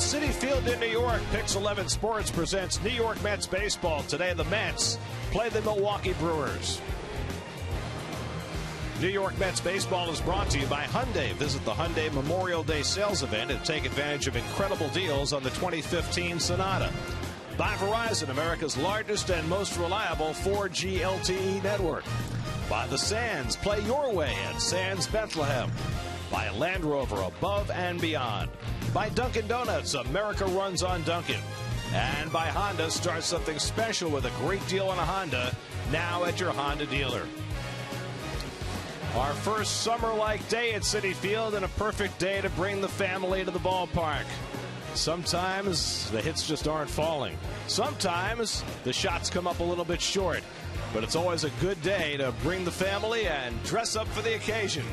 Citi Field in New York, Pix 11 Sports presents New York Mets baseball. Today, the Mets play the Milwaukee Brewers. New York Mets baseball is brought to you by Hyundai. Visit the Hyundai Memorial Day sales event and take advantage of incredible deals on the 2015 Sonata. By Verizon, America's largest and most reliable 4G LTE network. By the Sands, play your way at Sands Bethlehem. By Land Rover, above and beyond. By Dunkin' Donuts, America runs on Dunkin'. And by Honda, start something special with a great deal on a Honda, now at your Honda dealer. Our first summer-like day at Citi Field and a perfect day to bring the family to the ballpark. Sometimes the hits just aren't falling. Sometimes the shots come up a little bit short. But it's always a good day to bring the family and dress up for the occasion.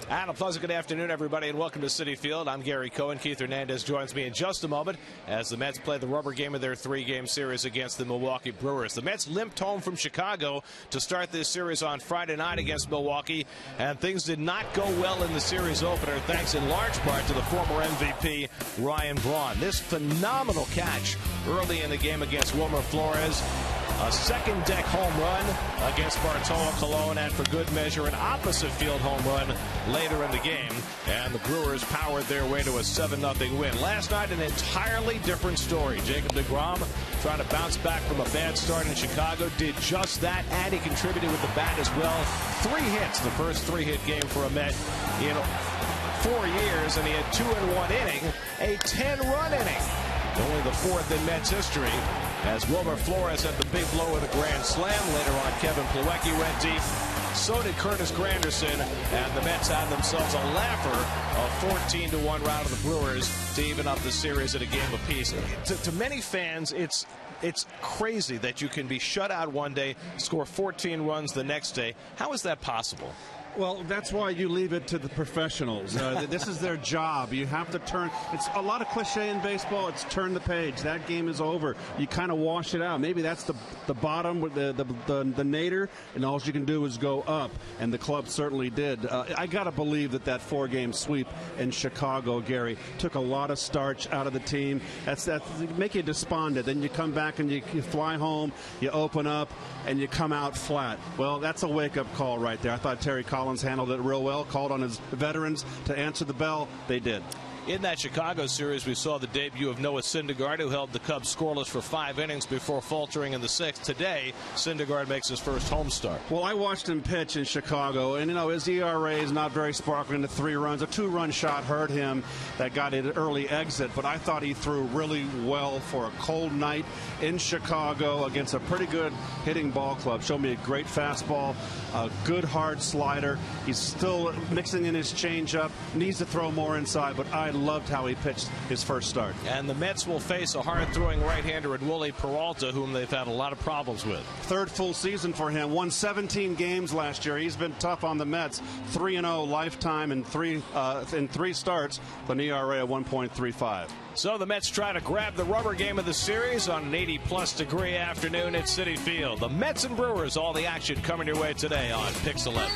And a pleasant good afternoon, everybody, and welcome to Citi Field. I'm Gary Cohen. Keith Hernandez joins me in just a moment as the Mets play the rubber game of their three-game series against the Milwaukee Brewers. The Mets limped home from Chicago to start this series on Friday night against Milwaukee, and things did not go well in the series opener, thanks in large part to the former MVP, Ryan Braun. This phenomenal catch early in the game against Wilmer Flores. A second-deck home run against Bartolo Colon, and for good measure, an opposite-field home run later in the game. And the Brewers powered their way to a 7-0 win. Last night, an entirely different story. Jacob deGrom trying to bounce back from a bad start in Chicago, did just that, and he contributed with the bat as well. 3 hits, the first 3-hit game for a Met in 4 years, and he had 2 in 1 inning, a 10-run inning. Only the 4th in Mets history, as Wilmer Flores had the big blow with a grand slam. Later on, Kevin Plawecki went deep. So did Curtis Granderson, and the Mets had themselves a laugher, a 14-1 rout of the Brewers to even up the series at a game apiece. To many fans, it's crazy that you can be shut out one day, score 14 runs the next day. How is that possible? Well, that's why you leave it to the professionals. This is their job. You have to turn. It's a lot of cliche in baseball. It's turn the page. That game is over. You kind of wash it out. Maybe that's the bottom with the nadir, and all you can do is go up. And the club certainly did. I got to believe that 4-game sweep in Chicago, Gary, took a lot of starch out of the team. That's make you despondent. Then you come back and you fly home. You open up and you come out flat. Well, that's a wake-up call right there. I thought Terry Collins handled it real well, called on his veterans to answer the bell. They did. In that Chicago series, we saw the debut of Noah Syndergaard, who held the Cubs scoreless for 5 innings before faltering in the 6th. Today, Syndergaard makes his first home start. Well, I watched him pitch in Chicago, and, his ERA is not very sparkling. The 3 runs. A 2-run shot hurt him that got an early exit, but I thought he threw really well for a cold night in Chicago against a pretty good hitting ball club. Showed me a great fastball, a good hard slider. He's still mixing in his changeup, needs to throw more inside, but I loved how he pitched his first start. And the Mets will face a hard-throwing right-hander in Willie Peralta, whom they've had a lot of problems with. 3rd full season for him. Won 17 games last year. He's been tough on the Mets. 3-0 lifetime in 3 starts. An ERA of 1.35. So the Mets try to grab the rubber game of the series on an 80-plus degree afternoon at Citi Field. The Mets and Brewers, all the action coming your way today on Pix 11.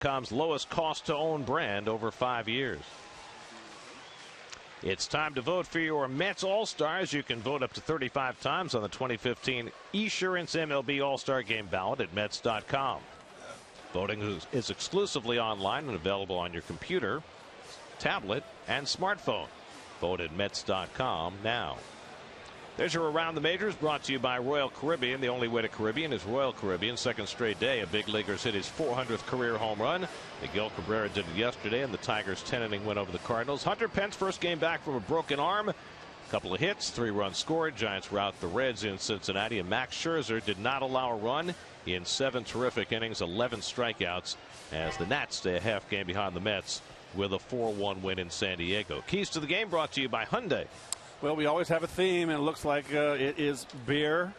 Com's lowest cost to own brand over 5 years. It's time to vote for your Mets All-Stars. You can vote up to 35 times on the 2015 Esurance MLB All-Star Game ballot at Mets.com. Voting is exclusively online and available on your computer, tablet, and smartphone. Vote at Mets.com now. There's your Around the Majors, brought to you by Royal Caribbean. The only way to Caribbean is Royal Caribbean. Second straight day, a big leaguer's hit his 400th career home run. Miguel Cabrera did it yesterday, and the Tigers' 10-inning win over the Cardinals. Hunter Pence, first game back from a broken arm. Couple of hits, 3 runs scored. Giants rout the Reds in Cincinnati, and Max Scherzer did not allow a run in 7 terrific innings, 11 strikeouts, as the Nats stay a half game behind the Mets with a 4-1 win in San Diego. Keys to the game brought to you by Hyundai. Well, we always have a theme, and it looks like it is beer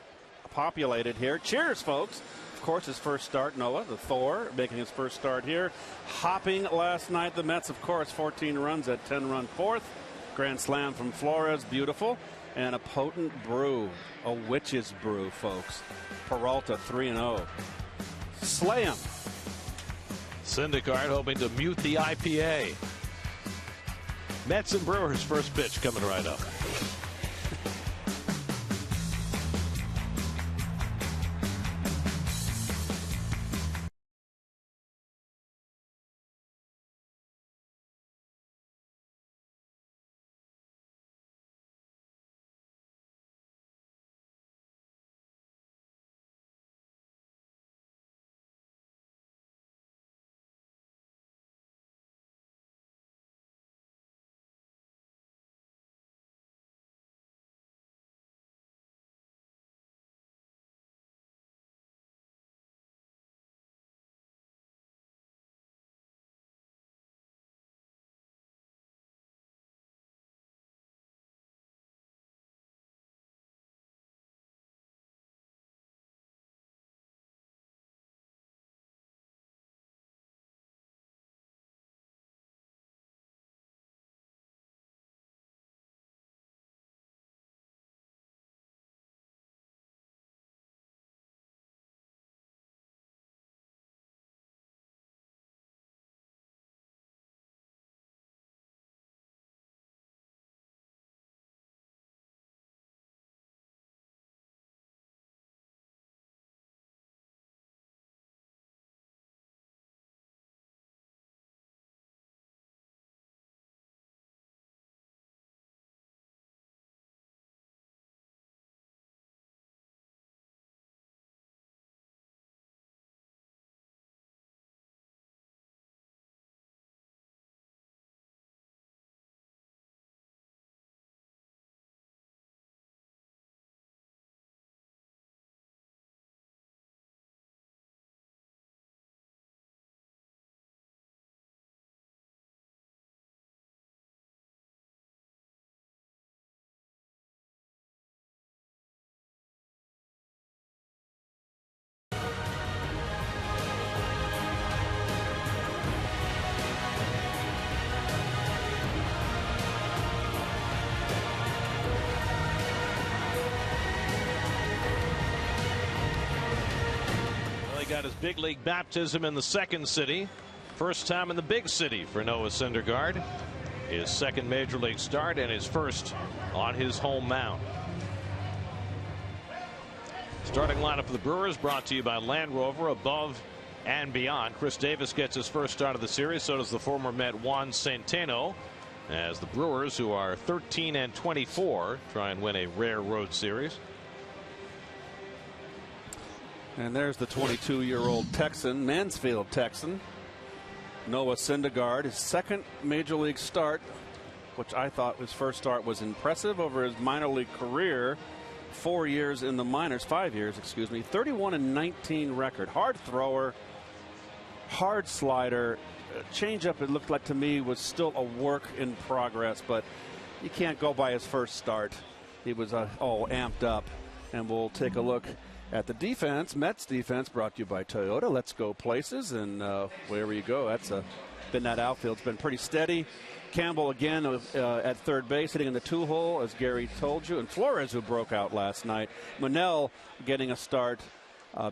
populated here. Cheers, folks. Of course, his first start, Noah, the Thor, making his first start here. Hopping last night, the Mets, of course, 14 runs at 10-run fourth. Grand slam from Flores, beautiful. And a potent brew, a witch's brew, folks. Peralta 3-0. Slay 'em. Syndergaard hoping to mute the IPA. Mets and Brewers, first pitch coming right up. Got his big league baptism in the second city. First time in the big city for Noah Syndergaard. His second major league start and his first on his home mound. Starting lineup for the Brewers brought to you by Land Rover, above and beyond. Chris Davis gets his first start of the series. So does the former Met Juan Centeno, as the Brewers, who are 13-24, try and win a rare road series. And there's the 22-year-old Texan, Mansfield Texan, Noah Syndergaard, his second major league start, which I thought his first start was impressive over his minor league career. 4 years in the minors, 5 years, excuse me, 31-19 record. Hard thrower, hard slider, changeup. It looked like to me was still a work in progress, but you can't go by his first start. He was all amped up, and we'll take a look at the defense. Mets defense brought to you by Toyota. Let's go places, and wherever you go, that's been that outfield. It's been pretty steady. Campbell again at third base, hitting in the 2-hole, as Gary told you, and Flores, who broke out last night. Monell getting a start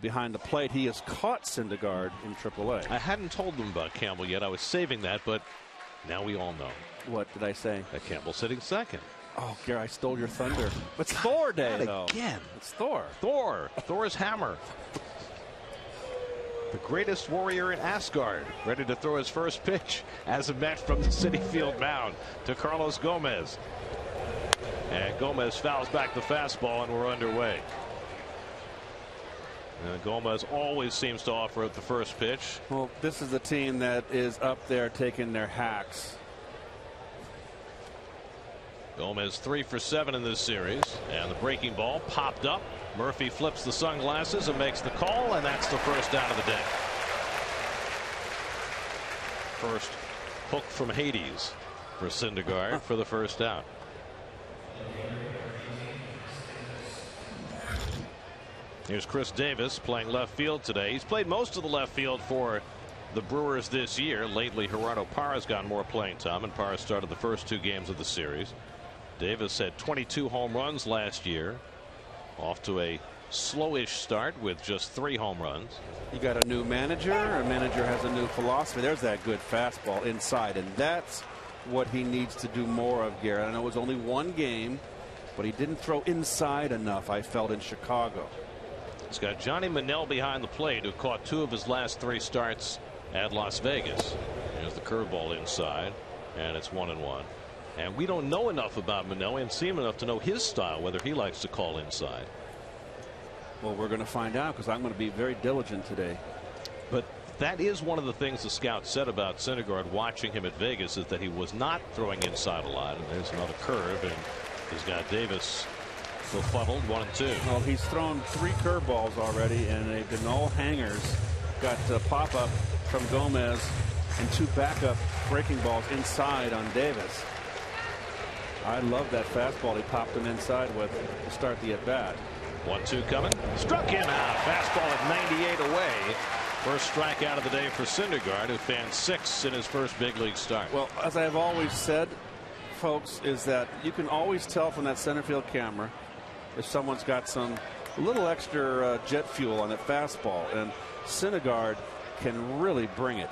behind the plate. He has caught Syndergaard in AAA. I hadn't told them about Campbell yet. I was saving that, but now we all know. What did I say? That Campbell's hitting second. Oh, Gary, I stole your thunder. It's Thor Day, though. Again. It's Thor. Thor's hammer. The greatest warrior in Asgard, ready to throw his first pitch as a Met from the Citi Field mound to Carlos Gomez. And Gomez fouls back the fastball, and we're underway. And Gomez always seems to offer up the first pitch. Well, this is a team that is up there taking their hacks. Gomez 3 for 7 in this series, and the breaking ball popped up. Murphy flips the sunglasses and makes the call, and that's the first out of the day. First hook from Hades for Syndergaard for the first out. Here's Chris Davis playing left field today. He's played most of the left field for the Brewers this year. Lately, Gerardo Parra's gotten more playing time, and Parra started the first 2 games of the series. Davis had 22 home runs last year, off to a slowish start with just 3 home runs. You got a new manager. A manager has a new philosophy. There's that good fastball inside, and that's what he needs to do more of, Garrett. I know it was only 1 game, but he didn't throw inside enough, I felt, in Chicago. It's got Johnny Manel behind the plate, who caught 2 of his last 3 starts at Las Vegas. There's the curveball inside, and it's 1-1. And we don't know enough about Manel and see him enough to know his style, whether he likes to call inside. Well, we're going to find out, because I'm going to be very diligent today. But that is one of the things the scouts said about Syndergaard watching him at Vegas, is that he was not throwing inside a lot. And there's another curve, and he's got Davis befuddled, 1-2. Well, he's thrown 3 curveballs already, and they've been all hangers. Got a pop-up from Gomez and 2 backup breaking balls inside on Davis. I love that fastball he popped him inside with to start the at-bat. 1-2 coming. Struck him out. Fastball at 98 away. First strikeout of the day for Syndergaard, who fanned 6 in his first big league start. Well, as I've always said, folks, is that you can always tell from that center field camera if someone's got some little extra jet fuel on that fastball, and Syndergaard can really bring it.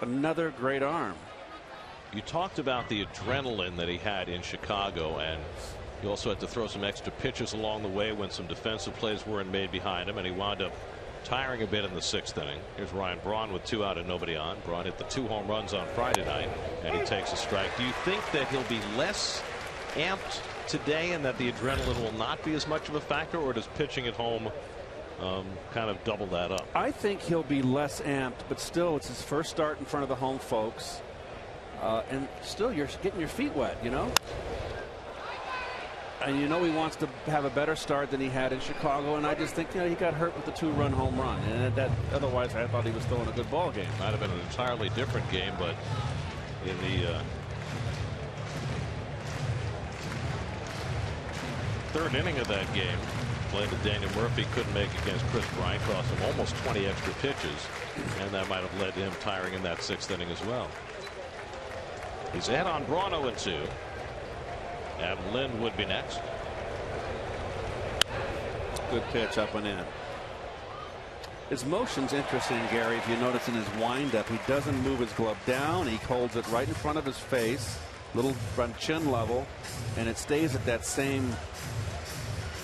Another great arm. You talked about the adrenaline that he had in Chicago, and he also had to throw some extra pitches along the way when some defensive plays weren't made behind him, and he wound up tiring a bit in the 6th inning. Here's Ryan Braun with 2 out and nobody on. Braun hit the 2 home runs on Friday night, and he takes a strike. Do you think that he'll be less amped today and that the adrenaline will not be as much of a factor, or does pitching at home kind of double that up? I think he'll be less amped, but still, it's his first start in front of the home folks. And still, you're getting your feet wet, you know. And you know he wants to have a better start than he had in Chicago. And I just think, you know, he got hurt with the 2-run home run, and that otherwise I thought he was throwing a good ball game. Might have been an entirely different game, but in the 3rd inning of that game, play that Daniel Murphy couldn't make against Chris Bryant, cost him almost 20 extra pitches, and that might have led to him tiring in that 6th inning as well. He's ahead on Braun 0-2. Adam Lynn would be next. Good pitch up and in. His motion's interesting, Gary. If you notice in his windup, he doesn't move his glove down. He holds it right in front of his face, little front chin level, and it stays at that same.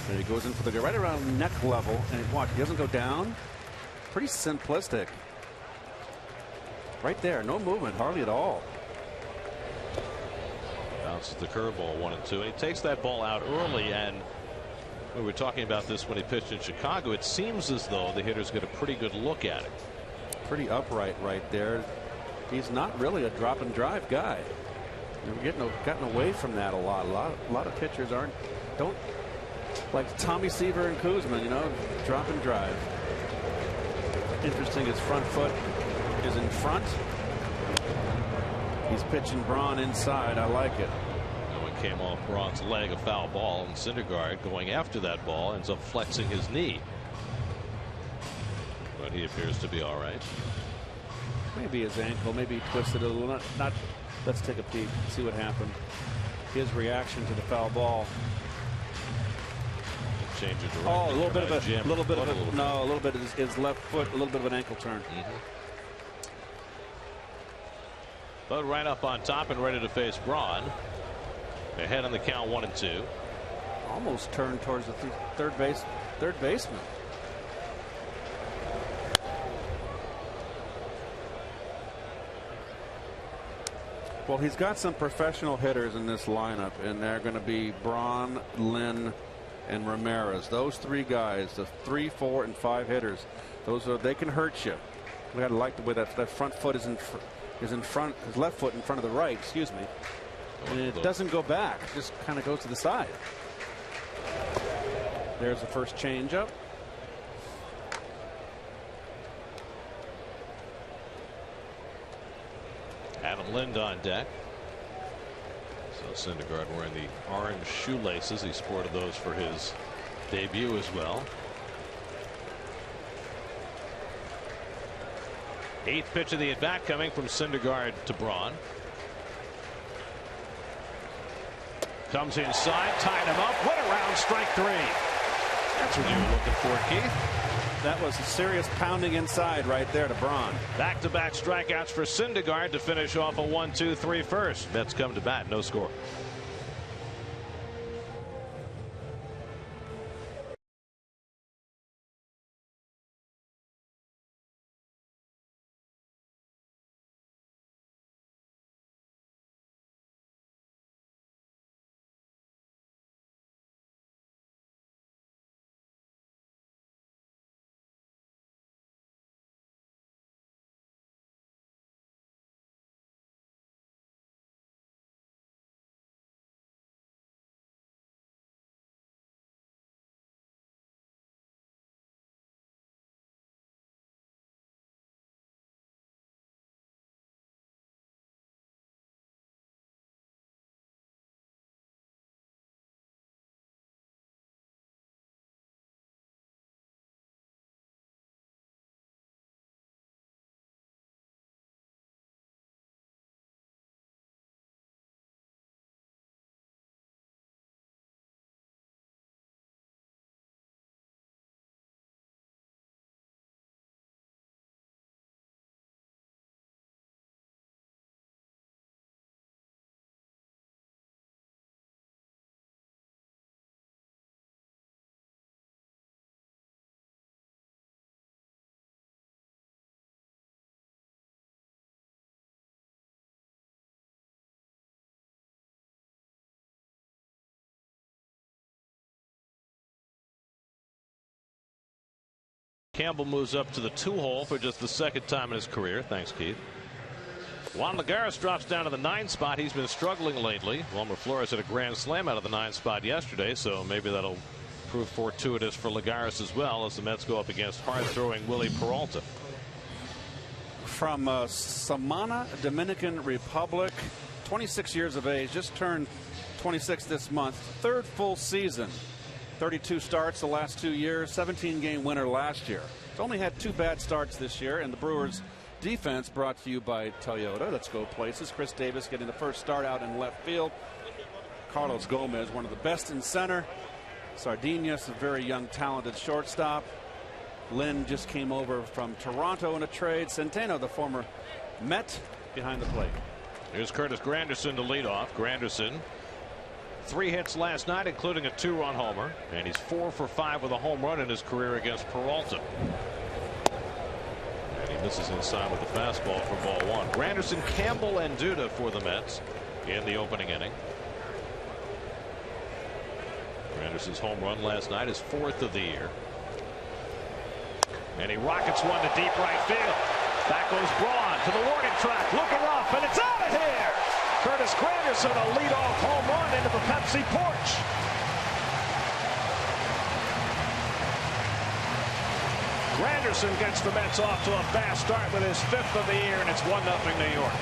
And he goes in for the right around neck level, and watch, he doesn't go down. Pretty simplistic. Right there, no movement, hardly at all. Bounces the curveball 1-2, and he takes that ball out early, and we were talking about this when he pitched in Chicago. It seems as though the hitters get a pretty good look at it. Pretty upright right there. He's not really a drop and drive guy. We're gotten away from that a lot. A lot of pitchers don't like Tommy Seaver and Kuzma, you know, drop and drive. Interesting, his front foot is in front. He's pitching Braun inside. I like it. And when came off Braun's leg, a foul ball, and Syndergaard going after that ball ends up flexing his knee. But he appears to be all right. Maybe his ankle, maybe he twisted it a little. Not. Let's take a peek, see what happened. His reaction to the foul ball. change of direction. Oh, a little bit of his left foot, a little bit of an ankle turn. But right up on top and ready to face Braun. Ahead on the count, 1-2. Almost turned towards the third baseman. Well, he's got some professional hitters in this lineup, and they're going to be Braun, Lynn, and Ramirez. Those three guys, the 3, 4, and 5 hitters, they can hurt you. We got to like the way that front foot is in front, his left foot in front of the right. Excuse me. And it doesn't go back; it just kind of goes to the side. There's the first changeup. Adam Lind on deck. So Syndergaard wearing the orange shoelaces. He sported those for his debut as well. 8th pitch of the at bat coming from Syndergaard to Braun. Comes inside, tied him up, went around, strike 3. That's what you were looking for, Keith. That was a serious pounding inside right there to Braun. Back-to-back strikeouts for Syndergaard to finish off a 1-2-3 first. Mets come to bat, no score. Campbell moves up to the 2-hole for just the 2nd time in his career. Thanks, Keith. Juan Lagares drops down to the 9 spot. He's been struggling lately. Wilmer Flores had a grand slam out of the 9 spot yesterday, so maybe that'll prove fortuitous for Lagares as well as the Mets go up against hard-throwing Willie Peralta. From Samana, Dominican Republic, 26 years of age, just turned 26 this month. 3rd full season. 32 starts the last 2 years, 17-game winner last year. He's only had 2 bad starts this year, and the Brewers defense brought to you by Toyota. Let's go places. Chris Davis getting the first start out in left field. Carlos Gomez, one of the best in center. Sardinas, a very young, talented shortstop. Lynn just came over from Toronto in a trade. Centeno, the former Met, behind the plate. Here's Curtis Granderson to lead off. Granderson, 3 hits last night, including a 2-run homer, and he's 4 for 5 with a home run in his career against Peralta. And he misses inside with the fastball for ball 1. Granderson, Campbell, and Duda for the Mets in the opening inning. Granderson's home run last night is 4th of the year. And he rockets one to deep right field. Back goes Braun to the warning track, looking up, and it's out of here. Curtis Granderson, a leadoff home run into the Pepsi porch. Granderson gets the Mets off to a fast start with his 5th of the year, and it's 1-0 New York.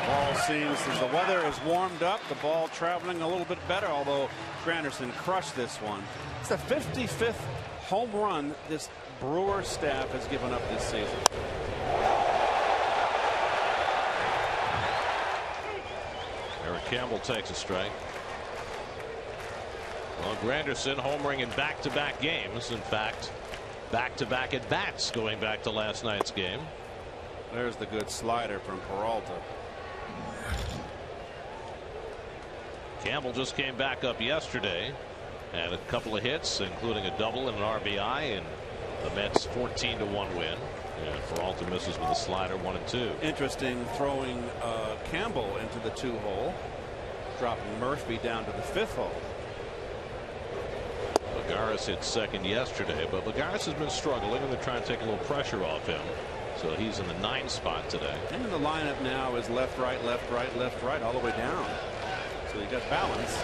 Ball seems as the weather has warmed up, the ball traveling a little bit better, although Granderson crushed this one. It's the 55th home run this Brewer staff has given up this season. Campbell takes a strike. Well, Granderson homering in back-to-back games. In fact, back-to-back at bats going back to last night's game. There's the good slider from Peralta. Campbell just came back up yesterday. Had a couple of hits, including a double and an RBI, and the Mets 14-1 win. And Peralta misses with a slider, 1-2. Interesting throwing Campbell into the 2-hole, dropping Murphy down to the 5th hole. Lagares hit second yesterday, but Lagares has been struggling, and they're trying to take a little pressure off him. So he's in the 9 spot today. And the lineup now is left, right, left, right, left, right, all the way down. So you got balance.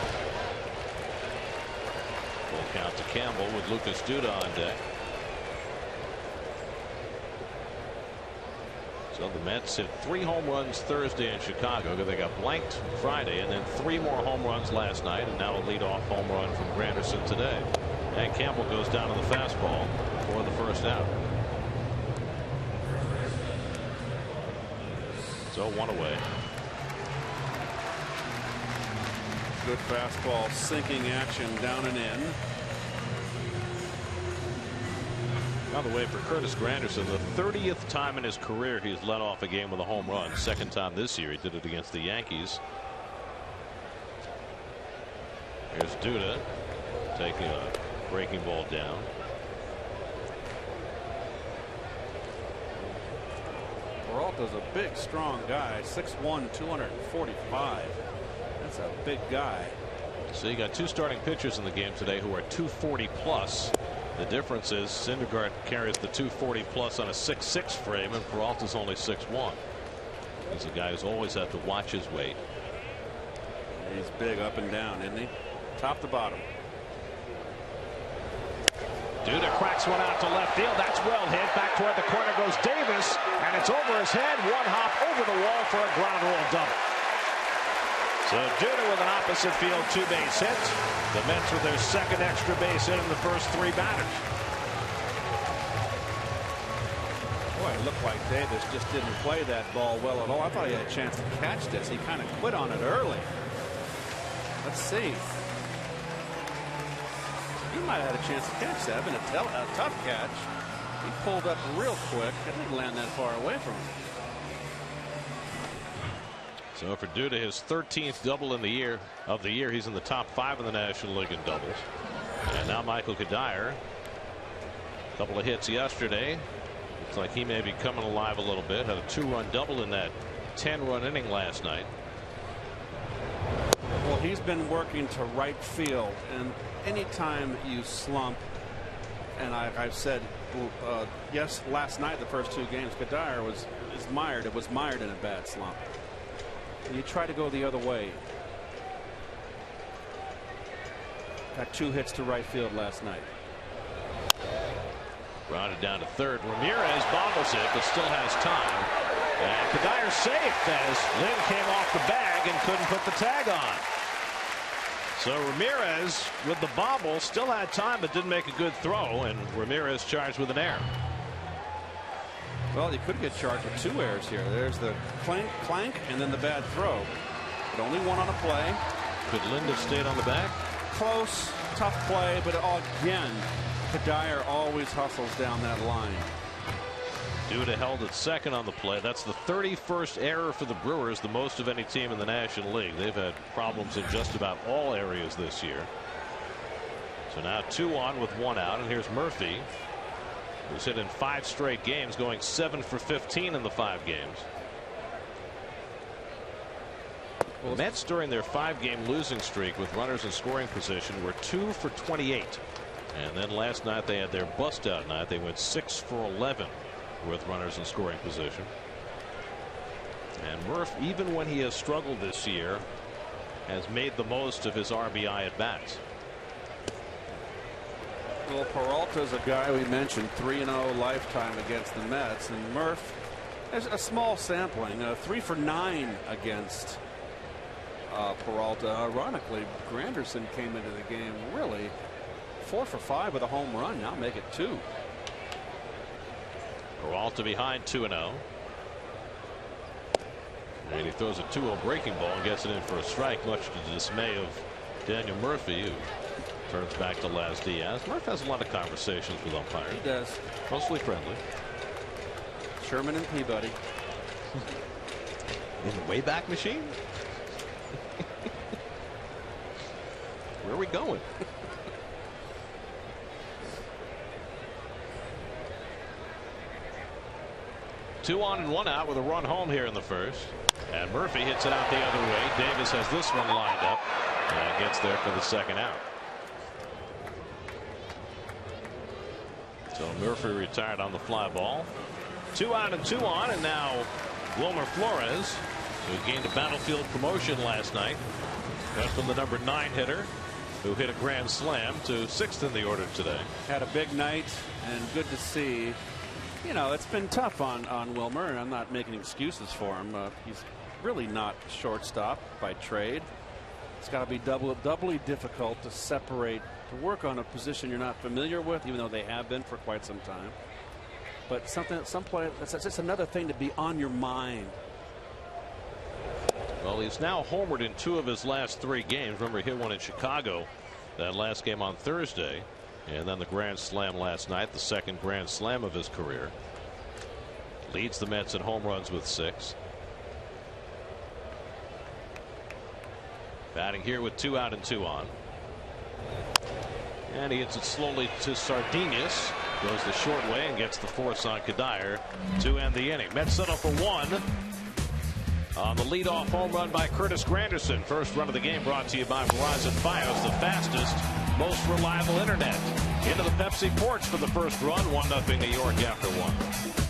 Full count to Campbell with Lucas Duda on deck. So the Mets hit 3 home runs Thursday in Chicago. They got blanked Friday, and then 3 more home runs last night, and now a leadoff home run from Granderson today. And Campbell goes down to the fastball for the first out. So 1 away. Good fastball, sinking action down and in. By the way, for Curtis Granderson, the 30th time in his career he's led off a game with a home run. Second time this year. He did it against the Yankees. Here's Duda taking a breaking ball down. Peralta's a big, strong guy, 6'1", 245. That's a big guy. So you got 2 starting pitchers in the game today who are 240 plus. The difference is Syndergaard carries the 240 plus on a 6'6" frame, and Peralta's only 6'1". He's a guy who's always had to watch his weight. He's big up and down, isn't he? Top to bottom. Duda cracks one out to left field. That's well hit. Back toward the corner goes Davis, and it's over his head. 1 hop over the wall for a ground rule double. So Duda with an opposite field 2-base hit. The Mets with their 2nd extra base hit in the first 3 batters. Boy, it looked like Davis just didn't play that ball well at all. I thought he had a chance to catch this. He kind of quit on it early. Let's see. He might have had a chance to catch that. Been a tough catch. He pulled up real quick. It didn't land that far away from him. So for Duda, his 13th double in the year. He's in the top 5 in the National League in doubles. And now Michael Kadire. A couple of hits yesterday. Looks like he may be coming alive a little bit. Had a 2-run double in that 10-run inning last night. Well, he's been working to right field, and anytime you slump, and I've said yes, last night the first 2 games Kadire was mired. It was mired in a bad slump. And you try to go the other way. Got 2 hits to right field last night. Grounded down to third. Ramirez bobbles it, but still has time. And Kadire's safe as Lynn came off the bag and couldn't put the tag on. So Ramirez with the bobble still had time, but didn't make a good throw, and Ramirez charged with an error. Well, you could get charged with 2 errors here. There's the clank, and then the bad throw. But only 1 on a play. Could Lind have stayed on the bag? Close, tough play, but again, Kadire always hustles down that line. Duda held at second on the play. That's the 31st error for the Brewers, the most of any team in the National League. They've had problems in just about all areas this year. So now 2 on with 1 out, and here's Murphy, who's hit in 5 straight games, going 7 for 15 in the 5 games. The Mets during their 5-game losing streak with runners in scoring position were 2 for 28. And then last night they had their bust out night. They went 6 for 11 with runners in scoring position. And Murph, even when he has struggled this year, has made the most of his RBI at bats. Well, Peralta's a guy we mentioned, 3-0 lifetime against the Mets, and Murph has a small sampling, 3 for 9 against Peralta. Ironically, Granderson came into the game really 4 for 5 with a home run. Now make it 2. Peralta behind 2-0. And he throws a 2-0 breaking ball and gets it in for a strike, much to the dismay of Daniel Murphy, who turns back to Laz Diaz. Murphy has a lot of conversations with umpires. He does. Mostly friendly. Sherman and Peabody. In the Wayback Machine? Where are we going? 2 on and 1 out with a run home here in the first. And Murphy hits it out the other way. Davis has this one lined up and gets there for the second out. So Murphy retired on the fly ball. 2 out and 2 on, and now Wilmer Flores, who gained a battlefield promotion last night. Went from the number 9 hitter, who hit a grand slam, to 6th in the order today. Had a big night, and good to see. You know, it's been tough on Wilmer, and I'm not making excuses for him. He's really not shortstop by trade. It's got to be doubly difficult to separate, to work on a position you're not familiar with, even though they have been for quite some time. But some play, it's just another thing to be on your mind. Well, he's now homered in 2 of his last 3 games. Remember, he hit one in Chicago that last game on Thursday. And then the grand slam last night, the second grand slam of his career. Leads the Mets in home runs with 6. Batting here with 2 out and 2 on. And he hits it slowly to Sardinus. Goes the short way and gets the force on Kadire to end the inning. Mets set up for 1 on the leadoff home run by Curtis Granderson. First run of the game brought to you by Verizon Fios, the fastest, most reliable internet. Into the Pepsi porch for the first run. 1-0 New York after 1.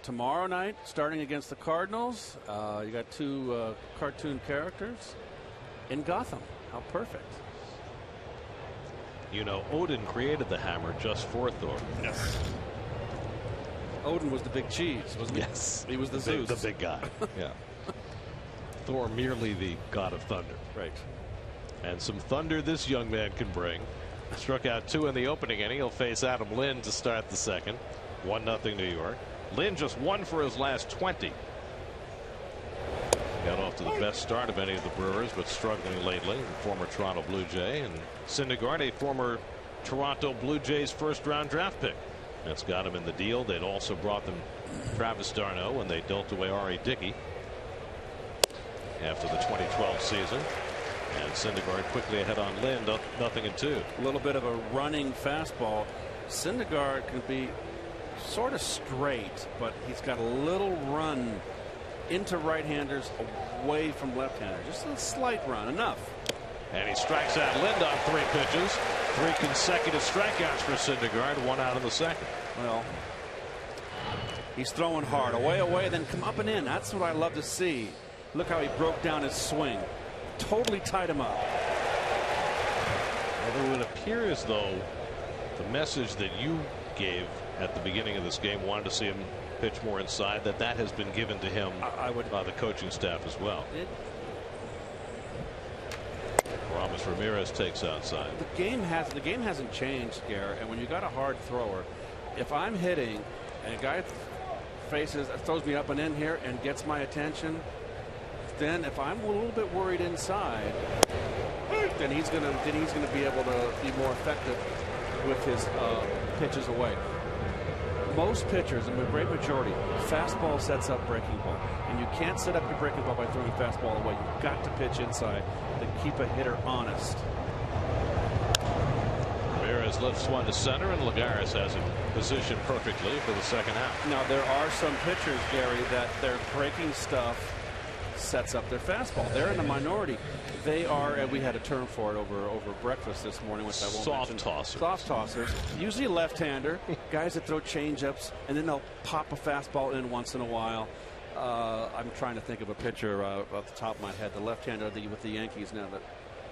Tomorrow night, starting against the Cardinals, you got 2 cartoon characters in Gotham. How perfect. You know, Odin created the hammer just for Thor. Yes. Odin was the big cheese, wasn't he? Yes. He was the Zeus. The big guy. Yeah. Thor merely the god of thunder. Right. And some thunder this young man can bring. Struck out 2 in the opening inning. He'll face Adam Lynn to start the second. 1-0 New York. Lynn just 1 for his last 20. Got off to the best start of any of the Brewers, but struggling lately. The former Toronto Blue Jay, and Syndergaard, a former Toronto Blue Jays first-round draft pick. That's got him in the deal. They'd also brought them Travis d'Arnaud when they dealt away R.A. Dickey after the 2012 season. And Syndergaard quickly ahead on Lynn, 0-2. A little bit of a running fastball. Syndergaard can be sort of straight, but he's got a little run into right-handers away from left-handers. Just a slight run, enough. And he strikes out Lind on 3 pitches. 3 consecutive strikeouts for Syndergaard. 1 out in the second. Well, he's throwing hard. Away, then come up and in. That's what I love to see. Look how he broke down his swing. Totally tied him up. Although it would appear as though the message that you gave at the beginning of this game, wanted to see him pitch more inside, that has been given to him by the coaching staff as well. Ramos Ramirez takes outside. The game hasn't changed, Garrett. And when you got a hard thrower, if I'm hitting and a guy throws me up and in here and gets my attention, then if I'm a little bit worried inside, then he's going to be able to be more effective with his pitches away. Most pitchers, and the great majority, fastball sets up breaking ball, and you can't set up your breaking ball by throwing a fastball away. You've got to pitch inside to keep a hitter honest. Ramirez lifts one to center, and Lagares has him positioned perfectly for the second half. Now there are some pitchers, Gary, that their breaking stuff sets up their fastball. They're in the minority. They are, and we had a term for it over breakfast this morning, which I won't mention. Soft tossers. Usually a left-hander, guys that throw change-ups, and then they'll pop a fastball in once in a while. I'm trying to think of a pitcher off the top of my head. The left-hander with the Yankees now that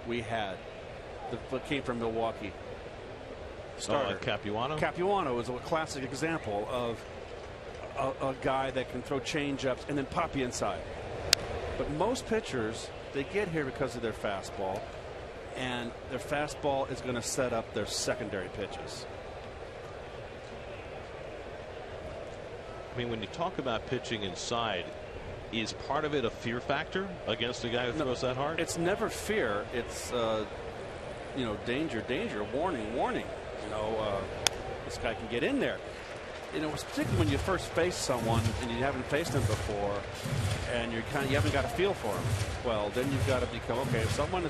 we had, that came from Milwaukee. Starter. Capuano? Capuano is a classic example of a guy that can throw change-ups and then pop you inside. But most pitchers, they get here because of their fastball, and their fastball is going to set up their secondary pitches. I mean, when you talk about pitching inside, is part of it a fear factor against a guy who throws that hard? It's never fear. It's danger, warning. This guy can get in there. Particularly when you first face someone and you haven't faced him before, and you haven't got a feel for him. Well, then you've got to become, okay, if someone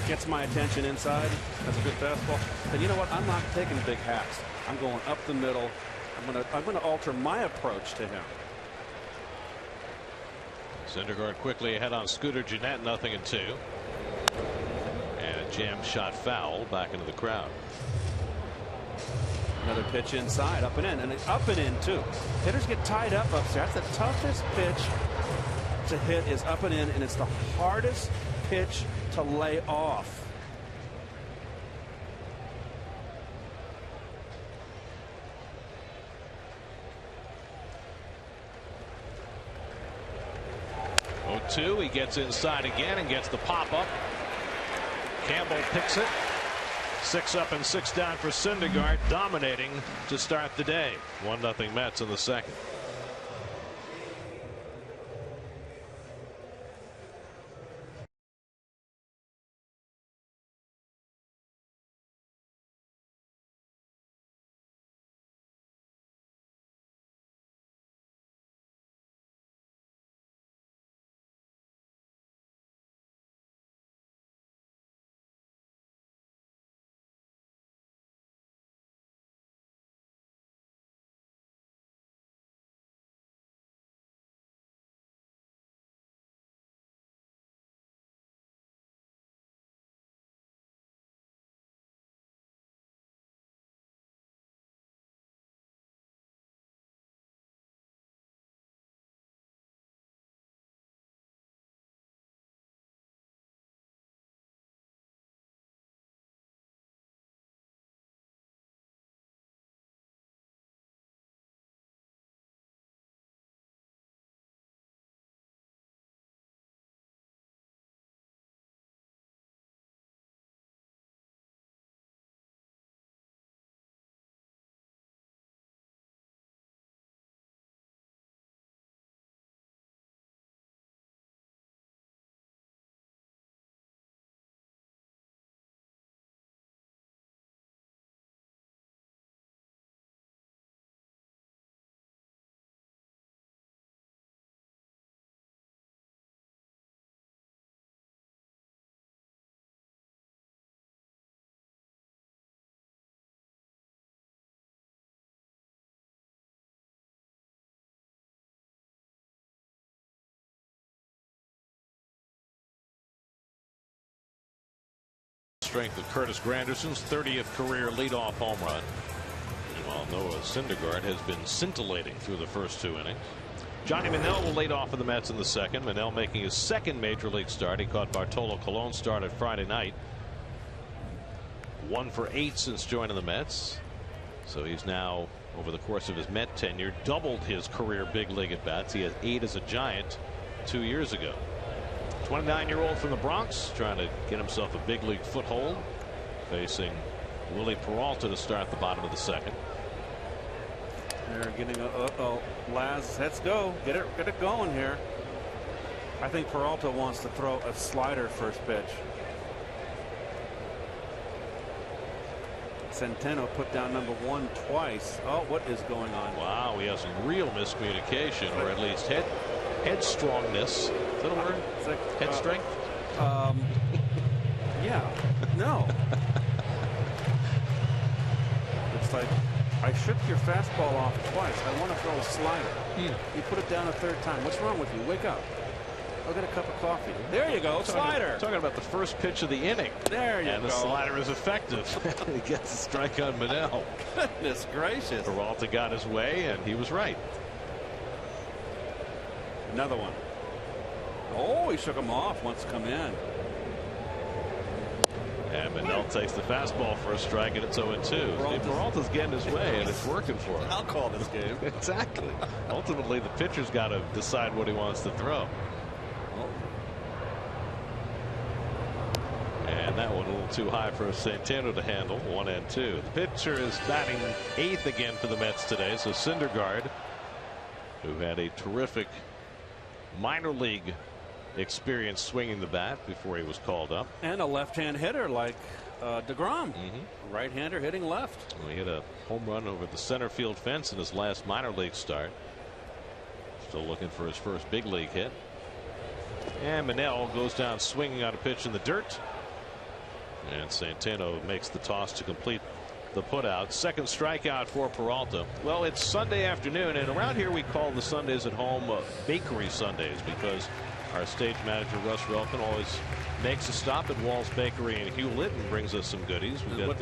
gets my attention inside, has a good fastball, then you know what? I'm not taking big hacks. I'm going up the middle. I'm gonna alter my approach to him. Syndergaard quickly ahead on Scooter Gennett, 0-2. And a jam shot foul back into the crowd. Another pitch inside, up and in, and up and in too. Hitters get tied up there. That's the toughest pitch to hit, is up and in, and it's the hardest pitch to lay off. He gets inside again and gets the pop up. Campbell picks it. 6 up and 6 down for Syndergaard, dominating to start the day. 1-0 Mets in the second. strength of Curtis Granderson's 30th career leadoff home run. While Noah Syndergaard has been scintillating through the first 2 innings. Johnny Manel will lead off for the Mets in the second. Manel making his second major league start. He caught Bartolo Colon's start at Friday night. 1 for 8 since joining the Mets. So he's now, over the course of his Met tenure, doubled his career big league at bats. He had 8 as a Giant 2 years ago. 29-year-old from the Bronx trying to get himself a big league foothold, facing Willie Peralta to start the bottom of the second. They're getting Laz, let's go, get it going here. I think Peralta wants to throw a slider first pitch. Centeno put down number 1 twice. Oh, what is going on? Wow, he has some real miscommunication, or at least headstrongness. Is that a word? It's like, head strength? Yeah. No. It's like, I shook your fastball off twice. I want to throw a slider. You put it down a 3rd time. What's wrong with you? Wake up. Go get a cup of coffee. There you go. Slider. Talking about the first pitch of the inning. There you go. And the slider is effective. He gets a strike on Manel. Goodness gracious. Peralta got his way, and he was right. Another one. Oh, he shook him off once come in. And Manel takes the fastball for a strike, and it's 0-2. Peralta's getting his way, and it's working for him. I'll call this game. Exactly. Ultimately, the pitcher's got to decide what he wants to throw. And that one a little too high for Centeno to handle. 1-2. The pitcher is batting 8th again for the Mets today. So Syndergaard, who had a terrific minor league experience swinging the bat before he was called up. And a left-hand hitter like DeGrom. Right-hander hitting left. Well, he hit a home run over the center field fence in his last minor league start. Still looking for his first big league hit. And Manel goes down swinging on a pitch in the dirt. And Centeno makes the toss to complete the putout. Second strikeout for Peralta. Well, it's Sunday afternoon, and around here we call the Sundays at home Bakery Sundays, because our stage manager Russ Relkin always makes a stop at Wall's Bakery in Hewlett and brings us some goodies. We've got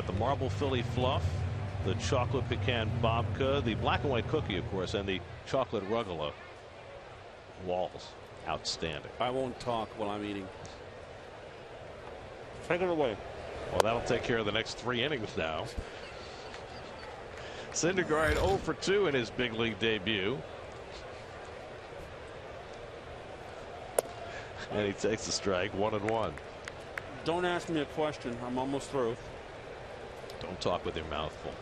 the marble Philly fluff, the chocolate pecan babka, the black and white cookie, of course, and the chocolate rugala. Wall's, outstanding. I won't talk while I'm eating. Take it away. Well, that'll take care of the next 3 innings now. Syndergaard 0 for 2 in his big league debut. And he takes the strike. 1-1. Don't ask me a question. I'm almost through. Don't talk with your mouth full.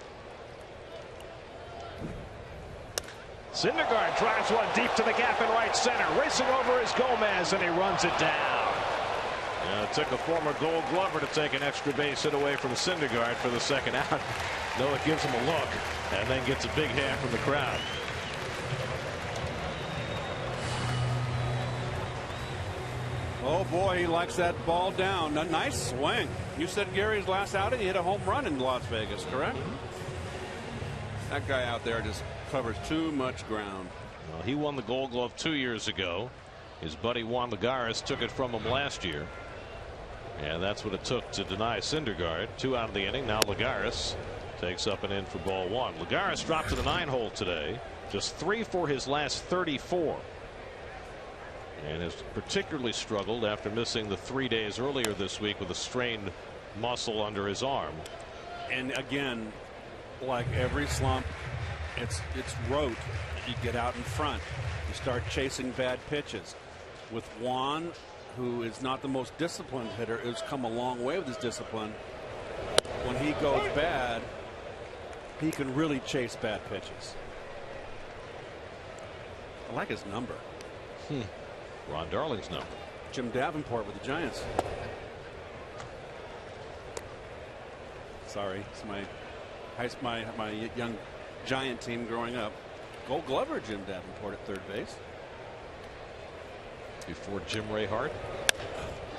Syndergaard drives one deep to the gap in right center. Racing over is Gomez, and he runs it down. It took a former Gold Glover to take an extra base hit away from Syndergaard for the second out. Noah gives him a look and then gets a big hand from the crowd. Oh boy, he likes that ball down. A nice swing. You said Gary's last outing he hit a home run in Las Vegas, correct? That guy out there just covers too much ground. Well, he won the Gold Glove 2 years ago. His buddy Juan Lagares took it from him last year. And that's what it took to deny Syndergaard. 2 out of the inning. Now Lagares takes up and in for ball 1. Lagares dropped to the 9-hole today. Just 3 for his last 34. And has particularly struggled after missing the 3 days earlier this week with a strained muscle under his arm. And again, like every slump, it's rote. You get out in front. You start chasing bad pitches. With Juan, who is not the most disciplined hitter, has come a long way with his discipline. When he goes bad, he can really chase bad pitches. I like his number. Ron Darling's number. Jim Davenport with the Giants. Sorry, it's my young Giant team growing up. Gold Glover Jim Davenport at third base. Before Jim Ray Hart.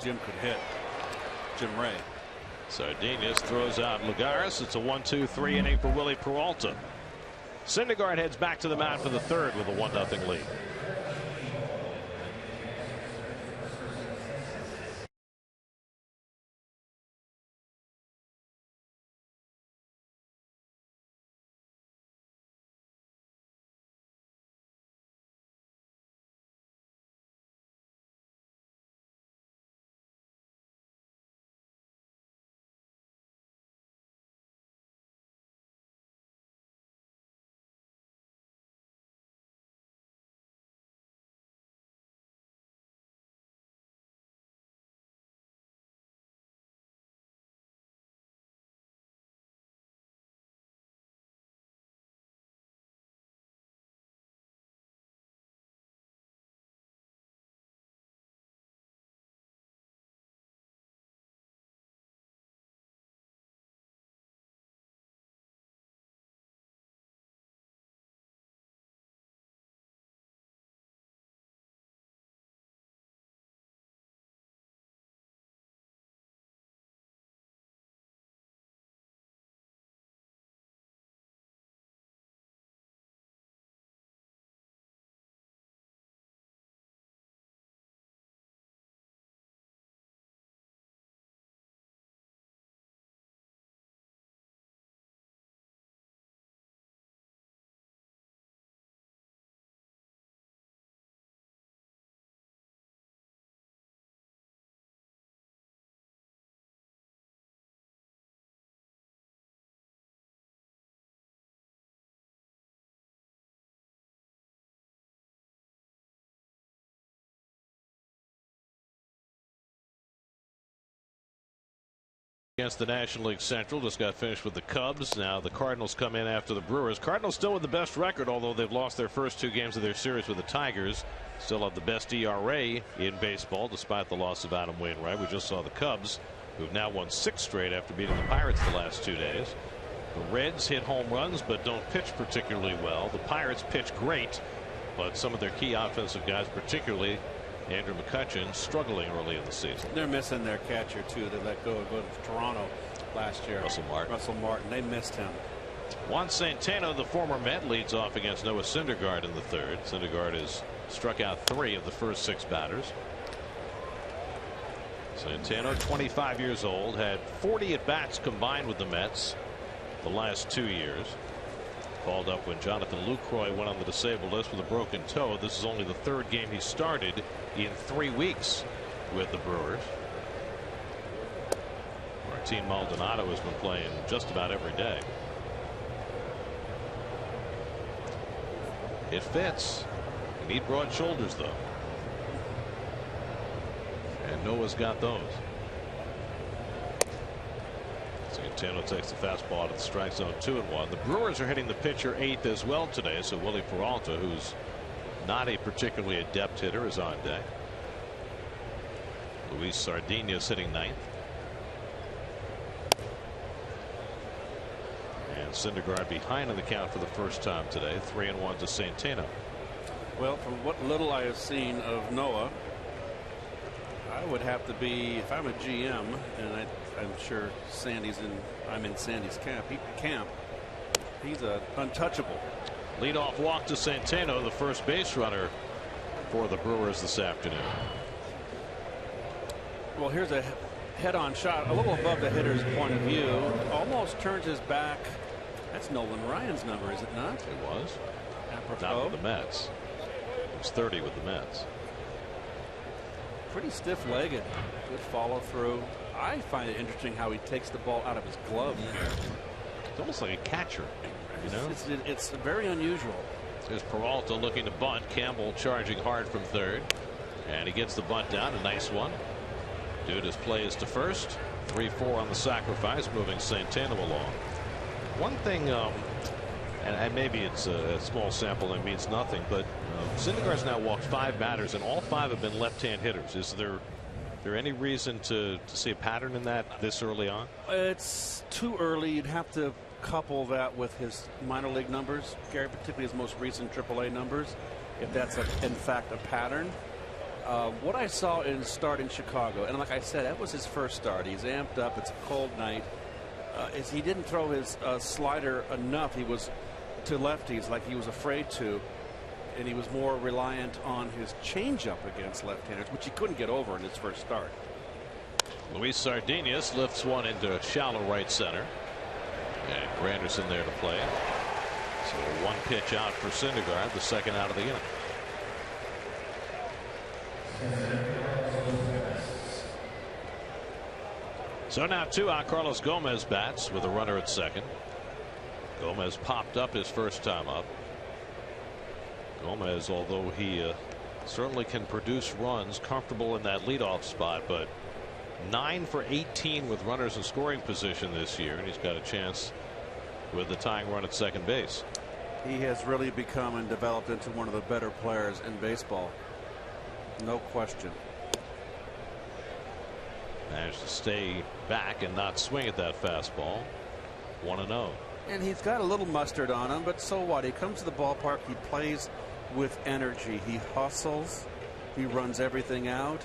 Jim could hit. Jim Ray. Sardinius throws out Lagares. It's a 1-2-3 inning for Willie Peralta. Syndergaard heads back to the mound for the third with a 1-0 lead. against the National League Central. Just got finished with the Cubs. Now the Cardinals come in after the Brewers. Cardinals still with the best record, although they've lost their first 2 games of their series with the Tigers. Still have the best ERA in baseball despite the loss of Adam Wainwright. We just saw the Cubs, who've now won 6 straight after beating the Pirates the last 2 days. The Reds hit home runs but don't pitch particularly well. The Pirates pitch great, but some of their key offensive guys, particularly Andrew McCutchen, struggling early in the season. They're missing their catcher too. They let go to Toronto last year. Russell Martin. They missed him. Juan Santana, the former Met, leads off against Noah Syndergaard in the 3rd. Syndergaard has struck out 3 of the first 6 batters. Santana, 25 years old, had 40 at bats combined with the Mets the last 2 years. Called up when Jonathan Lucroy went on the disabled list with a broken toe. This is only the 3rd game he started in 3 weeks with the Brewers. Martin Maldonado has been playing just about every day. It fits. You need broad shoulders, though. And Noah's got those. Santana takes the fastball to the strike zone, 2-1. The Brewers are hitting the pitcher 8th as well today, so Willie Peralta, who's not a particularly adept hitter, is on deck. Luis Sardinas hitting 9th. And Syndergaard behind in the count for the first time today, 3-1 to Santana. Well, from what little I have seen of Noah, I would have to be, if I'm a GM, and I'm sure I'm in Sandy's camp. He's untouchable. Leadoff walk to Santana, the first base runner for the Brewers this afternoon. Well, here's a head-on shot, a little above the hitter's point of view. Almost turns his back. That's Nolan Ryan's number, is it not? It was. Apropos. Not with the Mets. It was 30 with the Mets. Pretty stiff-legged. Good follow-through. I find it interesting how he takes the ball out of his glove. It's almost like a catcher, you know? It's very unusual. There's Peralta looking to bunt. Campbell charging hard from 3rd. And he gets the bunt down. A nice one. Duda's play is to first. 3-4 on the sacrifice, moving Santana along. One thing, and maybe it's a small sample and means nothing, but Syndergaard's now walked 5 batters, and all 5 have been left-hand hitters. Is there any reason to see a pattern in that this early on? It's too early. You'd have to couple that with his minor league numbers, Gary, particularly his most recent AAA numbers, if that's in fact a pattern. What I saw in his start in Chicago, and like I said, that was his first start. He's amped up. It's a cold night. Is he didn't throw his slider enough. He was to lefties like he was afraid to, and he was more reliant on his changeup against left-handers, which he couldn't get over in his first start. Luis Sardinas lifts one into shallow right center, and Granderson there to play. So 1 pitch out for Syndergaard, the 2nd out of the inning. So now 2 out. Carlos Gomez bats with a runner at 2nd. Gomez popped up his first time up. Gomez, although he certainly can produce runs, comfortable in that leadoff spot, but 9 for 18 with runners in scoring position this year, and he's got a chance with the tying run at 2nd base. He has really become and developed into one of the better players in baseball. No question. Managed to stay back and not swing at that fastball. 1-0. And he's got a little mustard on him, but so what? He comes to the ballpark, he plays with energy. He hustles, he runs everything out,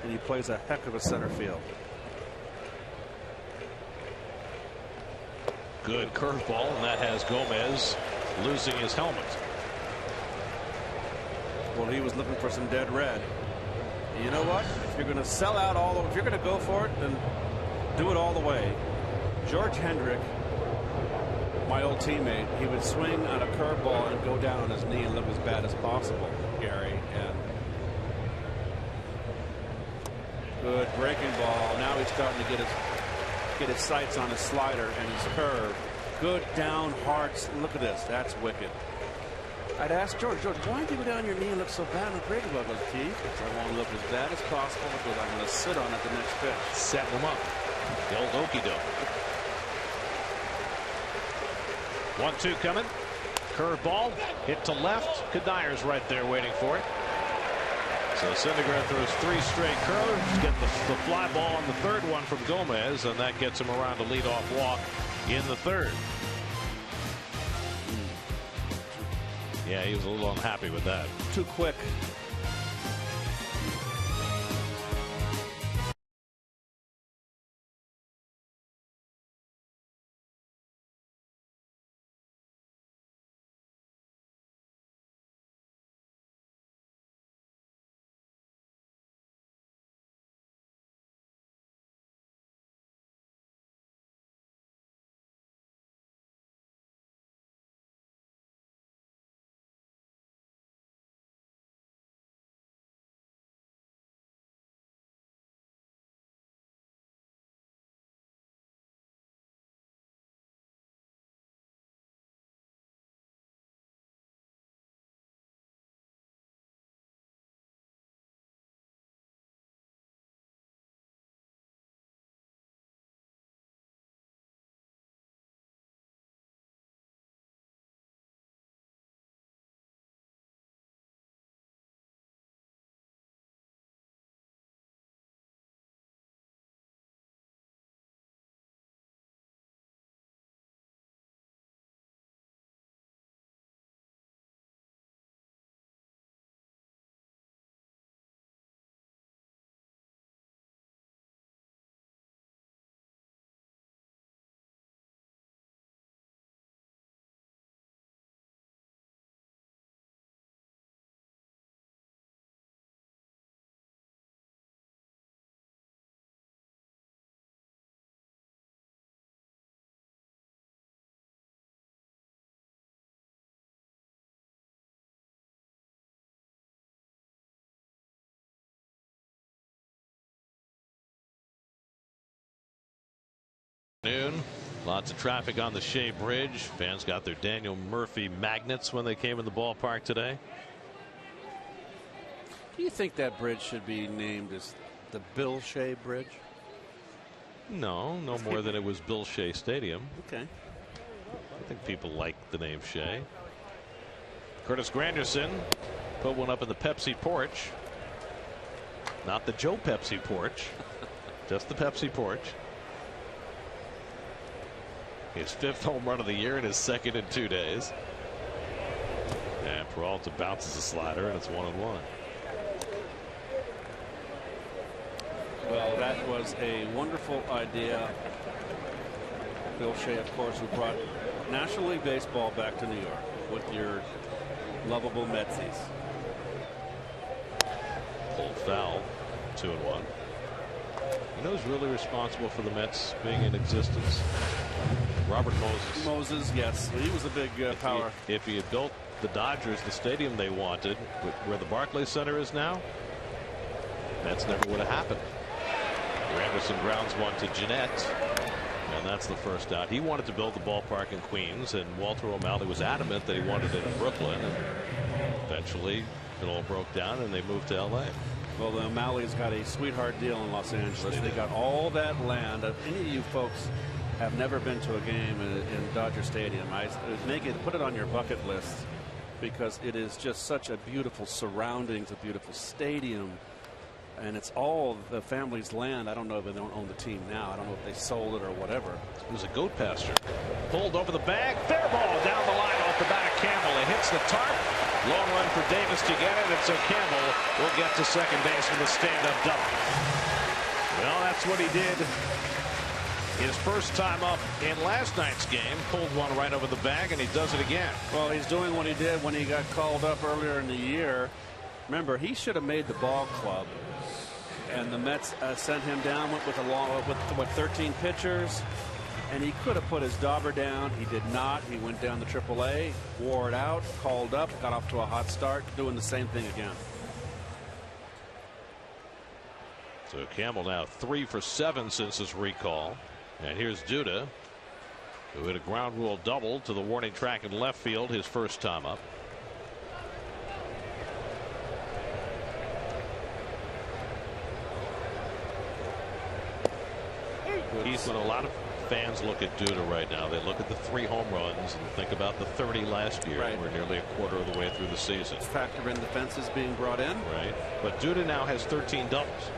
and he plays a heck of a center field. Good curveball, and that has Gomez losing his helmet. Well, he was looking for some dead red. You know what? If you're going to sell out if you're going to go for it, then do it all the way. George Hendrick, my old teammate, he would swing on a curveball and go down on his knee and look as bad as possible, Gary. And good breaking ball. Now he's starting to get his sights on his slider and his curve. Good down hard. Look at this. That's wicked. I'd ask George, why do you go down your knee and look so bad in the breaking ball? He goes, Keith, I want to look as bad as possible because I'm going to sit on it the next pitch. Set him up. The old okey doke. 1-2 coming. Curveball hit to left. Kadyr's right there waiting for it. So Syndergaard throws 3 straight curves, get the fly ball on the third one from Gomez, and that gets him around a leadoff walk in the third. Yeah, he was a little unhappy with that. Too quick. Noon. Lots of traffic on the Shea Bridge. Fans got their Daniel Murphy magnets when they came in the ballpark today. Do you think that bridge should be named as the Bill Shea Bridge? No more than it was Bill Shea Stadium. Okay. I think people like the name Shea. Curtis Granderson put one up in the Pepsi porch. Not the Joe Pepsi porch, just the Pepsi porch. His 5th home run of the year and his 2nd in 2 days. And Peralta bounces a slider, and it's 1-1. Well, that was a wonderful idea. Bill Shea, of course, who brought National League Baseball back to New York with your lovable Metsies. Pulled foul, 2-1. You know who's really responsible for the Mets being in existence? Robert Moses. Moses, yes. He was a big power. If he had built the Dodgers the stadium they wanted, where the Barclays Center is now, that's never would have happened. Granderson grounds one to Jeanette, and that's the first out. He wanted to build the ballpark in Queens, and Walter O'Malley was adamant that he wanted it in Brooklyn. And eventually, it all broke down, and they moved to L.A. Well, the O'Malley's got a sweetheart deal in Los Angeles. They got all that land. If any of you folks have never been to a game in Dodger Stadium, I put it on your bucket list, because it is just such a beautiful surroundings, a beautiful stadium, and it's all the family's land. I don't know if they don't own the team now. I don't know if they sold it or whatever. It was a goat pasture. Pulled over the bag. Fair ball down the line off the bat of Campbell. It hits the tarp. Long run for Davis to get it, and so Campbell will get to second base with a stand-up double. Well, that's what he did his first time up in last night's game. Pulled one right over the bag, and he does it again. Well, he's doing what he did when he got called up earlier in the year. Remember, he should have made the ball club, and the Mets sent him down with 13 pitchers, and he could have put his dauber down. He did not. He went down to AAA, wore it out, called up, got off to a hot start, doing the same thing again. So Campbell now 3 for 7 since his recall. And here's Duda, who hit a ground rule double to the warning track in left field his first time up. Heath, when a lot of fans look at Duda right now, they look at the 3 home runs and think about the 30 last year. Right. We're nearly a quarter of the way through the season. Factor in the fences being brought in. Right. But Duda now has 13 doubles.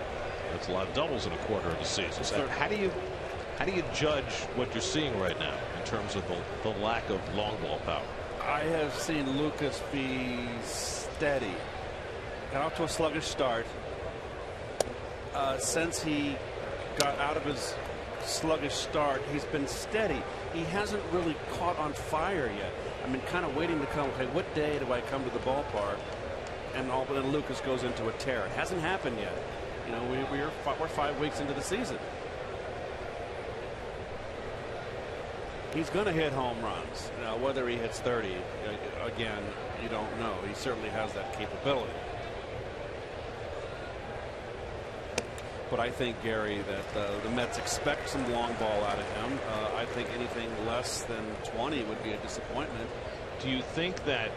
That's a lot of doubles in a quarter of the season. So how do you judge what you're seeing right now in terms of the lack of long ball power? I have seen Lucas be steady. Got off to a sluggish start. Since he got out of his sluggish start, he's been steady. He hasn't really caught on fire yet. I mean, kind of waiting to come. Okay, what day do I come to the ballpark? And all of a sudden Lucas goes into a tear. It hasn't happened yet. You know, we're 5 weeks into the season. He's going to hit home runs. Now, whether he hits 30, again, you don't know. He certainly has that capability. But I think, Gary, that the Mets expect some long ball out of him. I think anything less than 20 would be a disappointment. Do you think that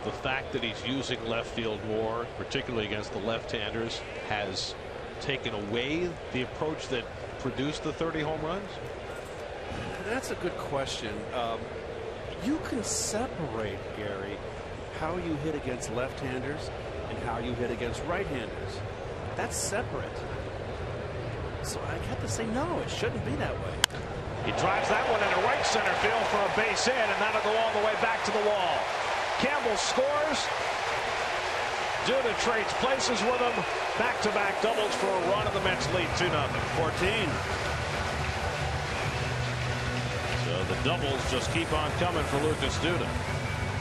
the fact that he's using left field more, particularly against the left-handers, has taken away the approach that produced the 30 home runs? That's a good question. You can separate, Gary, how you hit against left-handers and how you hit against right-handers. That's separate. So I have to say, no, it shouldn't be that way. He drives that one into right center field for a base hit, and that'll go all the way back to the wall. Campbell scores. Duda trades places with him. Back-to-back doubles for a run, and the Mets lead 2-0. 14. So the doubles just keep on coming for Lucas Duda.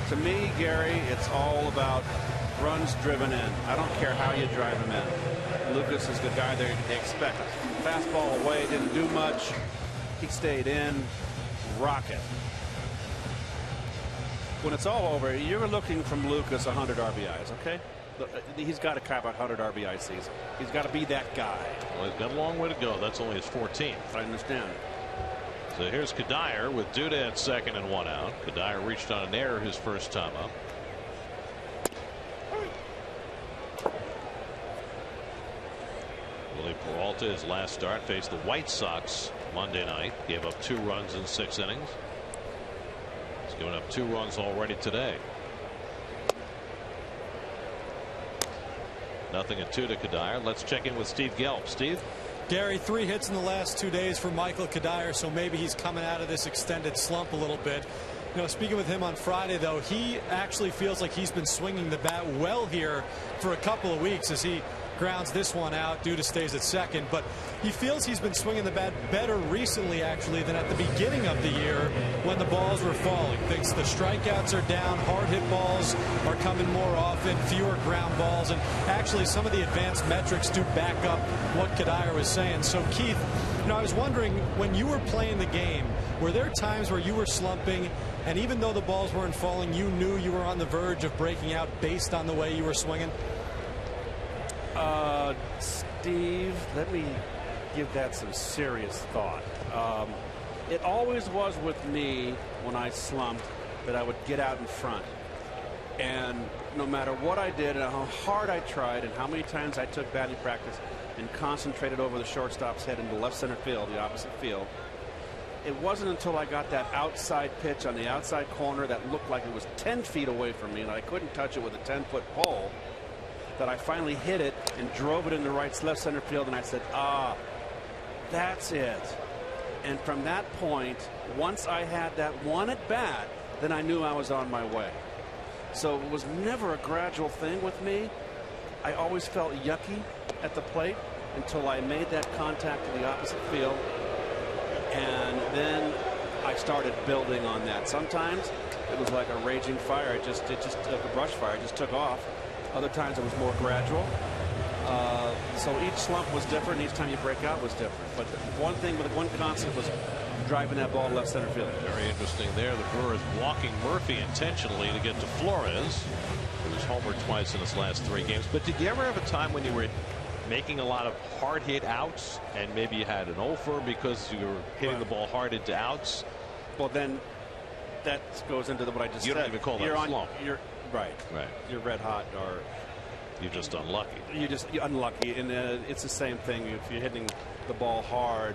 To me, Gary, it's all about runs driven in. I don't care how you drive them in. Lucas is the guy they expect. Fastball away, didn't do much. He stayed in. Rocket. When it's all over, you're looking from Lucas 100 RBIs, okay? He's got to cap out 100 RBI season. He's got to be that guy. Well, he's got a long way to go. That's only his 14th. I understand. So here's Kadire with Duda at second and 1 out. Kadire reached on an error his first time up. Willie Peralta, his last start, faced the White Sox Monday night. Gave up 2 runs in 6 innings. He's given up 2 runs already today. 0-2 to Kadire. Let's check in with Steve Gelb. Steve? Gary, 3 hits in the last 2 days for Michael Kadire, so maybe he's coming out of this extended slump a little bit. You know, speaking with him on Friday, though, he actually feels like he's been swinging the bat well here for a couple of weeks as he grounds this one out. Duda stays at second, but he feels he's been swinging the bat better recently, actually, than at the beginning of the year when the balls were falling. Thinks the strikeouts are down, hard hit balls are coming more often, fewer ground balls, and actually some of the advanced metrics do back up what Kadire was saying. So, Keith, you know, I was wondering, when you were playing the game, were there times where you were slumping, and even though the balls weren't falling, you knew you were on the verge of breaking out based on the way you were swinging? Steve, let me give that some serious thought. It always was with me when I slumped that I would get out in front. And no matter what I did and how hard I tried and how many times I took batting practice and concentrated over the shortstop's head into left center field, the opposite field, it wasn't until I got that outside pitch on the outside corner that looked like it was 10 feet away from me and I couldn't touch it with a 10-foot pole that I finally hit it and drove it in the left center field, and I said, that's it. And from that point, once I had that one at bat, then I knew I was on my way. So it was never a gradual thing with me. I always felt yucky at the plate until I made that contact to the opposite field, and then I started building on that. Sometimes it was like a raging fire. It just like a brush fire. It just took off. Other times it was more gradual. So each slump was different. Each time you break out was different. But one thing with one constant was driving that ball to left center field. Very interesting there. The Brewers walking Murphy intentionally to get to Flores, who's homered twice in his last 3 games. But did you ever have a time when you were making a lot of hard hit outs and maybe you had an offer because you were hitting the ball hard into outs? Well, then that goes into what I just said. You don't even call that a slump. Right. You're red hot, or you're just unlucky. You're unlucky, and it's the same thing. If you're hitting the ball hard,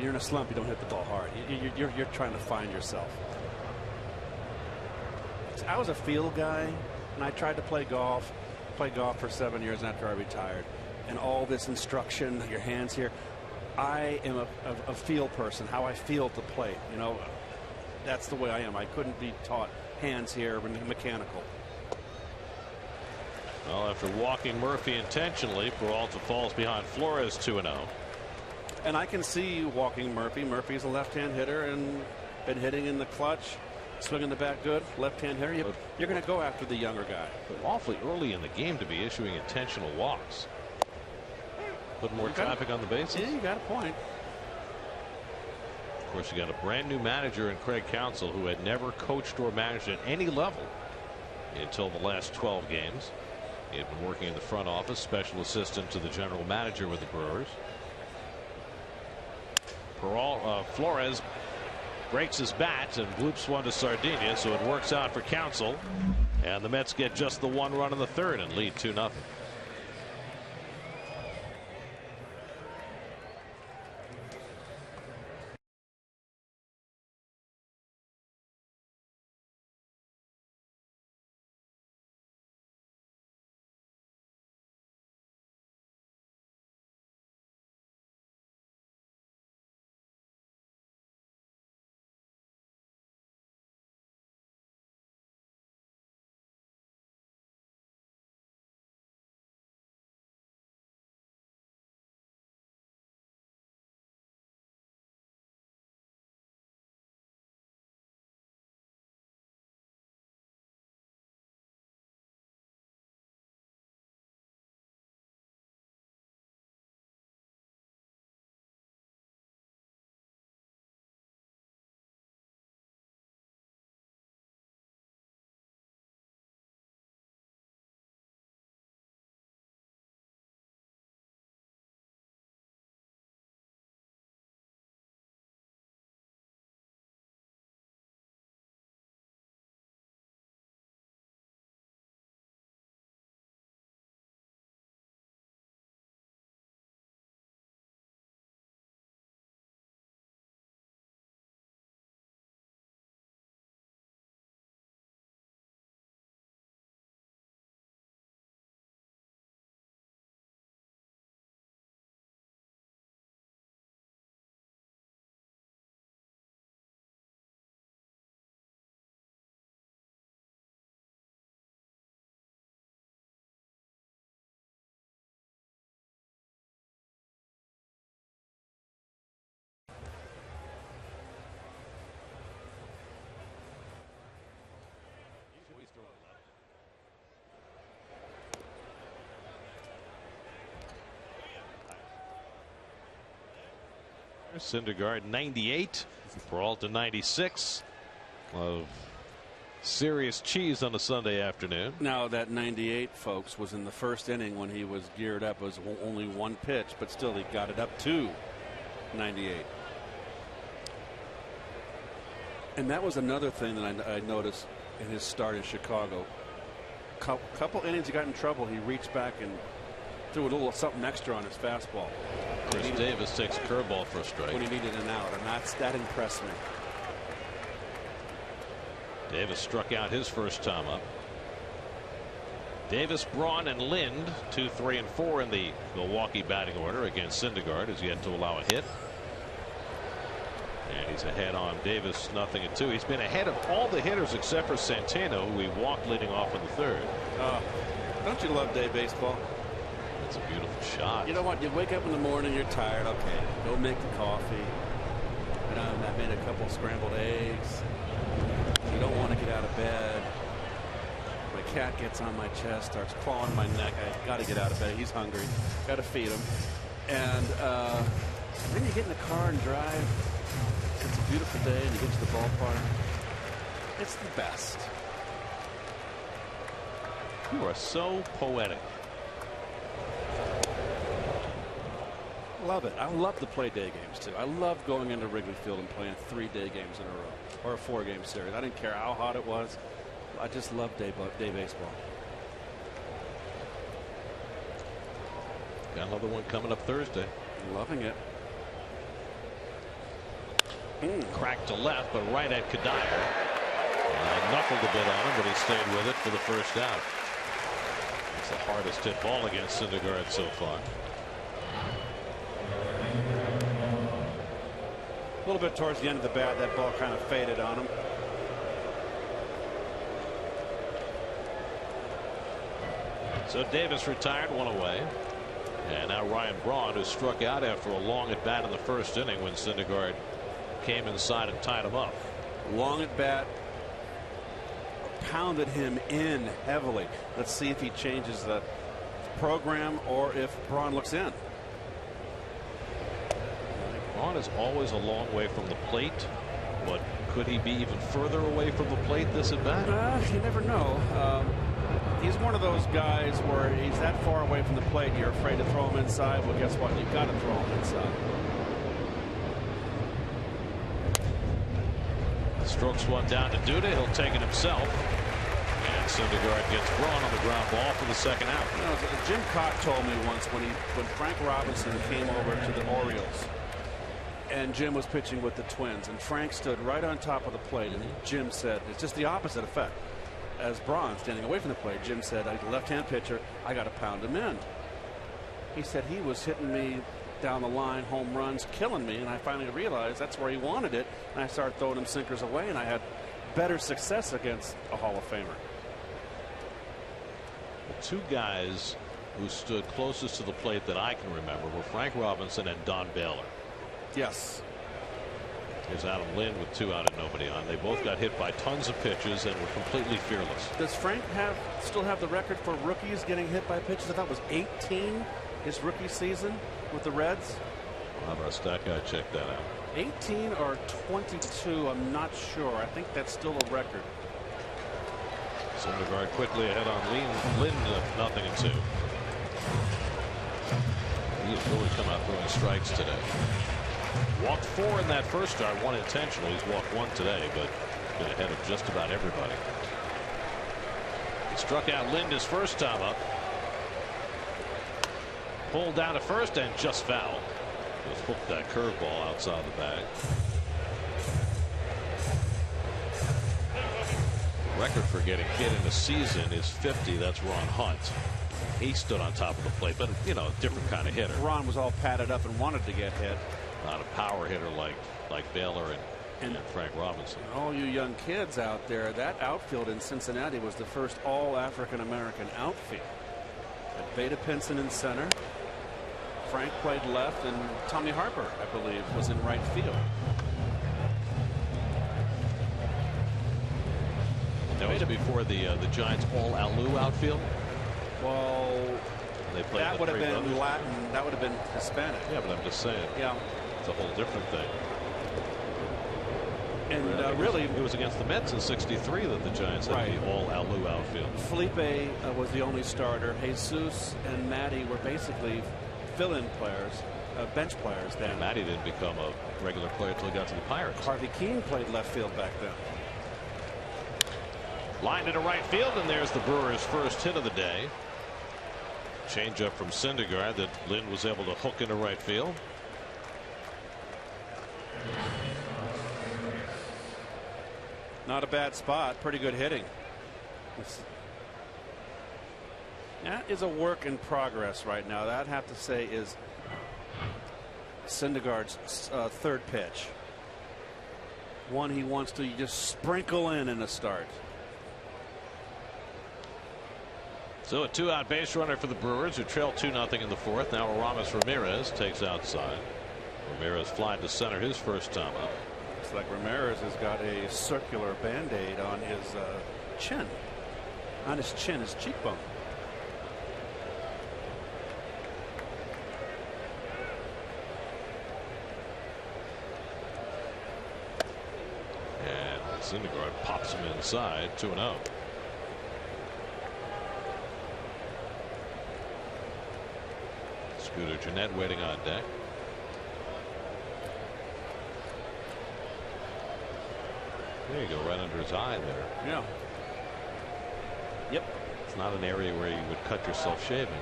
you're in a slump, you don't hit the ball hard. You're trying to find yourself. I was a field guy, and I tried to play golf for 7 years after I retired. And all this instruction, your hands here. I am a feel person, how I feel to play. You know, that's the way I am. I couldn't be taught hands here, mechanical. Well, after walking Murphy intentionally, Peralta falls behind Flores 2-0. And I can see walking Murphy. Murphy's a left-hand hitter and been hitting in the clutch, swinging the bat good. Left-hand hitter. You're going to go after the younger guy. But awfully early in the game to be issuing intentional walks. Put more traffic on the bases. Yeah, you got a point. Of course, you got a brand new manager in Craig Counsell who had never coached or managed at any level until the last 12 games. He had been working in the front office, special assistant to the general manager with the Brewers. Flores breaks his bat and bloops one to Sardinia, so it works out for Counsell. And the Mets get just the one run in the third and lead 2-0. Syndergaard 98, Peralta 96. Of serious cheese on a Sunday afternoon. Now that 98, folks, was in the first inning when he was geared up. It was only one pitch, but still he got it up to 98. And that was another thing that I noticed in his start in Chicago. Couple innings he got in trouble. He reached back and threw a little something extra on his fastball. Chris Davis takes a curveball for a strike when he needed an out, and that impressed me. Davis struck out his first time up. Davis, Braun, and Lind, 2, 3, and 4 in the Milwaukee batting order against Syndergaard, is yet to allow a hit. And he's ahead on Davis, 0-2. He's been ahead of all the hitters except for Santino, who he walked leading off in the third. Don't you love day baseball? It's a beautiful shot. You know what? You wake up in the morning, you're tired. Okay, go make the coffee. And I made a couple scrambled eggs. You don't want to get out of bed. My cat gets on my chest, starts clawing my neck. I got to get out of bed. He's hungry. Got to feed him. And then you get in the car and drive. It's a beautiful day, and you get to the ballpark. It's the best. You are so poetic. Love it. I love to play day games too. I love going into Wrigley Field and playing 3 day games in a row, or a 4-game series. I didn't care how hot it was. I just love day baseball. Got another one coming up Thursday. Loving it. Cracked to left, but right at Kadire. Knuckled a bit on him, but he stayed with it for the first out. It's the hardest hit ball against Syndergaard so far. A little bit towards the end of the bat, that ball kind of faded on him. So Davis retired, 1 away. And now Ryan Braun, who struck out after a long at bat in the first inning when Syndergaard came inside and tied him up. Long at bat, pounded him in heavily. Let's see if he changes the program or if Braun looks in. Braun is always a long way from the plate, but could he be even further away from the plate this at bat? You never know. He's one of those guys where he's that far away from the plate, you're afraid to throw him inside. Well, guess what? You've got to throw him inside. Strokes one down to Duda. He'll take it himself. And Syndergaard gets Braun on the ground ball for the second out. You know, Jim Cott told me once when Frank Robinson came over to the Orioles, and Jim was pitching with the Twins, and Frank stood right on top of the plate, and Jim said it's just the opposite effect. As Braun standing away from the plate, Jim said, "I'm a left-hand pitcher. I got to pound him in." He said he was hitting me down the line, home runs, killing me, and I finally realized that's where he wanted it, and I started throwing him sinkers away, and I had better success against a Hall of Famer. The two guys who stood closest to the plate that I can remember were Frank Robinson and Don Baylor. Yes. Here's Adam Lynn with 2 out and nobody on. They both got hit by tons of pitches and were completely fearless. Does Frank still have the record for rookies getting hit by pitches? I thought it was 18 his rookie season with the Reds. I'll have our stat guy check that out. 18 or 22, I'm not sure. I think that's still a record. Syndergaard quickly ahead on Lynn, 0-2. He has really come out throwing strikes today. Walked 4 in that first start, 1 intentional. He's walked 1 today, but been ahead of just about everybody. He struck out Lind his first time up. Pulled down to first and just foul. Just hooked that curveball outside the bag. Record for getting hit in a season is 50. That's Ron Hunt. He stood on top of the plate, but you know, different kind of hitter. Ron was all padded up and wanted to get hit. Not a power hitter like Baylor and Frank Robinson. All you young kids out there, that outfield in Cincinnati was the first all African American outfield. Beta Pinson in center. Frank played left, and Tommy Harper, I believe, was in right field. That was before the Giants all Alou outfield. Well, they played that would have been Latin. That would have been Hispanic. Yeah, but I'm just saying. Yeah, it's a whole different thing. And really, it was against the Mets in '63 that the Giants had the all Alou outfield. Felipe was the only starter. Jesus and Matty were basically fill-in players, bench players then. And Matty didn't become a regular player until he got to the Pirates. Harvey Keene played left field back then. Lined into right field, and there's the Brewers' first hit of the day. Change up from Syndergaard that Lynn was able to hook into right field. Not a bad spot. Pretty good hitting. That is a work in progress right now. That I'd have to say is Syndergaard's third pitch. One he wants to just sprinkle in a start. So a 2-out base runner for the Brewers, who trail 2-0 in the fourth. Now Aramis Ramirez takes outside. Ramirez flying to center his first time up. Looks like Ramirez has got a circular band-aid on his chin. On his chin, his cheekbone. And Syndergaard pops him inside, 2-0. Scooter Gennett waiting on deck. There you go, right under his eye there. Yeah. Yep. It's not an area where you would cut yourself shaving.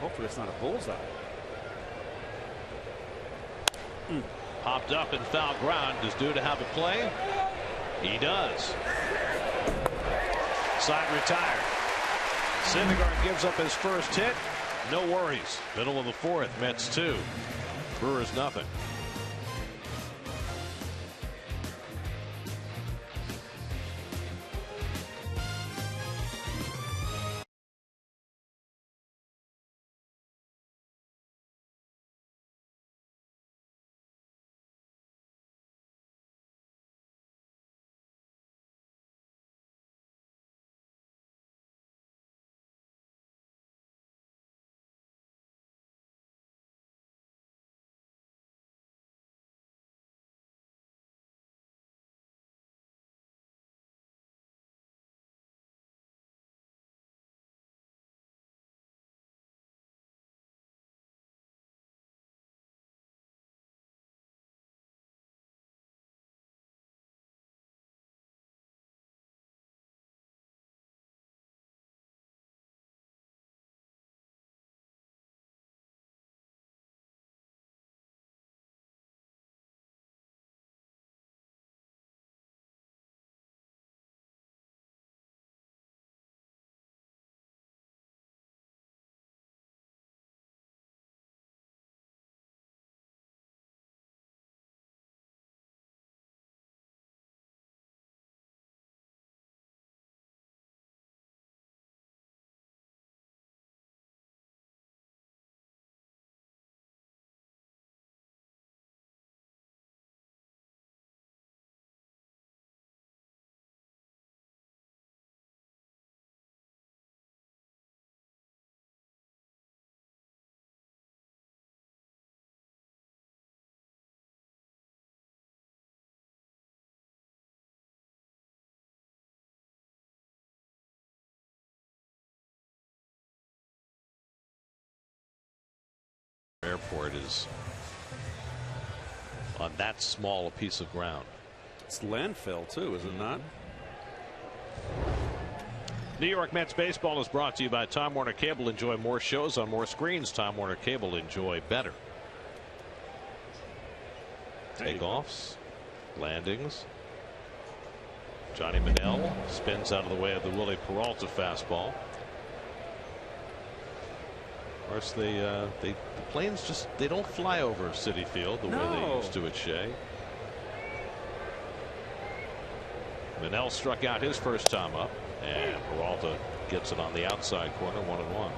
Hopefully it's not a bullseye. Popped up in foul ground. Does Duda have a play? He does. Side retired. Syndergaard gives up his first hit. No worries. Middle of the fourth. Mets 2. Brewers nothing. Airport is on that small a piece of ground. It's landfill too, is it not? New York Mets baseball is brought to you by Time Warner Cable. Enjoy more shows on more screens. Time Warner Cable, enjoy better. Takeoffs, landings. Johnny Manel spins out of the way of the Willie Peralta fastball. Of course, the planes just they don't fly over Citi Field the way they used to at Shea. Manel struck out his first time up, and Peralta gets it on the outside corner, 1-1.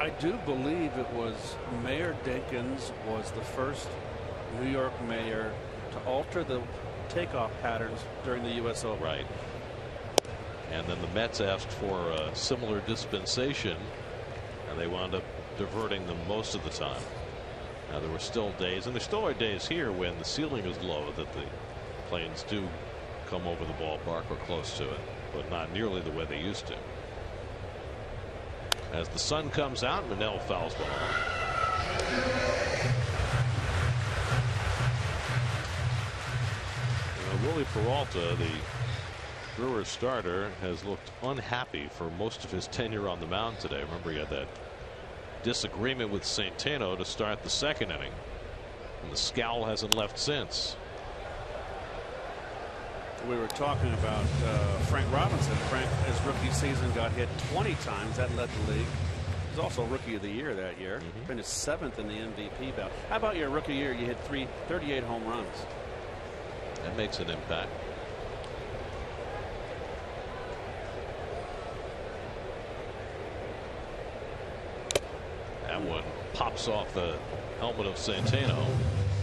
I do believe it was Mayor Dinkins was the first New York mayor to alter the takeoff patterns during the U.S. Open. Right. And then the Mets asked for a similar dispensation, and they wound up diverting them most of the time. Now there were still days, and there still are days here when the ceiling is low that the planes do come over the ballpark or close to it, but not nearly the way they used to. As the sun comes out, Manel fouls ball. Willie Peralta, the Brewers starter, has looked unhappy for most of his tenure on the mound today. Remember, he had that disagreement with Centeno to start the second inning, and the scowl hasn't left since. We were talking about Frank Robinson. Frank, his rookie season, got hit 20 times. That led the league. He was also Rookie of the Year that year. Finished 7th in the MVP ballot. How about your rookie year? You hit 38 home runs. That makes an impact. That one pops off the helmet of Centeno.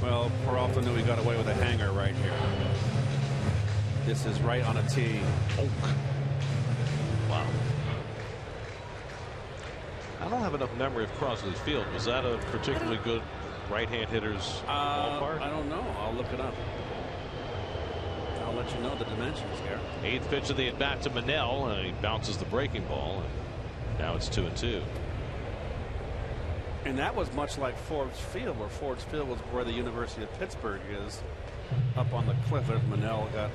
Well, Peralta knew he got away with a hanger right here. This is right on a tee. Oak. Wow. I don't have enough memory of Crosley's Field. Was that a particularly good right-hand hitter's ballpark? I don't know. I'll look it up. I'll let you know the dimensions here. 8th pitch of the at bat to Manel, and he bounces the breaking ball, and now it's 2-2. And that was much like Forbes Field, where Forbes Field was where the University of Pittsburgh is, up on the cliff. There's Manel got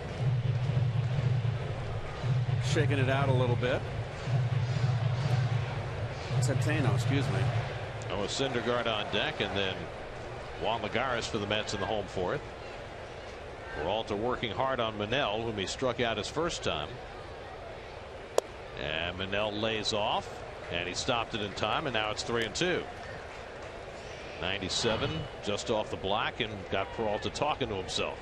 shaking it out a little bit. Centeno, excuse me. Oh, Syndergaard on deck, and then Juan Lagares for the Mets in the home fourth. Peralta working hard on Manel, whom he struck out his first time. And Manel lays off, and he stopped it in time, and now it's 3-2. 97 just off the black, and got Peralta talking to himself.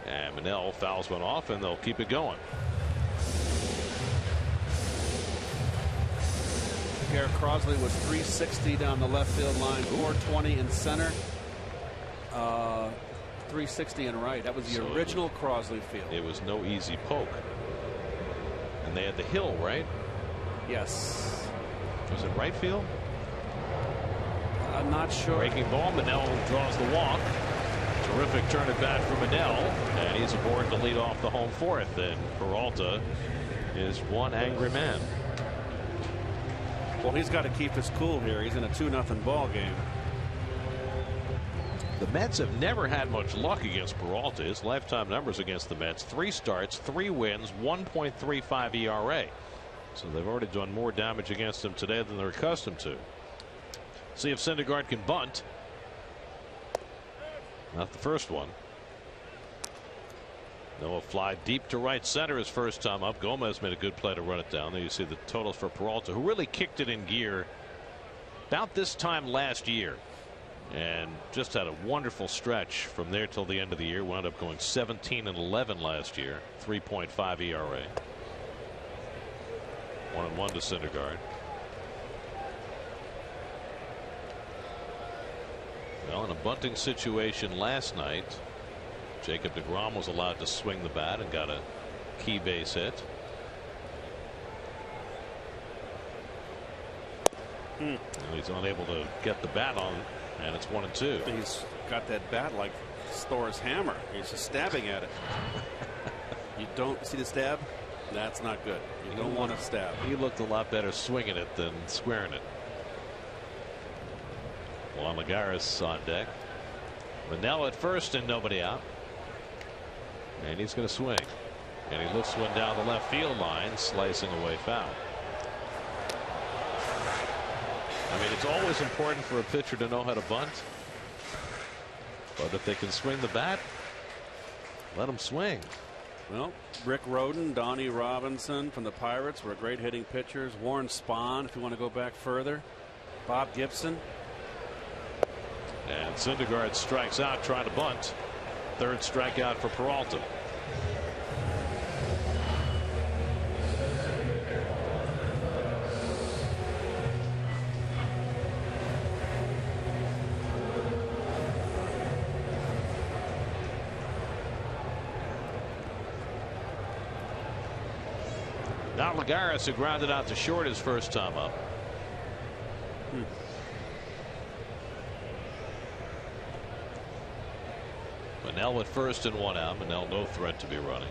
And Manel fouls one off, and they'll keep it going. Garrett Crosley was 360 down the left field line, 420 in center, 360 in right. That was the original Crosley field. It was no easy poke. And they had the hill, right? Yes. Was it right field? I'm not sure. Breaking ball. Manel draws the walk. Terrific turn at bat for Manel, and he's aboard to lead off the home fourth. And Peralta is one angry man. Well, he's got to keep his cool here. He's in a 2-0 ball game. The Mets have never had much luck against Peralta. His lifetime numbers against the Mets: 3 starts, 3 wins, 1.35 ERA. So they've already done more damage against him today than they're accustomed to. See if Syndergaard can bunt. Not the first one. Noah fly deep to right center his first time up. Gomez made a good play to run it down. There you see the totals for Peralta, who really kicked it in gear about this time last year, and just had a wonderful stretch from there till the end of the year. Wound up going 17-11 last year, 3.5 ERA. 1-1 to Syndergaard. Well, in a bunting situation last night, Jacob deGrom was allowed to swing the bat and got a key base hit. And he's unable to get the bat on, and it's 1-2. He's got that bat like Thor's hammer. He's just stabbing at it. You don't see the stab? That's not good. You don't want to stab. He looked a lot better swinging it than squaring it. Juan Lagares on deck. Manel at first and nobody out. And he's going to swing. And he lifts one down the left field line, slicing away foul. I mean, it's always important for a pitcher to know how to bunt. But if they can swing the bat, let them swing. Well, Rick Rhoden, Donnie Robinson from the Pirates were great hitting pitchers. Warren Spahn, if you want to go back further. Bob Gibson. And Syndergaard strikes out trying to bunt. Third strikeout for Peralta. Now Lagares, who grounded out to short his first time up. Manel at first and 1 out. Manel no threat to be running.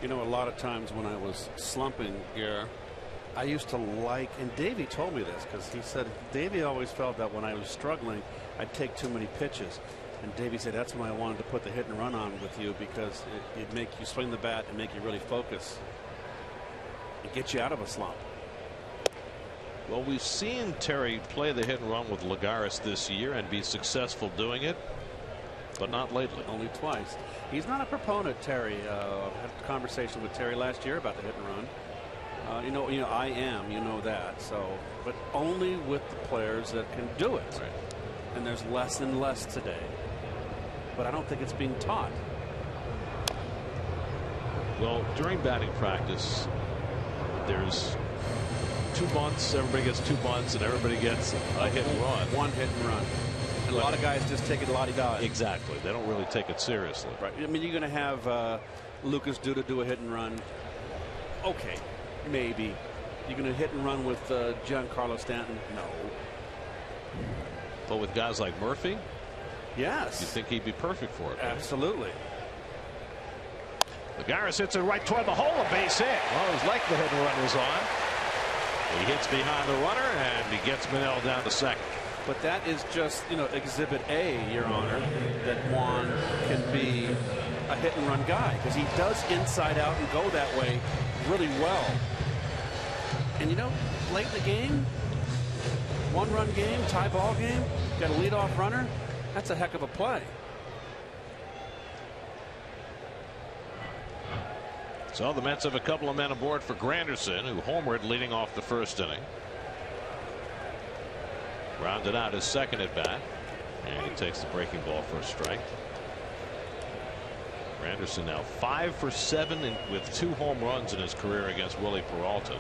You know, a lot of times when I was slumping, Gare, I used to like, and Davey told me this because he said Davey always felt that when I was struggling, I'd take too many pitches. And Davey said that's when I wanted to put the hit and run on with you because it'd make you swing the bat and make you really focus and get you out of a slump. Well, we've seen Terry play the hit and run with Lagares this year and be successful doing it, but not lately. Only twice. He's not a proponent, Terry. I had a conversation with Terry last year about the hit and run. You know, I am, you know that. So, but only with the players that can do it. Right. And there's less and less today. But I don't think it's being taught. Well, during batting practice, there's 2 bunts. Everybody gets 2 bunts, and everybody gets a hit and run. One hit and run. And a lot of guys just take it la-di-da. Exactly. They don't really take it seriously. Right. I mean, you're going to have Lucas Duda do a hit and run. Okay, maybe. You going to hit and run with Giancarlo Stanton? No. But with guys like Murphy, yes. You think he'd be perfect for it? Right? Absolutely. Lagares hits it right toward the hole, a base hit. Well, it was like the hit and run was on. He hits behind the runner, and he gets Manel down to second. But that is just, Exhibit A, Your Honor, that Juan can be a hit and run guy, because he does inside out and go that way really well. And late in the game, one-run game, tie ball game, got a leadoff runner. That's a heck of a play. So the Mets have a couple of men aboard for Granderson, who homered leading off the first inning. Rounded out his second at bat, and he takes the breaking ball for a strike. Granderson now 5 for 7 with 2 home runs in his career against Willie Peralta.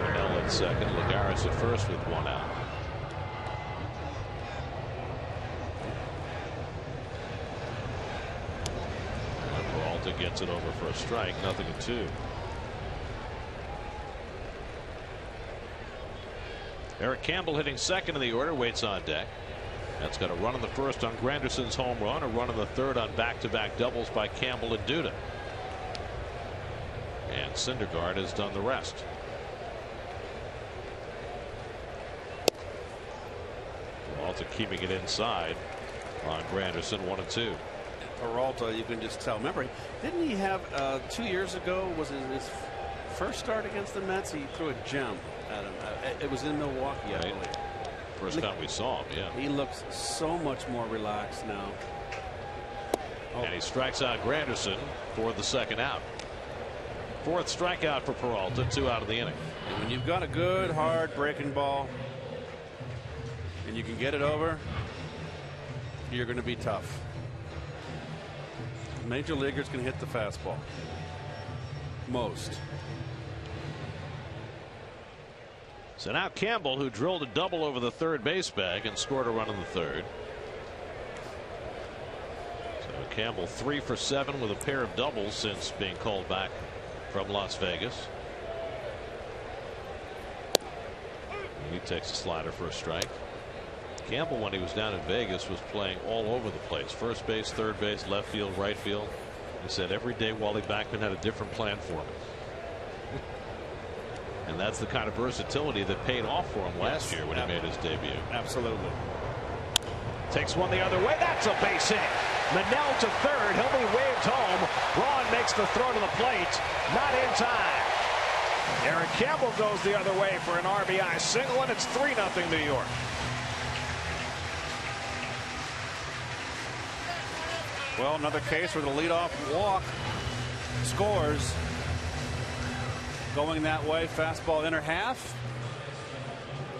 Manel at second, Lagares at first with 1 out. Gets it over for a strike, 0-2. Eric Campbell hitting second in the order, waits on deck. That's got a run on the first on Granderson's home run, a run on the third on back-to-back doubles by Campbell and Duda. And Syndergaard has done the rest. Peralta keeping it inside on Granderson, 1-2. Peralta, you can just tell. Remember, didn't he have 2 years ago, was his first start against the Mets? He threw a gem at him. It was in Milwaukee, I believe. First time we saw him, yeah. He looks so much more relaxed now. And he strikes out Granderson for the second out. 4th strikeout for Peralta, 2 out of the inning. And when you've got a good, hard breaking ball and you can get it over, you're going to be tough. Major leaguers can hit the fastball. Most. So now Campbell, who drilled a double over the third base bag and scored a run in the third. So Campbell 3 for 7 with a pair of doubles since being called back from Las Vegas. He takes a slider for a strike. Campbell, when he was down in Vegas, was playing all over the place. First base, third base, left field, right field. He said every day Wally Backman had a different plan for him. And that's the kind of versatility that paid off for him last year when he made his debut. Absolutely. Takes one the other way. That's a base hit. Manel to third. He'll be waved home. Braun makes the throw to the plate. Not in time. Eric Campbell goes the other way for an RBI single, and it's 3-0 New York. Well, another case where the leadoff walk scores. Going that way, fastball inner half.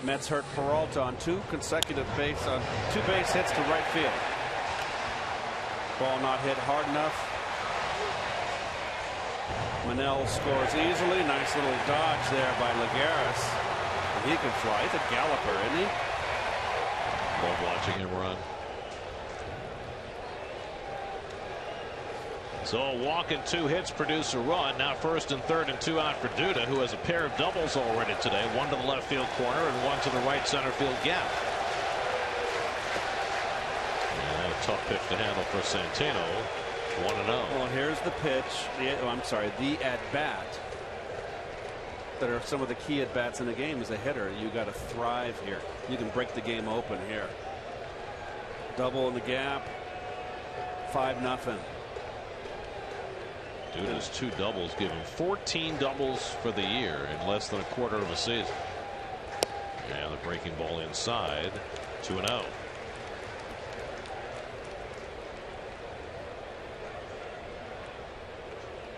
Mets hurt Peralta on 2 consecutive base hits to right field. Ball not hit hard enough. Manel scores easily. Nice little dodge there by Lagares. He can fly. He's a galloper, isn't he? Love watching him run. So a walk and 2 hits produce a run. Now 1st and 3rd and 2 out for Duda, who has a pair of doubles already today. 1 to the left field corner and 1 to the right center field gap. And a tough pitch to handle for Santino. 1-0. Well, here's the pitch. The at bat. That are some of the key at bats in the game as a hitter. You got to thrive here. You can break the game open here. Double in the gap. 5-0. Duda's 2 doubles give him 14 doubles for the year in less than a quarter of a season. And the breaking ball inside. 2-0.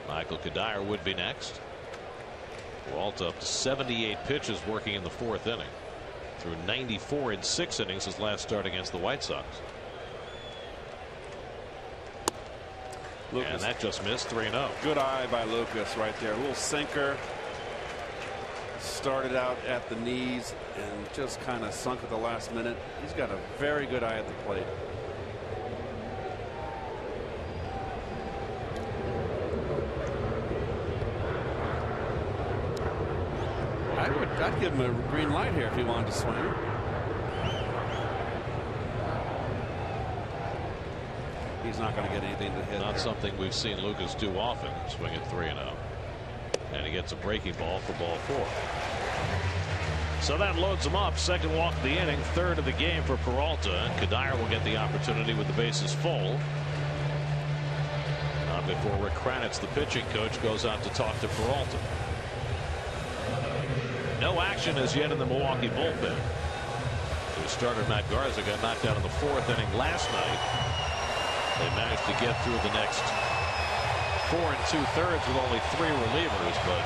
Michael Kadire would be next. Peralta up to 78 pitches working in the 4th inning. Through 94 in 6 innings his last start against the White Sox. Lucas. And that just missed. 3-0. Good eye by Lucas right there. A little sinker. Started out at the knees and just kind of sunk at the last minute. He's got a very good eye at the plate. I'd give him a green light here if he wanted to swing. He's not going to get anything to hit. Not there. something we've seen Lucas do often. Swing at 3-0. And he gets a breaking ball for ball 4. So that loads him up. Second walk of the inning, third of the game for Peralta. And Kadire will get the opportunity with the bases full. Not before Rick Kranitz, the pitching coach, goes out to talk to Peralta. No action as yet in the Milwaukee bullpen. The starter Matt Garza got knocked out in the 4th inning last night. They managed to get through the next 4 2/3 with only 3 relievers, but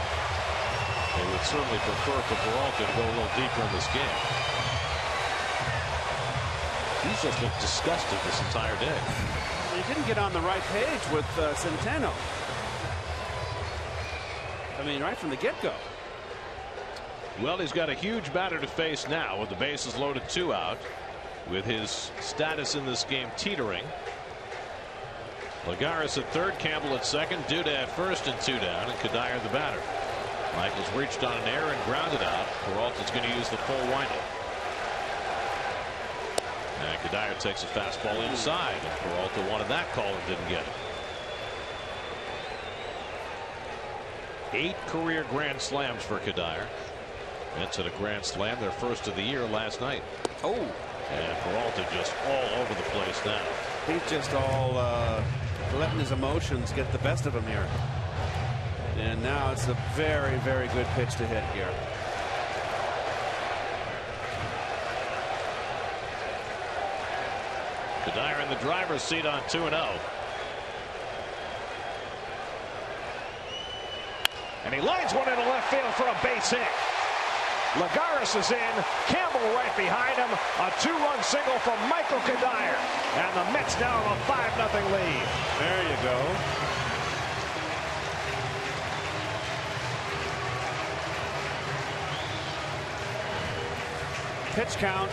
they would certainly prefer for Peralta to go a little deeper in this game. He's just looked disgusted this entire day. He didn't get on the right page with Centeno. I mean, right from the get-go. Well, he's got a huge batter to face now with the bases loaded, 2 out, with his status in this game teetering. Lagares at third, Campbell at second, Duda at first and 2 down, and Kadire the batter. Michaels reached on an error and grounded out. Peralta's going to use the full windup. And Kadire takes a fastball inside, and Peralta wanted that call and didn't get it. 8 career grand slams for Kadire. Mets at a grand slam, their first of the year last night. Oh. And Peralta just all over the place now. He's just all letting his emotions get the best of him here. And now it's a very, very good pitch to hit here. Kadire in the driver's seat on 2-0. And he lines one into left field for a base hit. Lagares is in. Campbell right behind him. A 2-run single from Michael Kadire. And the Mets now have a 5-0 lead. There you go. Pitch count.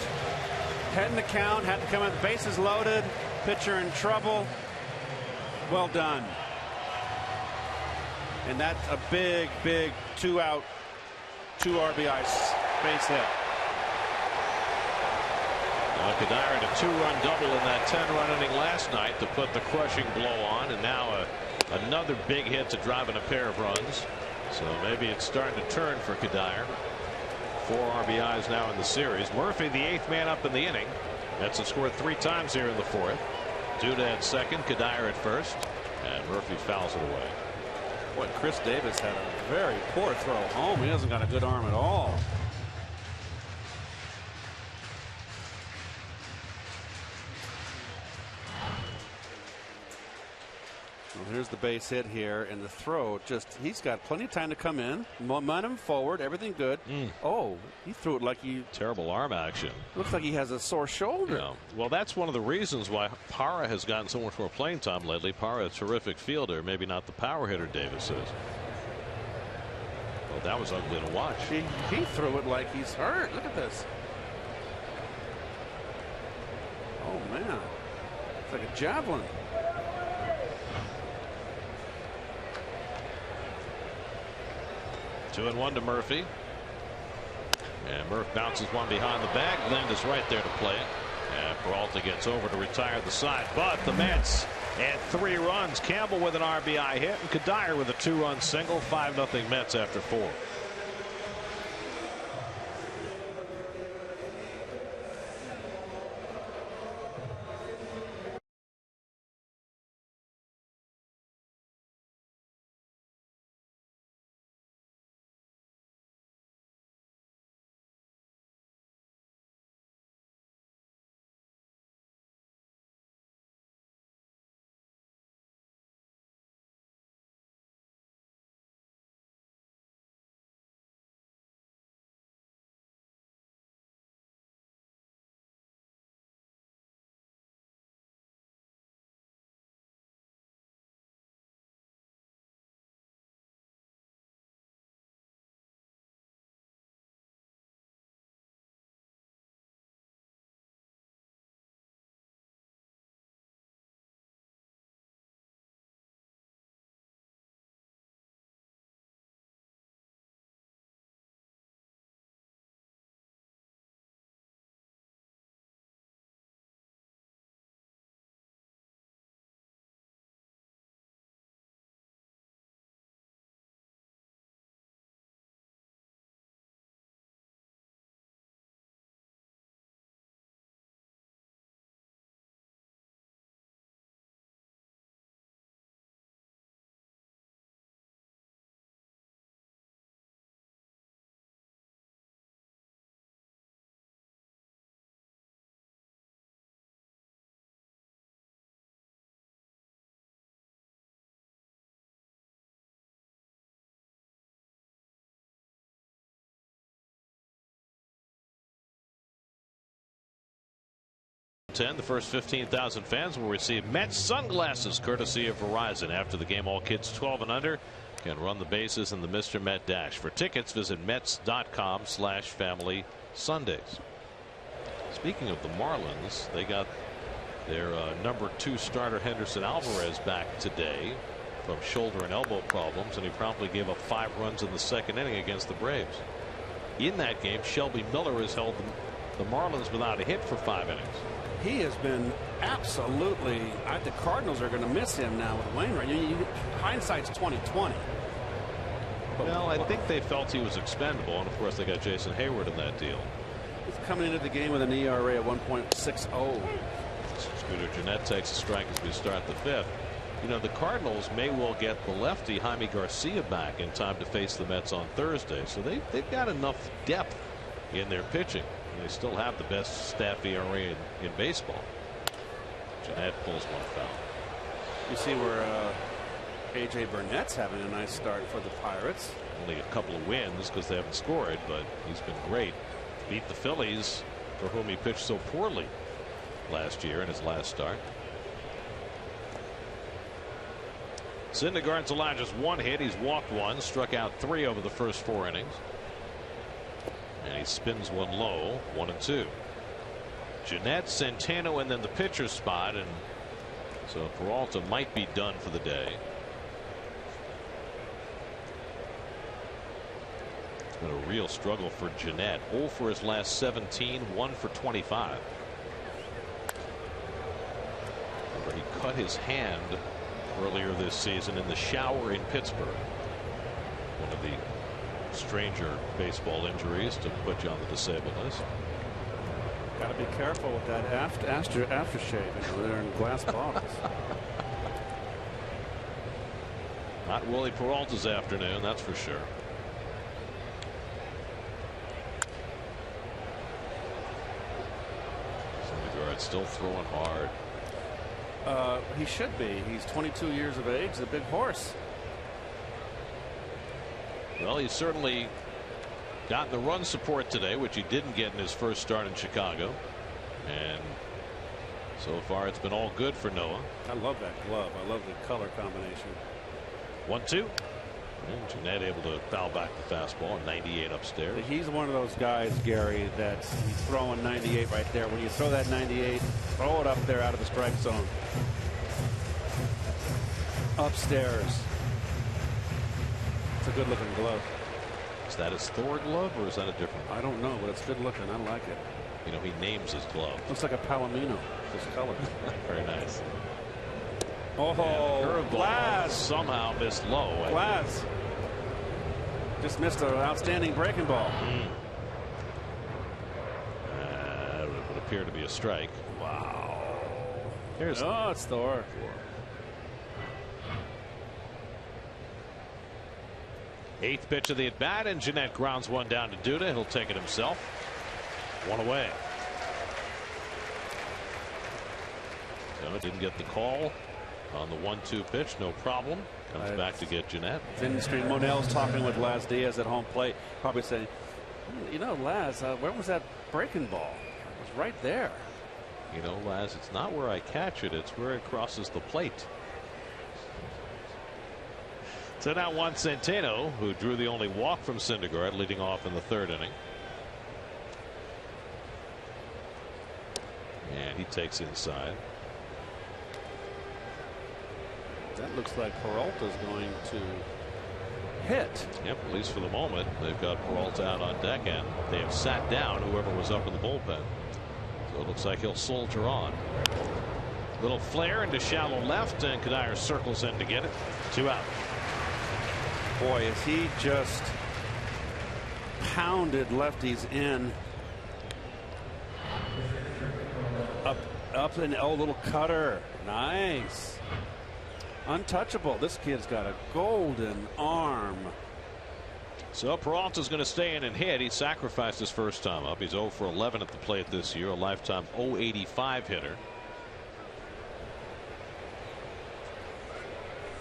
Heading the count. Had to come in. Bases loaded. Pitcher in trouble. Well done. And that's a big, big 2-out, 2 RBI base hit. Kadire had a 2-run double in that 10-run inning last night to put the crushing blow on, and now another big hit to drive in a pair of runs. So maybe it's starting to turn for Kadire. 4 RBIs now in the series. Murphy, the 8th man up in the inning. Mets have scored 3 times here in the 4th. Duda at second, Kadire at first, and Murphy fouls it away. Boy, Chris Davis had a very poor throw home. He hasn't got a good arm at all. Well, here's the base hit here, and the throw he's got plenty of time to come in. Momentum forward, everything good. Oh, he threw it like terrible arm action. Looks like he has a sore shoulder. Yeah. Well, that's one of the reasons why Parra has gotten so much more playing time lately. Parra, a terrific fielder, maybe not the power hitter Davis is. Well, that was ugly to watch. He threw it like he's hurt. Look at this. Oh, man. It's like a javelin. Two and 1 to Murphy. And Murph bounces one behind the bag. Lind is right there to play it. And Peralta gets over to retire the side. But the Mets add 3 runs. Campbell with an RBI hit and Kadire with a 2-run single. 5-0 Mets after 4. 10, the first 15,000 fans will receive Mets sunglasses courtesy of Verizon. After the game, all kids 12 and under can run the bases in the Mr. Met Dash. For tickets, visit Mets.com/Family Sundays. Speaking of the Marlins, they got their number 2 starter Henderson Alvarez back today from shoulder and elbow problems, and he promptly gave up 5 runs in the second inning against the Braves. In that game, Shelby Miller has held the Marlins without a hit for 5 innings. He has been absolutely. The Cardinals are going to miss him now with Wainwright. Hindsight's 20/20. Well, I think they felt he was expendable, and of course they got Jason Hayward in that deal. He's coming into the game with an ERA of 1.60. Scooter Gennett takes a strike as we start the 5th. You know, the Cardinals may well get the lefty Jaime Garcia back in time to face the Mets on Thursday, so they've got enough depth in their pitching. They still have the best staff ERA in baseball. Gennett pulls one foul. You see where A.J. Burnett's having a nice start for the Pirates. Only a couple of wins because they haven't scored, but he's been great. Beat the Phillies, for whom he pitched so poorly last year in his last start. Syndergaard's allowed just 1 hit. He's walked 1, struck out 3 over the first 4 innings. And he spins 1 low, 1-2. Gennett, Centeno, and then the pitcher's spot, and so Peralta might be done for the day. It's been a real struggle for Gennett. 0 for his last 17, 1 for 25. Remember, he cut his hand earlier this season in the shower in Pittsburgh. One of the stranger baseball injuries to put you on the disabled list. Got to be careful with that aftershave. They're in glass bottles. Not Willie Peralta's afternoon, that's for sure. Syndergaard still throwing hard. He should be. He's 22 years of age. The big horse. Well, he's certainly gotten the run support today, which he didn't get in his first start in Chicago. And so far, it's been all good for Noah. I love that glove. I love the color combination. 1-2. And Gennett able to foul back the fastball, 98 upstairs. He's one of those guys, Gary, that's throwing 98 right there. When you throw that 98, throw it up there out of the strike zone. Upstairs. It's a good looking glove. Is that his Thor glove or is that a different one? I don't know, but it's good looking. I like it. You know, he names his glove. Looks like a Palomino. This color. Very nice. Oh, Glass somehow missed low. Glass just missed an outstanding breaking ball. It would appear to be a strike. Wow. Here's it's Thor. Eighth pitch of the at bat, and Gennett grounds one down to Duda. He'll take it himself. 1 away. So didn't get the call on the 1-2 pitch. No problem. Comes back to get Gennett. Industry. Monell's talking with Laz Diaz at home plate. Probably saying, you know, Laz, where was that breaking ball? It was right there. You know, Laz, it's not where I catch it. It's where it crosses the plate. So now Juan Centeno, who drew the only walk from Syndergaard, leading off in the 3rd inning. And he takes inside. That looks like Peralta's going to hit. Yep, at least for the moment. They've got Peralta out on deck, and they have sat down whoever was up in the bullpen. So it looks like he'll soldier on. Little flare into shallow left, and Kadire circles in to get it. 2 out. Boy, is he just pounded lefties in. Up and little cutter. Nice. Untouchable. This kid's got a golden arm. So Peralta's going to stay in and hit. He sacrificed his first time up. He's 0 for 11 at the plate this year, a lifetime .085 hitter.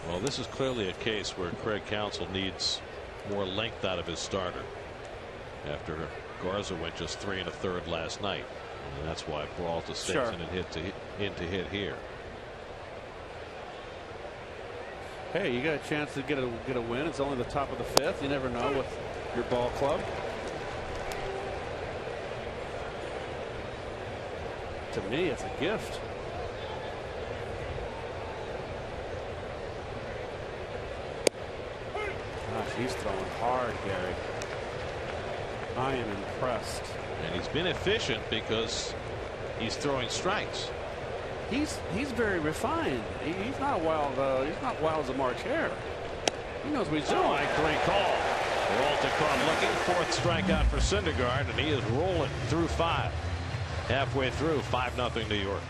Well, this is clearly a case where Craig Counsell needs more length out of his starter after Garza went just 3 1/3 last night. And that's why Peralta stays in to hit here. Hey, you got a chance to get a win. It's only the top of the 5th. You never know with your ball club. To me, it's a gift. Gosh, he's throwing hard, Gary. I am impressed. And he's been efficient because he's throwing strikes. He's very refined. He's not wild. He's not wild as a March hare. He knows what he's doing. Strike 3 call. Peralta caught looking. 4th strikeout for Syndergaard, and he is rolling through 5. Halfway through, 5-0 New York.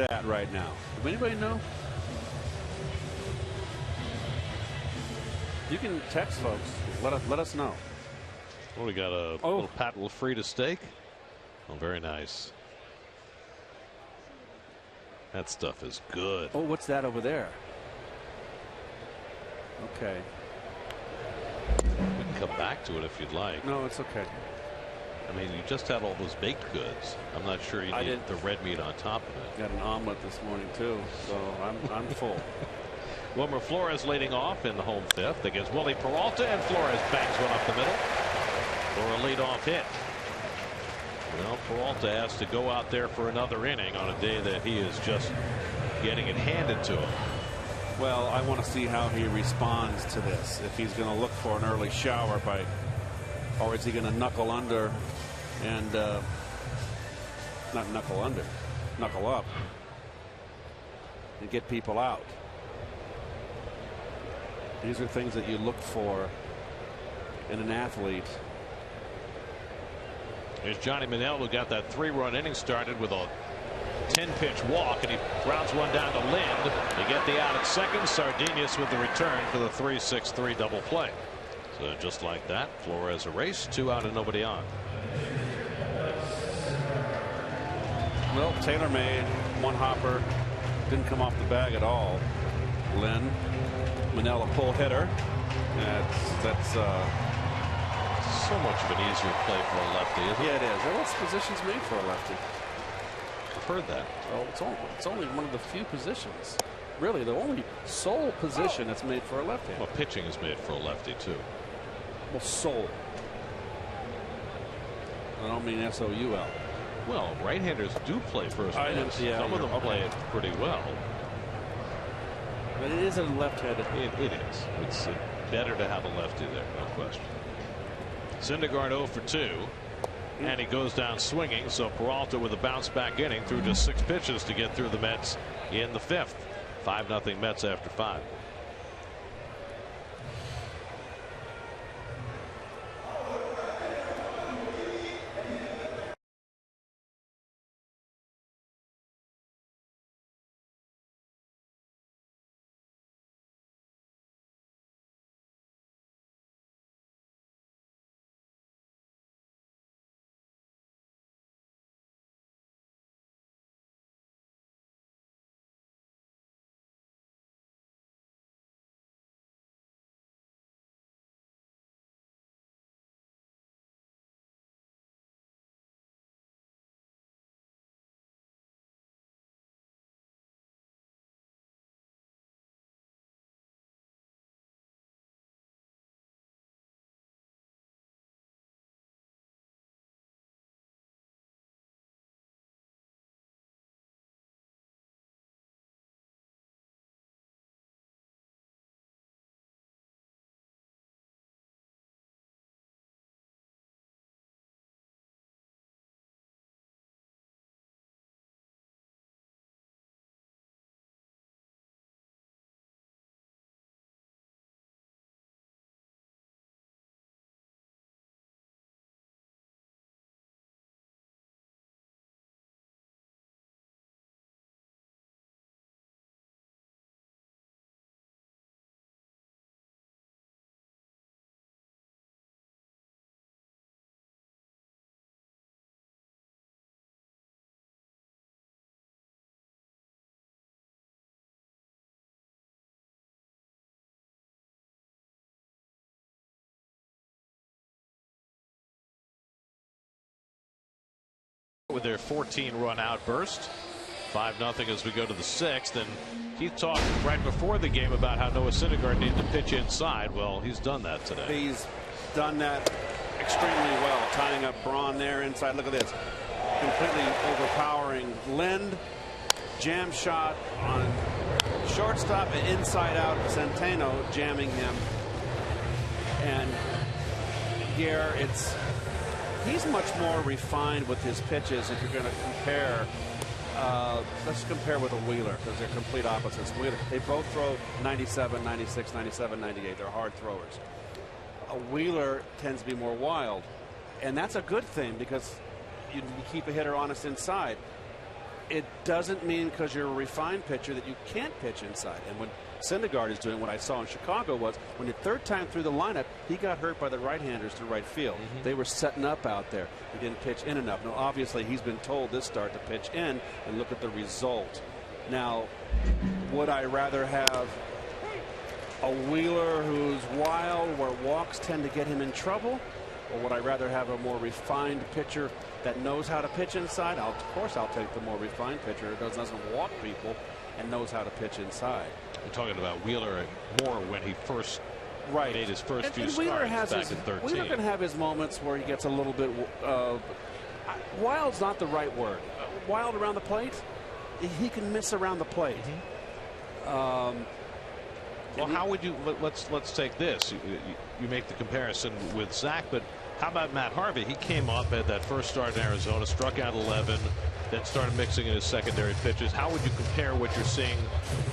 That right now. Does anybody know? You can text folks. Let us know. Well, we got a little Pat LaFrida steak. Oh, very nice. That stuff is good. Oh, what's that over there? Okay. We can come back to it if you'd like. No, it's okay. I mean, you just had all those baked goods. I'm not sure you need the red meat on top of it. Got an omelet this morning too, so I'm full. Wilmer Flores leading off in the home 5th against Willie Peralta, and Flores bangs one up the middle for a leadoff hit. Well, Peralta has to go out there for another inning on a day that he is just getting it handed to him. Well, I want to see how he responds to this. If he's going to look for an early shower or is he going to knuckle under and not knuckle under, knuckle up and get people out. These are things that you look for in an athlete. Here's Johnny Manel, who got that 3-run inning started with a 10-pitch walk, and he grounds one down to Lind. They get the out at second. Sardinius with the return for the 3-6-3 double play. So just like that, Flores erased, 2 out and nobody on. Well, Taylor made one hopper, didn't come off the bag at all. Lynn, Manel a pull hitter. That's so much of an easier play for a lefty, isn't it? Yeah, it is. Well, this position's made for a lefty. I've heard that. Well, it's only one of the few positions. Really, the only sole position that's made for a left-hand. Well, pitching is made for a lefty too. Well, sole. I don't mean S-O-U-L. Well, right-handers do play first base. Yeah, some of them play it pretty well. But it is a left-handed. It is. It's better to have a lefty there, no question. Syndergaard 0 for 2. and he goes down swinging. So Peralta with a bounce back inning through just 6 pitches to get through the Mets in the 5th. 5-0 Mets after 5. With their 14-run outburst, 5-0 as we go to the 6th. And he talked right before the game about how Noah Syndergaard needed to pitch inside. Well, he's done that today. He's done that extremely well, tying up Braun there inside. Look at this, completely overpowering Lind. Jam shot on shortstop and inside out. Centeno jamming him. And here he's much more refined with his pitches. If you're going to compare, let's compare with a Wheeler, because they're complete opposites. Wheeler, they both throw 97, 96, 97, 98. They're hard throwers. A Wheeler tends to be more wild, and that's a good thing because you keep a hitter honest inside. It doesn't mean because you're a refined pitcher that you can't pitch inside. And when Syndergaard is doing what I saw in Chicago was when the 3rd time through the lineup, he got hurt by the right-handers to right field. They were setting up out there. He didn't pitch in enough. Now, obviously, he's been told this start to pitch in, and look at the result. Now, would I rather have a Wheeler who's wild, where walks tend to get him in trouble, or would I rather have a more refined pitcher that knows how to pitch inside? Of course, I'll take the more refined pitcher that doesn't walk people and knows how to pitch inside. We're talking about Wheeler more when he first made his first few starts back in 13. Wheeler can have his moments where he gets a little bit wild's not the right word. Wild around the plate. He can miss around the plate. Well, how would you let's take this. You make the comparison with Zach, but how about Matt Harvey? He came up at that first start in Arizona, struck out 11, then started mixing in his secondary pitches. How would you compare what you're seeing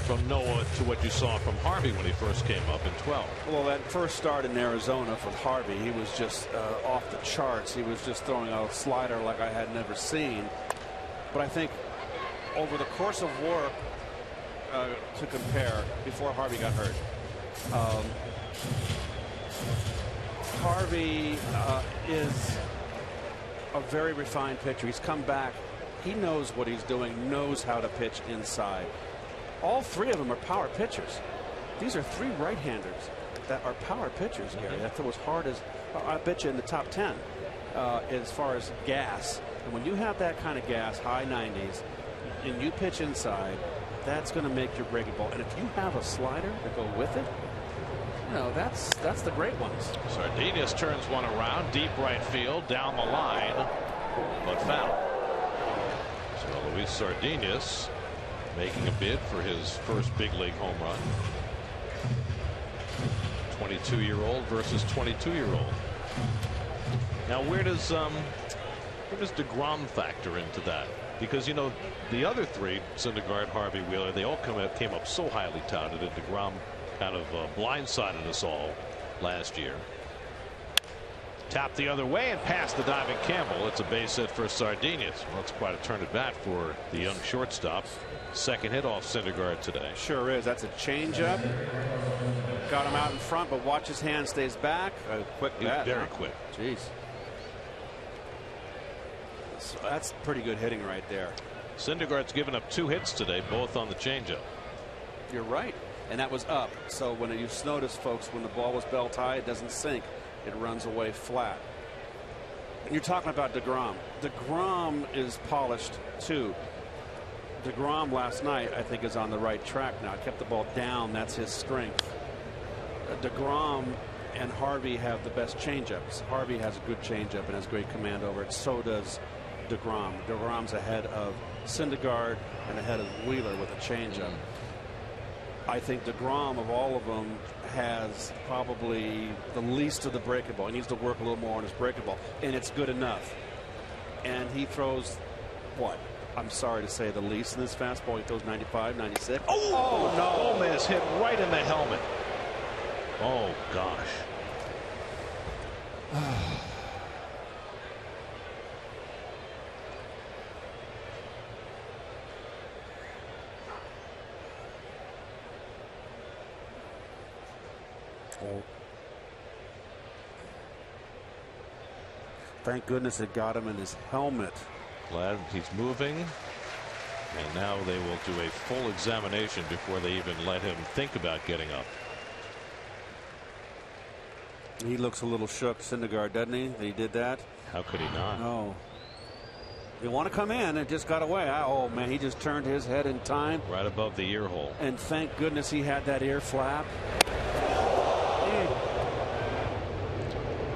from Noah to what you saw from Harvey when he first came up in 12? Well, that first start in Arizona for Harvey, he was just off the charts. He was just throwing a slider like I had never seen. But I think over the course of work, to compare before Harvey got hurt, Harvey is a very refined pitcher. He's come back. He knows what he's doing, knows how to pitch inside. All 3 of them are power pitchers. These are 3 right-handers that are power pitchers, Gary. That throw as hard as, I bet you, in the top 10 as far as gas. And when you have that kind of gas, high 90s, and you pitch inside, that's going to make your breaking ball. And if you have a slider to go with it, you know, that's the great ones. Sardinas turns one around, deep right field, down the line, but foul. So Luis Sardinas making a bid for his first big league home run. 22-year-old versus 22-year-old. Now, where does Where does DeGrom factor into that? Because, you know, the other three, Syndergaard, Harvey, Wheeler, they all came up so highly touted, and DeGrom kind of blindsided us all last year. Tapped the other way and past the diving Campbell. It's a base hit for Sardinius. Well, it's quite a turn at bat for the young shortstop. Second hit off Syndergaard today. Sure is. That's a changeup. Got him out in front, but watch his hand stays back. A quick bat. Very quick. Jeez. So that's pretty good hitting right there. Syndergaard's given up 2 hits today, both on the changeup. You're right. And that was up. So when you notice, folks, when the ball was belt high, it doesn't sink. It runs away flat. And you're talking about DeGrom. DeGrom is polished too. DeGrom last night, I think, is on the right track now. Kept the ball down. That's his strength. DeGrom and Harvey have the best changeups. Harvey has a good changeup and has great command over it. So does DeGrom. DeGrom's ahead of Syndergaard and ahead of Wheeler with a changeup. I think DeGrom, of all of them, has probably the least of the breakable. He needs to work a little more on his breakable, and it's good enough. And he throws, what? I'm sorry to say the least in this fastball. He throws 95, 96. Oh no. Gomez hit right in the helmet. Oh, gosh. Oh. Thank goodness it got him in his helmet. Glad he's moving. And now they will do a full examination before they even let him think about getting up. He looks a little shook, Syndergaard, doesn't he? That he did that. How could he not? No. They want to come in. It just got away. Oh, man, he just turned his head in time. Right above the ear hole. And thank goodness he had that ear flap.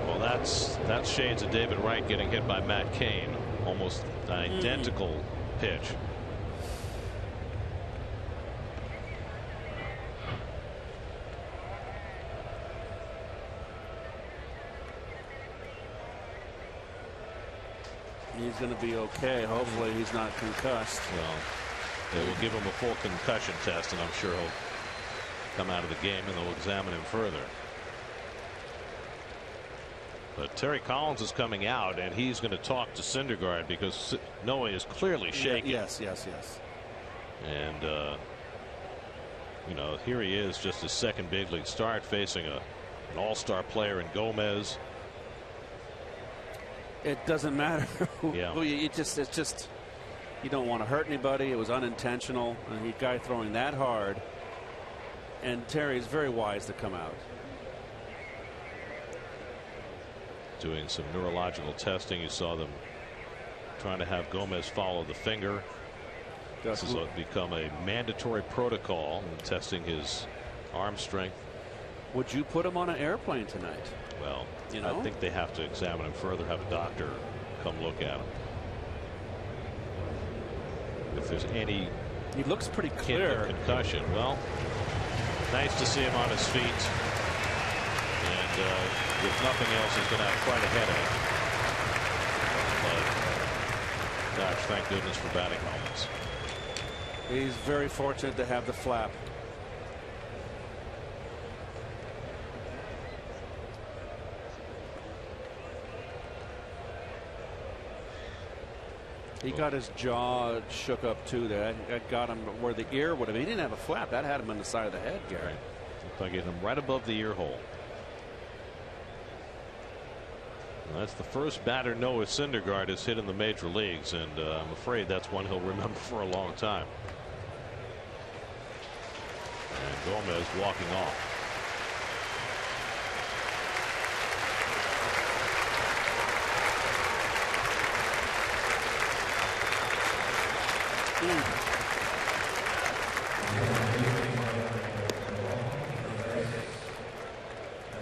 Well, that's shades of David Wright getting hit by Matt Cain. Almost an identical pitch. He's going to be okay. Hopefully he's not concussed. Well, they will give him a full concussion test, and I'm sure he'll come out of the game, and they'll examine him further. But Terry Collins is coming out, and he's going to talk to Syndergaard because Noe is clearly shaking. Yes. And you know, here he is, just his second big league start, facing an all-star player in Gomez. It doesn't matter. Yeah. It's just you don't want to hurt anybody. It was unintentional. And the guy throwing that hard. And Terry's very wise to come out. Doing some neurological testing. You saw them trying to have Gomez follow the finger. This has become a mandatory protocol in testing his arm strength. Would you put him on an airplane tonight? Well, you know? I think they have to examine him further, have a doctor come look at him. If there's any he looks pretty clear concussion. Well, nice to see him on his feet. And if nothing else, he's going to have quite a headache. But gosh, thank goodness for batting helmets. He's very fortunate to have the flap. He got his jaw shook up too there. That got him where the ear would have. He didn't have a flap. That had him on the side of the head, Gary. Right. Looked like it hit him right above the ear hole. Well, that's the first batter Noah Syndergaard has hit in the major leagues, and I'm afraid that's one he'll remember for a long time. And Gomez walking off.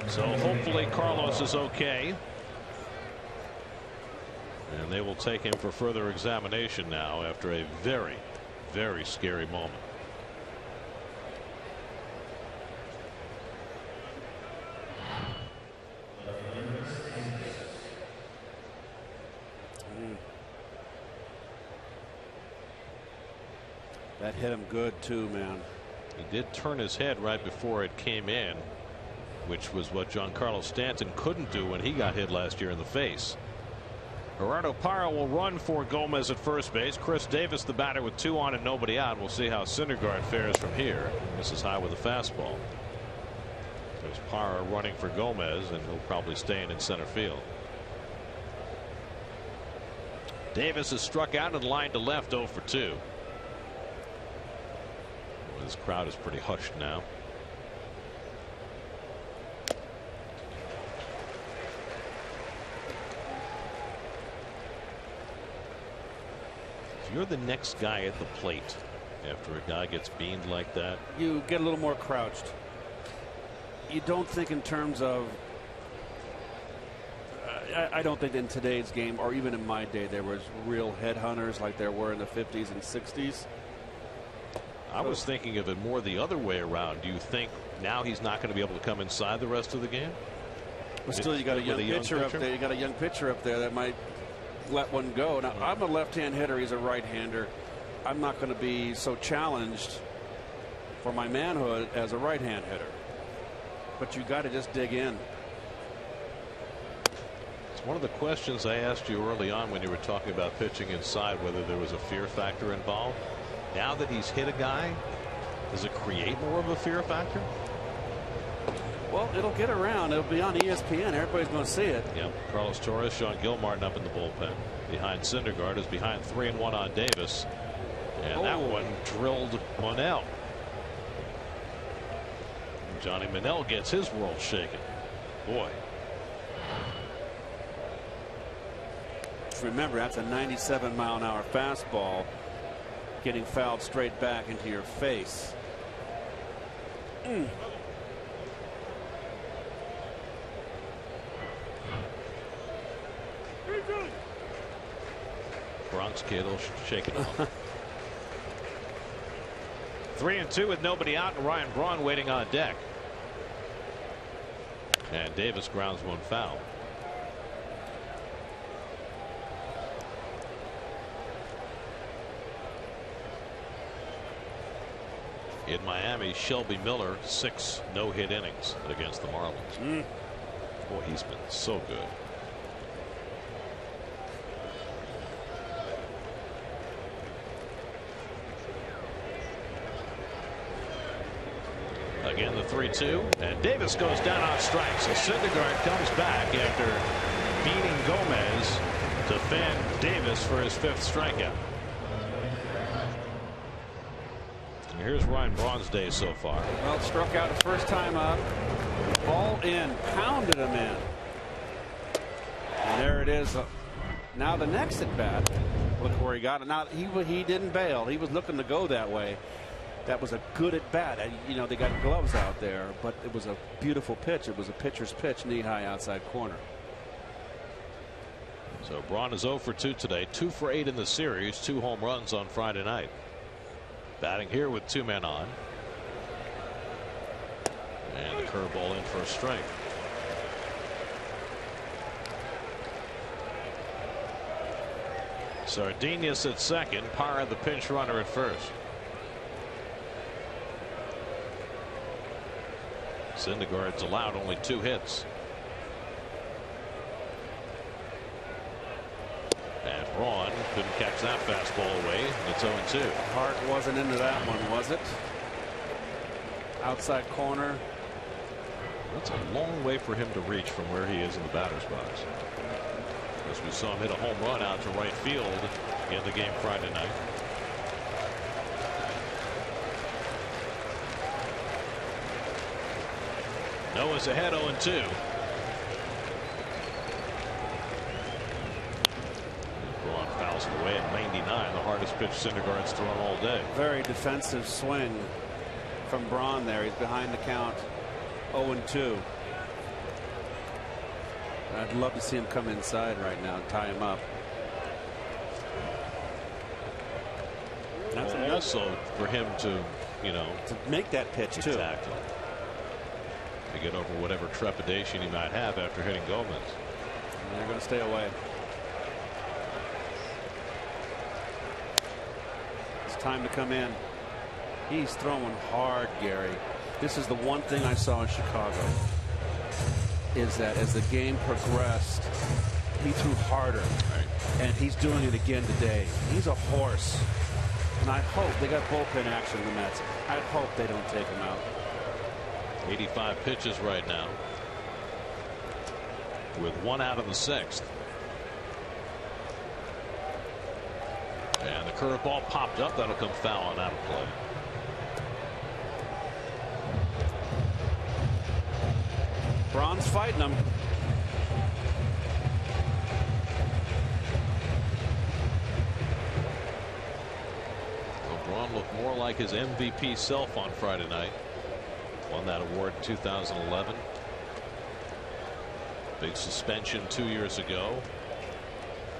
So hopefully Carlos is okay. And they will take him for further examination now after a very, very scary moment. Hit him good too, man. He did turn his head right before it came in, which was what Giancarlo Stanton couldn't do when he got hit last year in the face. Gerardo Parra will run for Gomez at first base. Chris Davis, the batter, with 2 on and nobody out. We'll see how Syndergaard fares from here. This is high with a fastball. There's Parra running for Gomez, and he'll probably stay in center field. Davis is struck out and lined to left, 0 for 2. Well, this crowd is pretty hushed now. If you're the next guy at the plate after a guy gets beamed like that, you get a little more crouched. You don't think in terms of I don't think in today's game, or even in my day, there was real headhunters like there were in the 50s and 60s. I was thinking of it more the other way around. Do you think now he's not going to be able to come inside the rest of the game? But still, you got a young pitcher up there. You got a young pitcher up there that might let one go. Now, I'm a left-hand hitter. He's a right-hander. I'm not going to be so challenged for my manhood as a right-hand hitter. But you got to just dig in. It's one of the questions I asked you early on when you were talking about pitching inside, whether there was a fear factor involved. Now that he's hit a guy, does it create more of a fear factor? Well, it'll get around. It'll be on ESPN. Everybody's going to see it. Yeah. Carlos Torres, Sean Gilmartin up in the bullpen. Behind Syndergaard is behind 3-1 on Davis. And that one drilled Monell. Johnny Monell gets his world shaken. Boy. Remember, that's a 97-mile-an-hour fastball getting fouled straight back into your face. Bronx kid will shake it off. 3-2 with nobody out, and Ryan Braun waiting on deck. And Davis grounds one foul. In Miami, Shelby Miller, 6 no-hit innings against the Marlins. Boy, he's been so good. Again, the 3-2, and Davis goes down on strikes. So Syndergaard comes back after beating Gomez to fan Davis for his 5th strikeout. And here's Ryan Braun's day so far. Well, struck out the first time up. Ball in, pounded him in. And there it is. Now the next at bat. Look where he got it. Now he didn't bail. He was looking to go that way. That was a good at bat. You know, they got gloves out there, but it was a beautiful pitch. It was a pitcher's pitch, knee high outside corner. So Braun is 0 for 2 today, 2 for 8 in the series, 2 home runs on Friday night. Batting here with 2 men on. And the curveball in for a strike. Sardinius at second, Parra the pinch runner at first. Syndergaard's allowed only 2 hits. And Braun couldn't catch that fastball away. It's 0-2. Hart wasn't into that one, was it? Outside corner. That's a long way for him to reach from where he is in the batter's box. As we saw him hit a home run out to right field in the game Friday night. Noah's ahead 0-2. Braun fouls it away at 99, the hardest pitch Syndergaard's thrown all day. Very defensive swing from Braun there. He's behind the count, 0-2. I'd love to see him come inside right now and tie him up. That's also for him to, you know, to make that pitch too. Exactly. To get over whatever trepidation he might have after hitting Gomez. And they're going to stay away. It's time to come in. He's throwing hard, Gary. This is the one thing I saw in Chicago, is that as the game progressed, he threw harder. And he's doing it again today. He's a horse. And I hope they got bullpen action in the Mets. I hope they don't take him out. 85 pitches right now, with 1 out of the 6th. And the curveball popped up. That'll come foul and out of play. Braun's fighting him. Well, Braun looked more like his MVP self on Friday night. Won that award in 2011. Big suspension 2 years ago.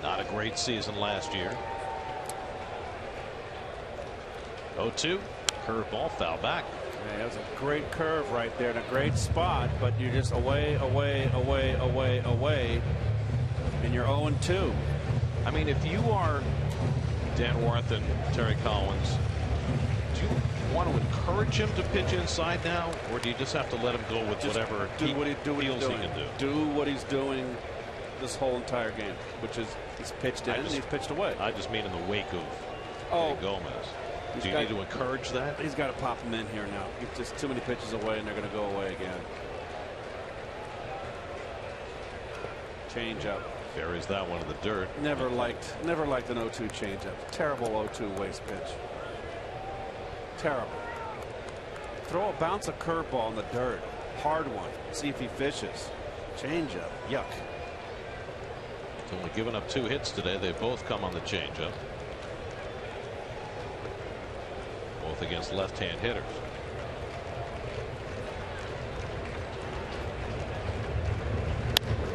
Not a great season last year. 0-2. Curveball, foul back. Yeah, that was a great curve right there in a great spot, but you're just away, away, away, away, away, and you're 0-2. I mean, if you are Dan Worth and Terry Collins, do you want to encourage him to pitch inside now, or do you just have to let him go with whatever he feels he can do? Do what he's doing this whole entire game, which is he's pitched in and he's pitched away. I just mean in the wake of Gomez. Do you need to encourage that? He's got to pop him in here now. He's just too many pitches away, and they're going to go away again. Change up. Buries that one in the dirt. Never liked an 0-2 changeup. Terrible 0-2 waste pitch. Terrible. Bounce a curveball in the dirt. Hard one. See if he fishes. Changeup. Yuck. He's only given up 2 hits today. They both come on the changeup. Both against left-hand hitters.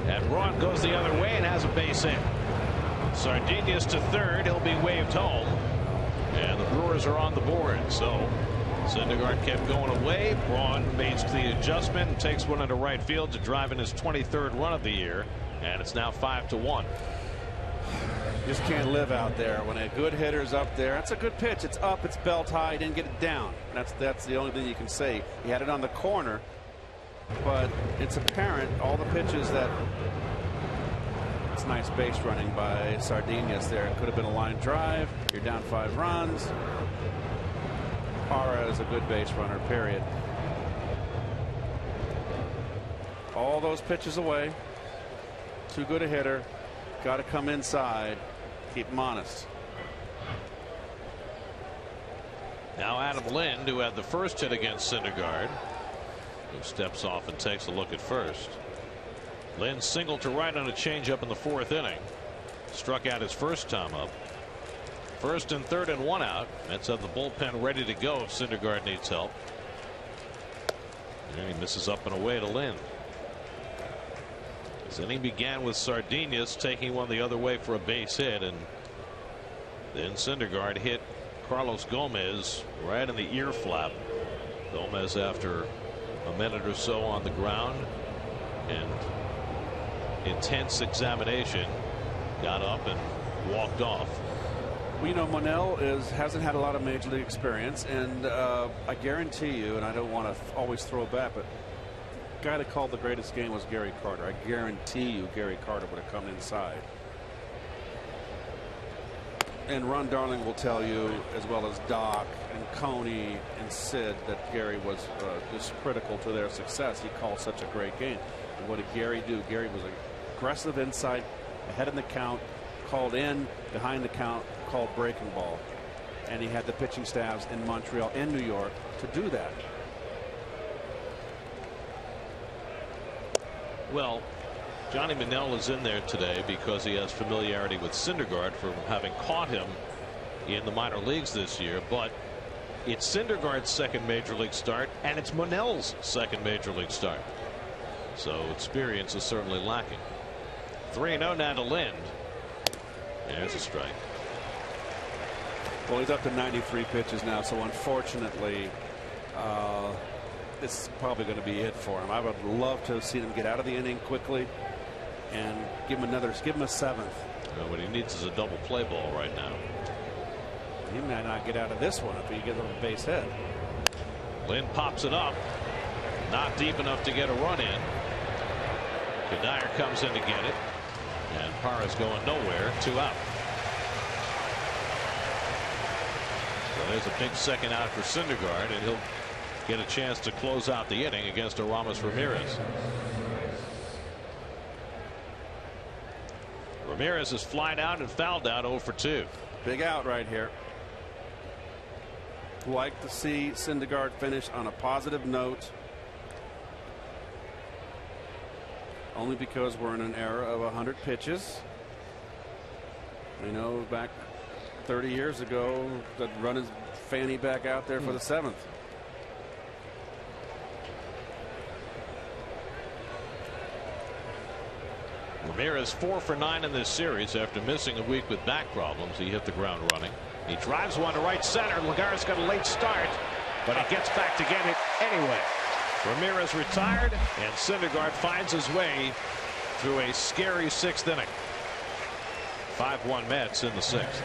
And Braun goes the other way and has a base hit. Sardinius to third. He'll be waved home. And the Brewers are on the board. So Syndergaard kept going away. Braun makes the adjustment and takes one into right field to drive in his 23rd run of the year. And it's now 5-1. Just can't live out there when a good hitter's up there. That's a good pitch. It's up. It's belt high. He didn't get it down. That's the only thing you can say. He had it on the corner, but it's apparent all the pitches that. It's nice base running by Sardinius there. It could have been a line drive. You're down 5 runs. Parra is a good base runner. Period. All those pitches away. Too good a hitter. Got to come inside. Keep him honest. Now Adam Lind, who had the first hit against Syndergaard, who steps off and takes a look at first. Lind singled to right on a changeup in the 4th inning. Struck out his first time up. 1st and 3rd and 1 out. Mets have the bullpen ready to go if Syndergaard needs help. And he misses up and away to Lind. This inning began with Sardinius taking one the other way for a base hit, and then Syndergaard hit Carlos Gomez right in the ear flap. Gomez, after a minute or so on the ground and intense examination, got up and walked off. Well, you know, Monell hasn't had a lot of major league experience, and I guarantee you, and I don't want to always throw back, but the guy that called the greatest game was Gary Carter. I guarantee you Gary Carter would have come inside. And Ron Darling will tell you, as well as Doc and Coney and Sid, that Gary was just critical to their success. He called such a great game. And what did Gary do? Gary was aggressive inside, ahead in the count, called in, behind the count, called breaking ball. And he had the pitching staffs in Montreal and New York to do that. Well, Johnny Manel is in there today because he has familiarity with Syndergaard from having caught him in the minor leagues this year. But it's Syndergaard's second major league start, and it's Manel's second major league start. So experience is certainly lacking. 3-0 now to Lind. There's a strike. Well, he's up to 93 pitches now, so unfortunately, this is probably going to be it for him. I would love to have seen him get out of the inning quickly and give him a 7th. What he needs is a double play ball right now. He may not get out of this one if he gives him a base hit. Lynn pops it up. Not deep enough to get a run in. Kadire comes in to get it. And Parra's going nowhere. 2 out. So there's a big second out for Syndergaard, and he'll get a chance to close out the inning against Aramis Ramirez. Ramirez is flied out and fouled out 0 for 2. Big out right here. Like to see Syndergaard finish on a positive note. Only because we're in an era of 100 pitches. You know, back 30 years ago, that run his fanny back out there for the 7th. Ramirez 4 for 9 in this series after missing a week with back problems. He hit the ground running. He drives one to right center. Lagares got a late start, but he gets back to get it anyway. Ramirez retired, and Syndergaard finds his way through a scary 6th inning. 5-1 Mets in the 6th.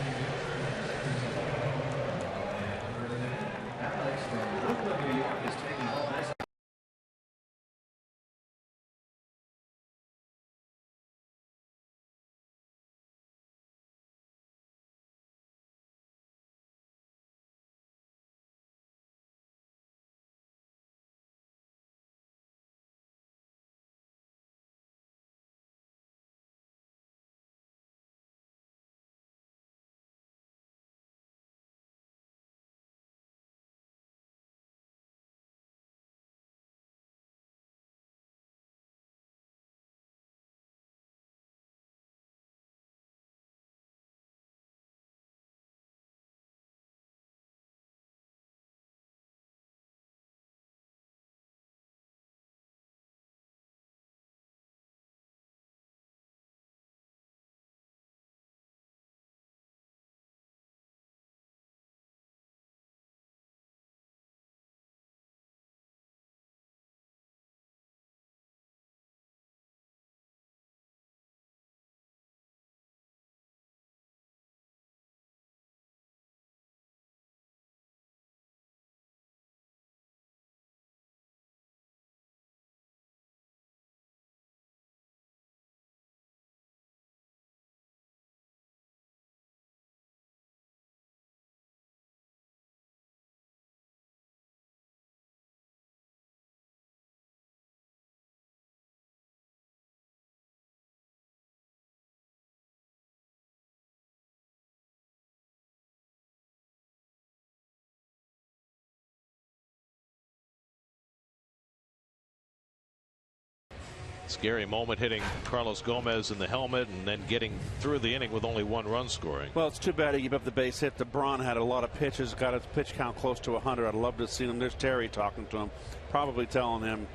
Scary moment hitting Carlos Gomez in the helmet and then getting through the inning with only 1 run scoring. Well, it's too bad he gave up the base hit. DeBron had a lot of pitches, got his pitch count close to 100. I'd love to have seen him. There's Terry talking to him, probably telling him,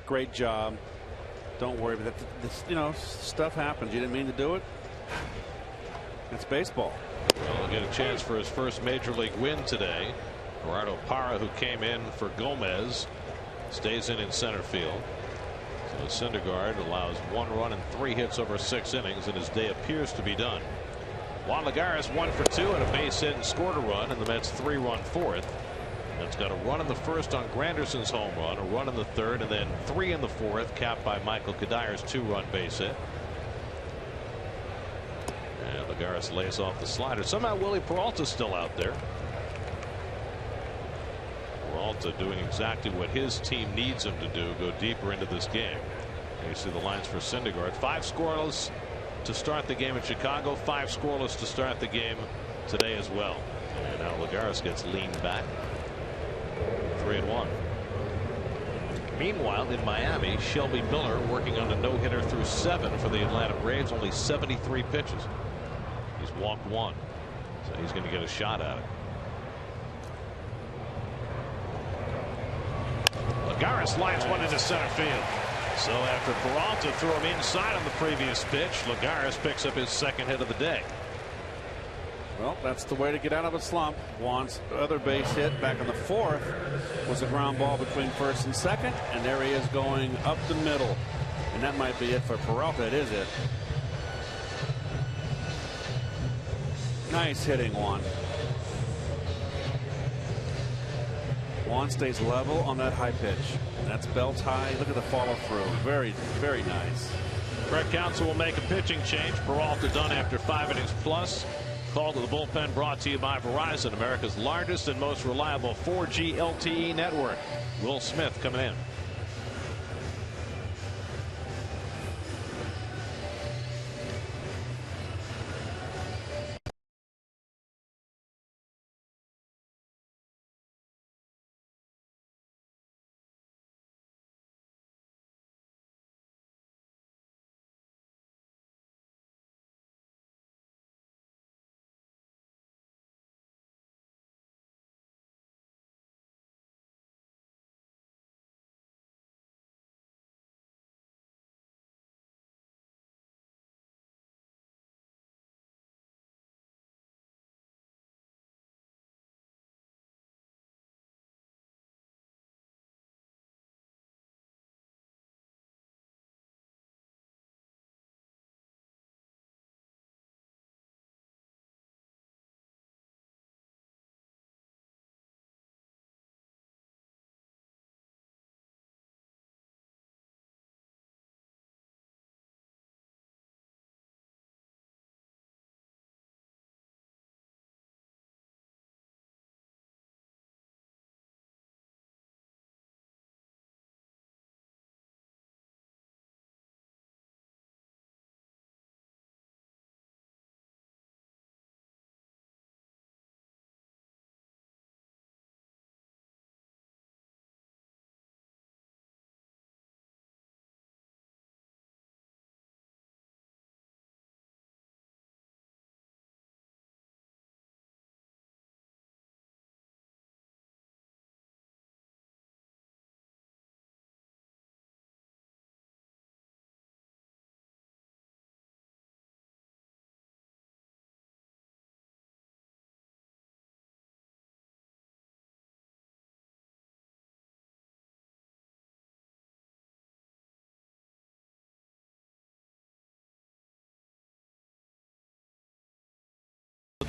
great job. Don't worry about that. This, you know, stuff happens. You didn't mean to do it. It's baseball. Well, he'll get a chance for his first major league win today. Gerardo Parra, who came in for Gomez, stays in center field. So Syndergaard allows 1 run and 3 hits over 6 innings, and his day appears to be done. Juan Lagares 1 for 2 and a base hit and scored a run, and the Mets 3-run 4th. That's got a run in the 1st on Granderson's home run, a run in the 3rd, and then 3 in the 4th, capped by Michael Kadire's 2-run base hit. And Lagares lays off the slider. Somehow Willie Peralta's still out there. Peralta doing exactly what his team needs him to do, go deeper into this game. And you see the lines for Syndergaard. 5 scoreless to start the game in Chicago, 5 scoreless to start the game today as well. And now Lagares gets leaned back. 3-1. Meanwhile, in Miami, Shelby Miller working on a no-hitter through 7 for the Atlanta Braves, only 73 pitches. He's walked 1, so he's going to get a shot at it. Lagares lines one into center field. So after Peralta threw him inside on the previous pitch, Lagares picks up his 2nd hit of the day. Well, that's the way to get out of a slump. Juan's other base hit back in the 4th was a ground ball between 1st and 2nd, and there he is going up the middle. And that might be it for Peralta. It is it. Nice hitting, Juan. Juan stays level on that high pitch. That's belt high. Look at the follow through. Very, very nice. Brett Counsell will make a pitching change. Peralta done after 5 innings plus. Call to the bullpen brought to you by Verizon, America's largest and most reliable 4G LTE network. Will Smith coming in.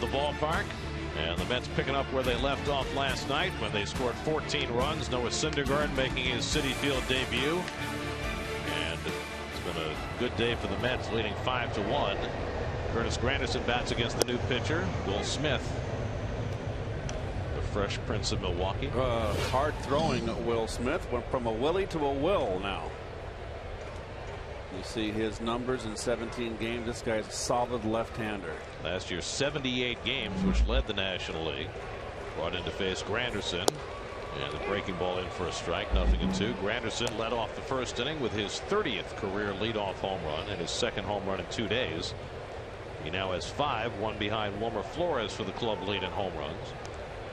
The ballpark, and the Mets picking up where they left off last night when they scored 14 runs. Noah Syndergaard making his Citi Field debut, and it's been a good day for the Mets, leading 5-1. Curtis Granderson bats against the new pitcher Will Smith, the Fresh Prince of Milwaukee. Hard throwing Will Smith went from a Willie to a Will now. You see his numbers in 17 games. This guy's a solid left-hander. Last year 78 games, which led the National League. Brought in to face Granderson, and the breaking ball in for a strike, 0-2. Granderson led off the first inning with his 30th career leadoff home run and his second home run in 2 days. He now has 5, one behind Wilmer Flores for the club lead in home runs.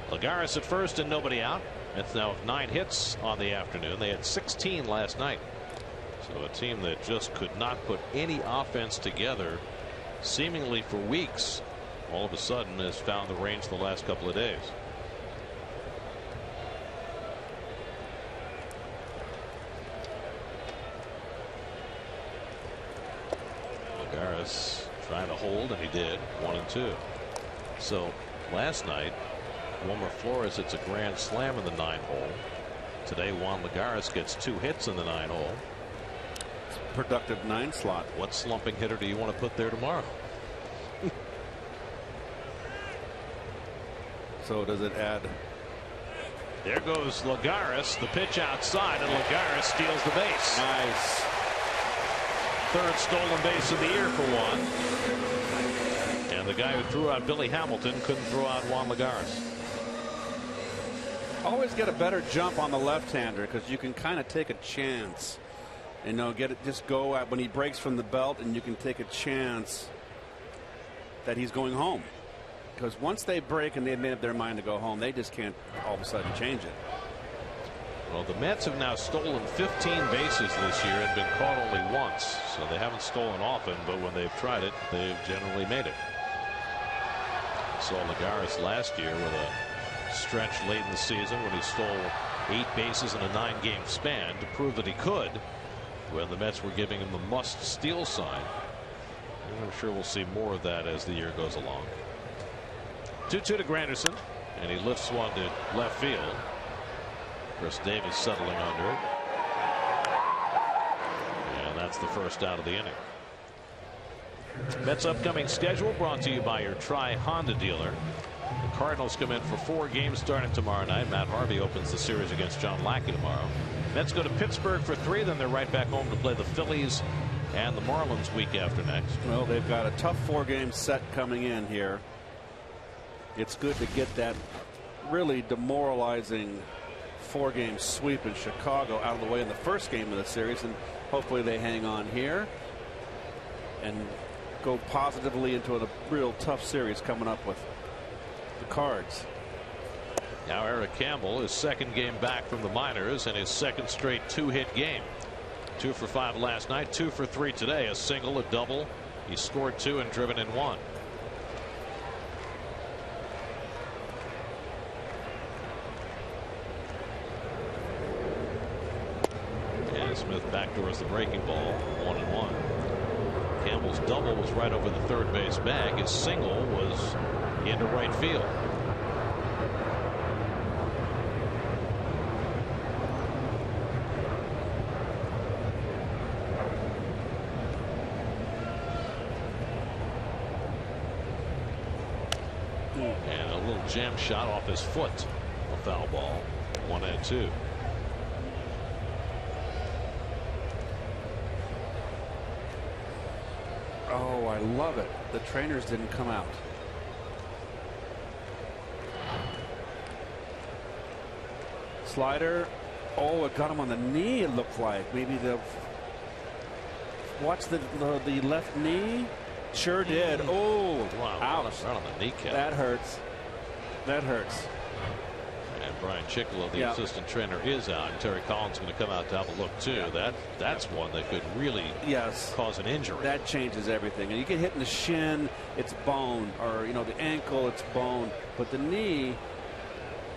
Lagares at first and nobody out. Mets now have 9 hits on the afternoon. They had 16 last night. So a team that just could not put any offense together seemingly for weeks, all of a sudden has found the range the last couple of days. Lagares trying to hold, and he did. 1-2. So last night Wilmer Flores hits a grand slam in the 9-hole. Today Juan Lagares gets 2 hits in the 9-hole. Productive 9 slot. What slumping hitter do you want to put there tomorrow? So does it add? There goes Lagares, the pitch outside, and Lagares steals the base. Nice. 3rd stolen base of the year for Juan. And the guy who threw out Billy Hamilton couldn't throw out Juan Lagares. Always get a better jump on the left-hander because you can kind of take a chance. You know, just go out when he breaks from the belt, and you can take a chance that he's going home. Because once they break and they've made up their mind to go home, they just can't all of a sudden change it. Well, the Mets have now stolen 15 bases this year and been caught only once. So they haven't stolen often, but when they've tried it, they've generally made it. Saw Lagares last year with a stretch late in the season when he stole 8 bases in a 9-game span to prove that he could, when the Mets were giving him the must steal sign. And I'm sure we'll see more of that as the year goes along. 2-2 to Granderson, and he lifts one to left field. Chris Davis settling under it. And that's the first out of the inning. Mets' upcoming schedule brought to you by your Tri-Honda dealer. The Cardinals come in for 4 games starting tomorrow night. Matt Harvey opens the series against John Lackey tomorrow. Mets go to Pittsburgh for 3, then they're right back home to play the Phillies and the Marlins week after next. Well, they've got a tough 4-game set coming in here. It's good to get that really demoralizing 4-game sweep in Chicago out of the way in the first game of the series, and hopefully they hang on here and go positively into a real tough series coming up with the Cards. Now Eric Campbell, his second game back from the minors and his second straight 2-hit game. 2 for 5 last night, 2 for 3 today. A single, a double. He scored 2 and driven in 1. And Smith backdoors the breaking ball, 1-1. Campbell's double was right over the third base bag. His single was into right field. And a little jam shot off his foot. A foul ball. 1-2. Oh, I love it. The trainers didn't come out. Slider. Oh, it got him on the knee, it looked like. Maybe the. Watch the left knee. Sure did. Oh, wow. Ouch. Right on the kneecap. That hurts. That hurts. And Brian Chickalow, the assistant trainer, is out. And Terry Collins going to come out to have a look too. That's one that could really cause an injury. That changes everything. And you get hit in the shin, it's bone, or the ankle, it's bone. But the knee,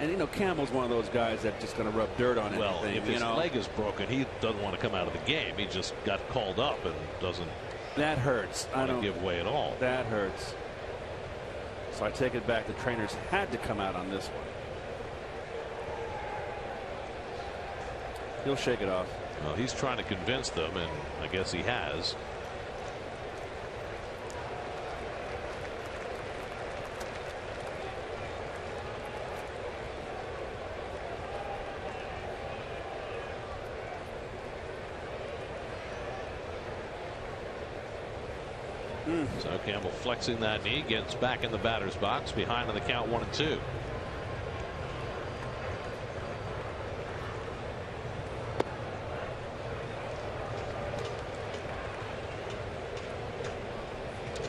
and Campbell's one of those guys that's just going to rub dirt on anything. Well, if his leg is broken, he doesn't want to come out of the game. He just got called up and doesn't. That hurts. I don't give way at all. That hurts. So I take it back. The trainers had to come out on this one. He'll shake it off. Well, he's trying to convince them, and I guess he has. So Campbell flexing that knee, gets back in the batter's box, behind on the count, 1-2.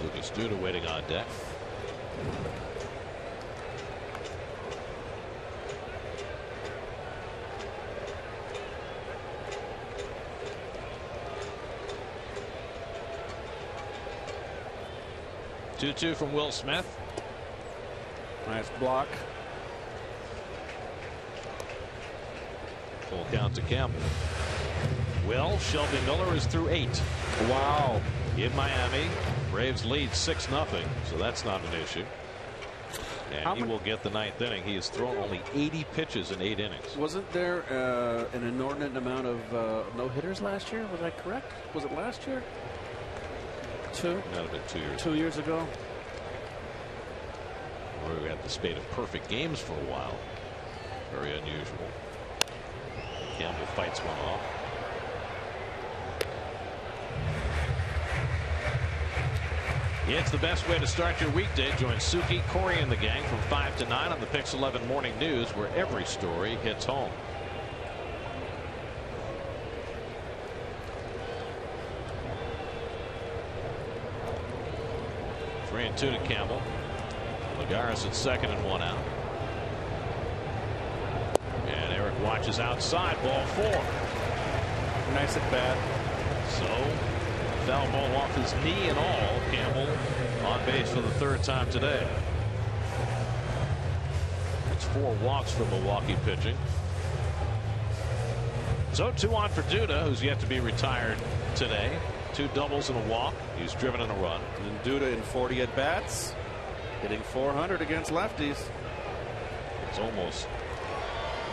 Lucas Duda waiting on deck. Two from Will Smith. Nice block. Full count to Campbell. Will, Shelby Miller is through 8. Wow. In Miami, Braves lead 6-0, so that's not an issue. And he will get the 9th inning. He has thrown only 80 pitches in 8 innings. Wasn't there an inordinate amount of no-hitters last year? Was I correct? Was it last year? 2? That would have been 2 years. 2 years ago. We had the spate of perfect games for a while. Very unusual. Campbell fights one off. Yeah, it's the best way to start your weekday. Join Suki, Corey, and the gang from 5 to 9 on the Pix 11 Morning News, where every story hits home. Three and 2 to Campbell. Lagares at second and 1 out. And Eric watches outside, ball 4. Nice at bat. So foul ball off his knee and all. Campbell on base for the 3rd time today. It's 4 walks for Milwaukee pitching. So 2 on for Duda, who's yet to be retired today. 2 doubles and a walk. He's driven in a run. And Duda in 40 at bats, hitting .400 against lefties. It's almost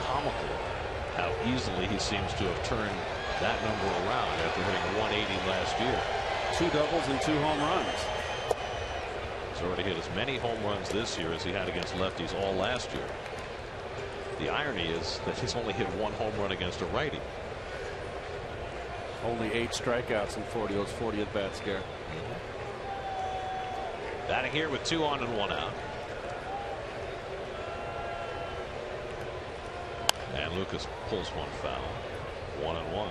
comical how easily he seems to have turned that number around after hitting 180 last year. 2 doubles and 2 home runs. He's already hit as many home runs this year as he had against lefties all last year. The irony is that he's only hit 1 home run against a righty. Only 8 strikeouts in 40 at bats, Gary. Batting here with 2 on and 1 out. And Lucas pulls one foul. 1-1.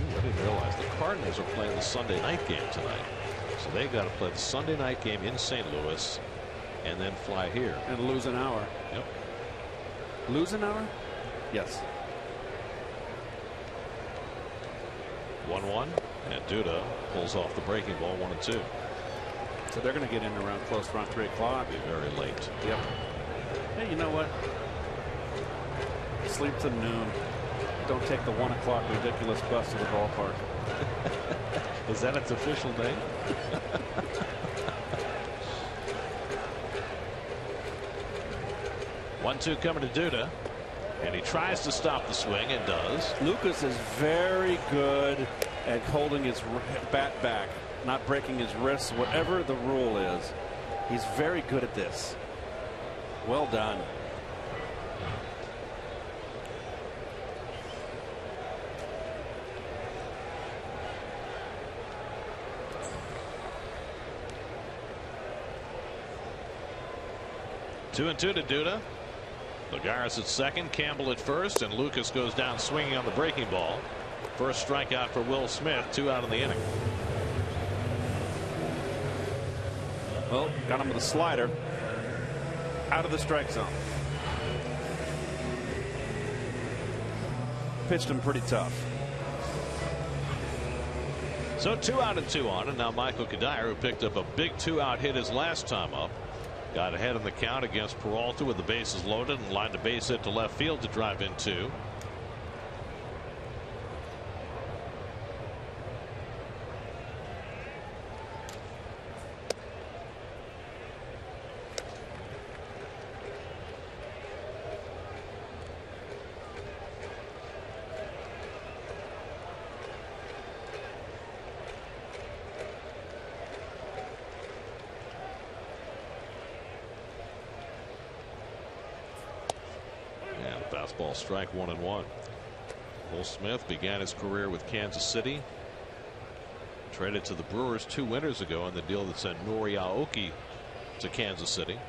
I didn't realize the Cardinals are playing the Sunday night game tonight. So they've got to play the Sunday night game in St. Louis and then fly here. And lose an hour. Yep. Lose an hour? Yes. 1-1. And Duda pulls off the breaking ball. 1-2. So they're going to get in around close around 3 o'clock. Be very late. Yep. Hey, you know what? Sleep to noon. Don't take the 1 o'clock ridiculous bus to the ballpark. Is that its official name? 1-2 coming to Duda. And he tries to stop the swing and does. Lucas is very good at holding his bat back, not breaking his wrists, whatever the rule is. He's very good at this. Well done. Two and 2 to Duda. Lagares at second, Campbell at first, and Lucas goes down swinging on the breaking ball. First strikeout for Will Smith, 2 out in the inning. Well, got him with a slider out of the strike zone. Pitched him pretty tough. So 2 out and 2 on, and now Michael Kadire, who picked up a big 2-out hit his last time up, got ahead in the count against Peralta with the bases loaded and lined a base hit to left field to drive in 2. Fastball strike, 1-1. Will Smith began his career with Kansas City. Traded to the Brewers 2 winters ago on the deal that sent Nori Aoki to Kansas City.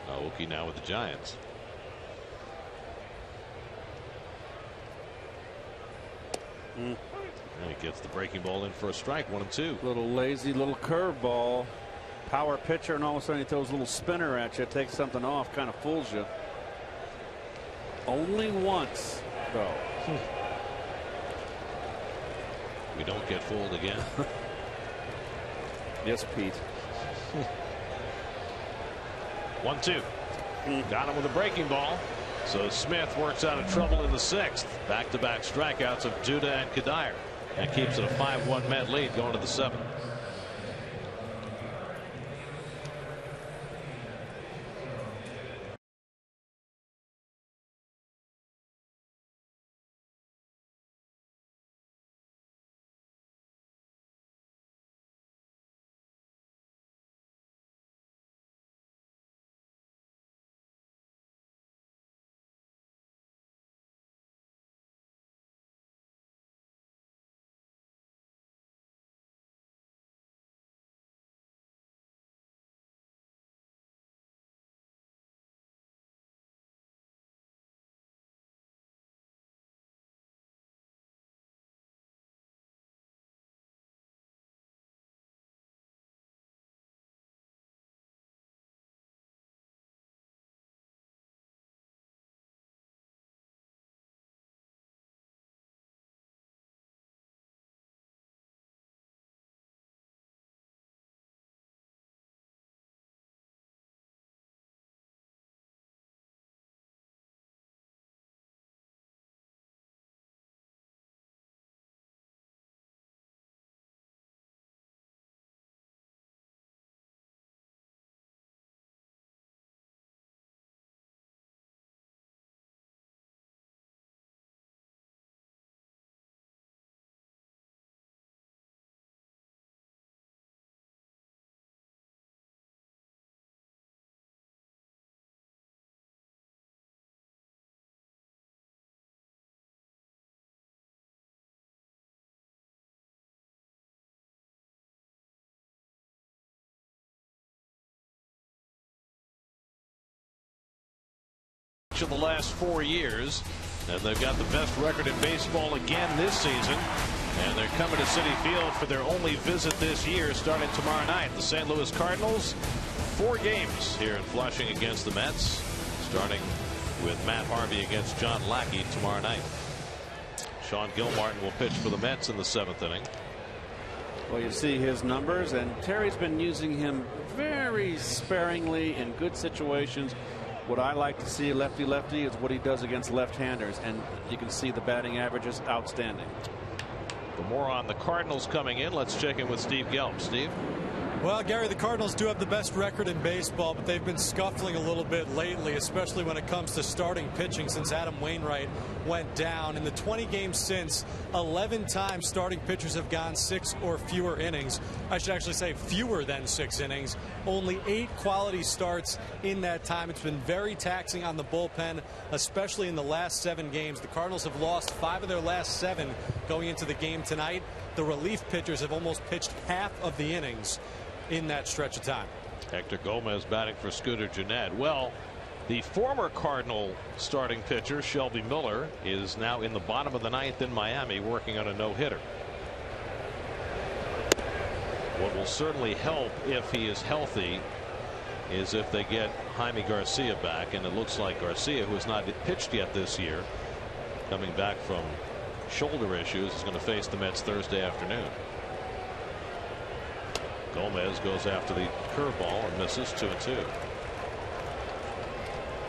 Aoki now with the Giants. And he gets the breaking ball in for a strike, 1-2. Little lazy little curveball. Power pitcher, and all of a sudden he throws a little spinner at you, takes something off, kind of fools you. Only once, though. We don't get fooled again. Yes, Pete. 1-2. Got him with a breaking ball. So Smith works out of trouble in the 6th. Back-to-back strikeouts of Duda and Kadire. And keeps it a 5-1 Met lead going to the 7th. of the last 4 years, and they've got the best record in baseball again this season. And they're coming to Citi Field for their only visit this year, starting tomorrow night. The St. Louis Cardinals, 4 games here in Flushing against the Mets, starting with Matt Harvey against John Lackey tomorrow night. Sean Gilmartin will pitch for the Mets in the 7th inning. Well, you see his numbers, and Terry's been using him very sparingly in good situations. What I like to see lefty-lefty is what he does against left-handers, and you can see the batting average is outstanding. For more on the Cardinals coming in, let's check in with Steve Gelb. Steve? Well, Gary, the Cardinals do have the best record in baseball, but they've been scuffling a little bit lately, especially when it comes to starting pitching since Adam Wainwright went down. In the 20 games since, 11 times starting pitchers have gone 6 or fewer innings. I should actually say fewer than 6 innings. Only 8 quality starts in that time. It's been very taxing on the bullpen, especially in the last 7 games. The Cardinals have lost 5 of their last 7 going into the game tonight. The relief pitchers have almost pitched half of the innings in that stretch of time. Hector Gomez batting for Scooter Gennett. Well, the former Cardinal starting pitcher Shelby Miller is now in the bottom of the 9th in Miami working on a no-hitter. What will certainly help if he is healthy is if they get Jaime Garcia back, and it looks like Garcia, who has not pitched yet this year, coming back from shoulder issues, is going to face the Mets Thursday afternoon. Gomez goes after the curveball and misses 2-2.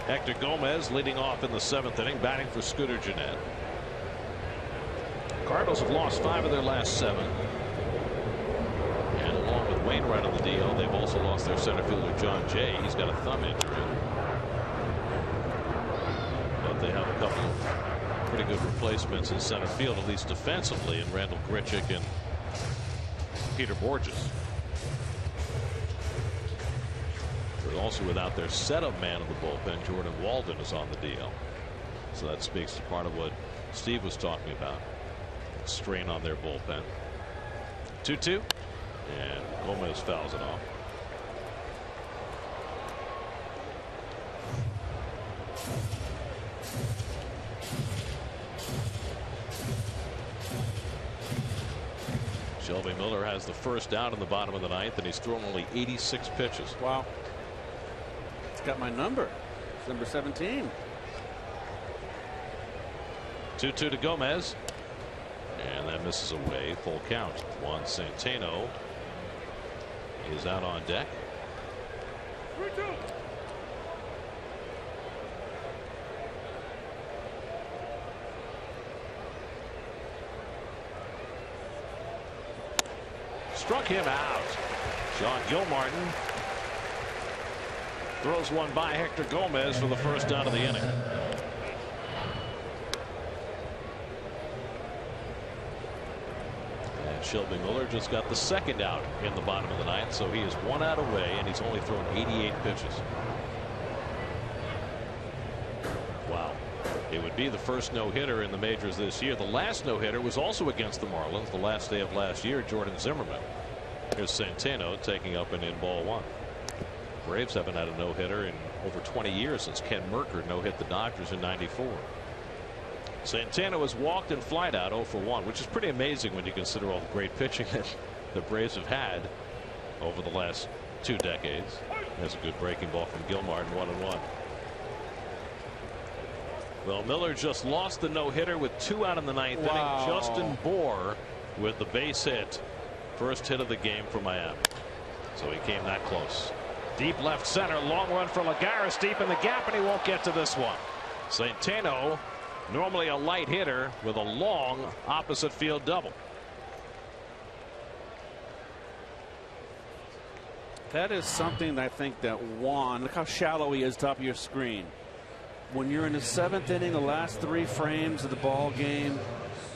Hector Gomez leading off in the 7th inning, batting for Scooter Gennett. Cardinals have lost 5 of their last 7. And along with Wainwright on the DL, they've also lost their center fielder John Jay. He's got a thumb injury. But they have a couple of pretty good replacements in center field, at least defensively, in Randall Grichuk and Peter Borges. Also without their setup man in the bullpen. Jordan Walden is on the DL, so that speaks to part of what Steve was talking about, strain on their bullpen. 2-2, and Gomez fouls it off. Shelby Miller has the first out in the bottom of the 9th, and he's thrown only 86 pitches. Wow. Got my number. It's number 17. 2-2 to Gomez, and that misses away. Full count. Juan Centeno is out on deck. 3-2. Struck him out. Sean Gilmartin throws one by Hector Gomez for the first out of the inning. And Shelby Miller just got the second out in the bottom of the 9th, so he is 1 out away, and he's only thrown 88 pitches. Wow. It would be the first no-hitter in the majors this year. The last no-hitter was also against the Marlins the last day of last year, Jordan Zimmerman. Here's Centeno taking up an in-ball 1. Braves haven't had a no-hitter in over 20 years since Ken Merker no-hit the Dodgers in '94. Centeno has walked and flied out 0 for 1, which is pretty amazing when you consider all the great pitching that the Braves have had over the last 2 decades. There's a good breaking ball from Gilmartin, 1-1. Well, Miller just lost the no-hitter with 2 out in the 9th inning. Justin Bour with the base hit. First hit of the game for Miami. So he came that close. Deep left center, long run for Lagares deep in the gap, and he won't get to this one. Centeno, normally a light hitter, with a long opposite field double. That is something I think that Juan, look how shallow he is top of your screen. When you're in the 7th inning, the last 3 frames of the ball game,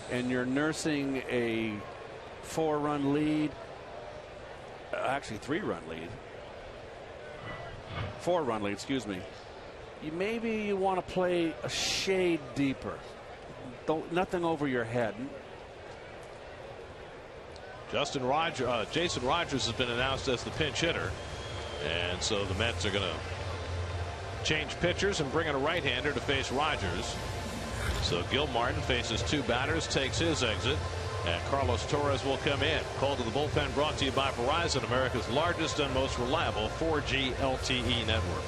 and you're nursing a 4-run lead, actually 3-run lead. 4-run lead, excuse me. Maybe you want to play a shade deeper. Nothing over your head. Jason Rogers has been announced as the pinch hitter, and so the Mets are going to change pitchers and bring in a right-hander to face Rogers. So Gil Martin faces 2 batters, takes his exit, and Carlos Torres will come in. Call to the bullpen brought to you by Verizon, America's largest and most reliable 4G LTE network.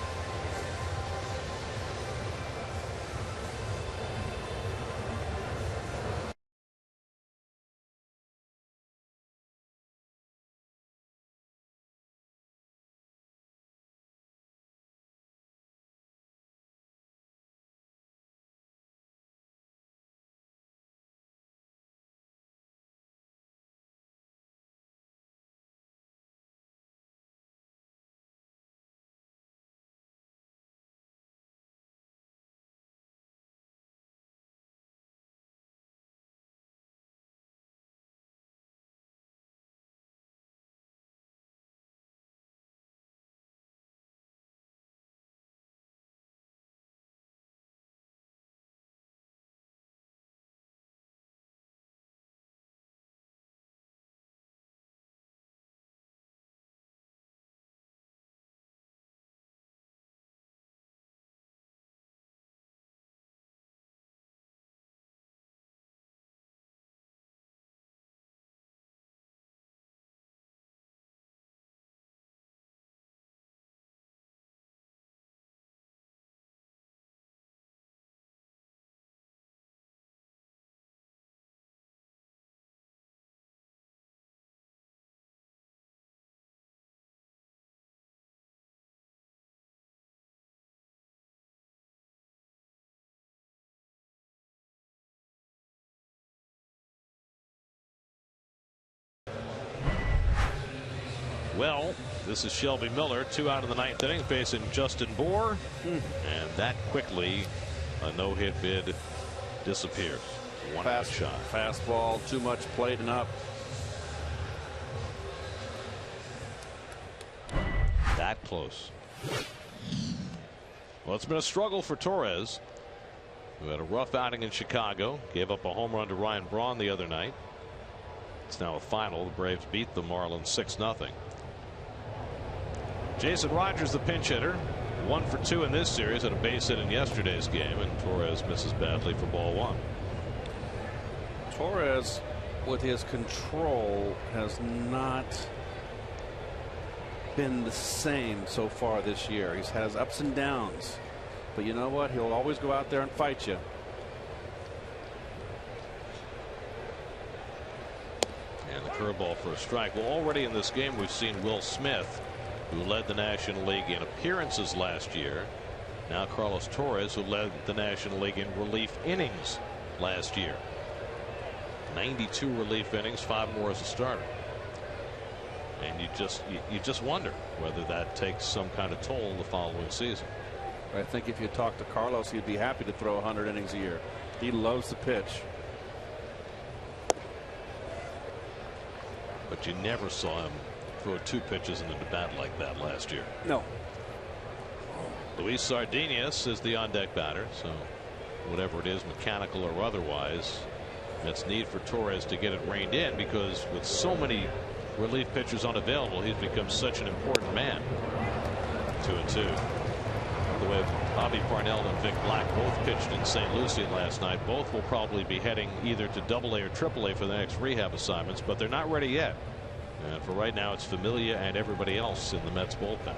Well, this is Shelby Miller, 2 out of the 9th inning, facing Justin Bour, and that quickly a no-hit bid disappears. 1-out shot. Fastball, too much plating up. That close. Well, it's been a struggle for Torres, who had a rough outing in Chicago, gave up a home run to Ryan Braun the other night. It's now a final. The Braves beat the Marlins 6-0. Jason Rogers, the pinch hitter, 1 for 2 in this series, had a base hit in yesterday's game, and Torres misses badly for ball 1. Torres, with his control, has not been the same so far this year. He has ups and downs, but you know what? He'll always go out there and fight you. And the curveball for a strike. Well, already in this game we've seen Will Smith, who led the National League in appearances last year. Now Carlos Torres, who led the National League in relief innings last year. 92 relief innings, 5 more as a starter. And you just wonder whether that takes some kind of toll the following season. I think if you talk to Carlos, he'd be happy to throw 100 innings a year. He loves the pitch. But you never saw him throw 2 pitches in a bat like that last year. No. Luis Sardinius is the on-deck batter, so whatever it is, mechanical or otherwise, that's need for Torres to get it reined in, because with so many relief pitchers unavailable, he's become such an important man. 2-2. By the way, Bobby Parnell and Vic Black both pitched in St. Lucie last night. Both will probably be heading either to AA or AAA for the next rehab assignments, but they're not ready yet. And for right now, it's Familia and everybody else in the Mets bullpen.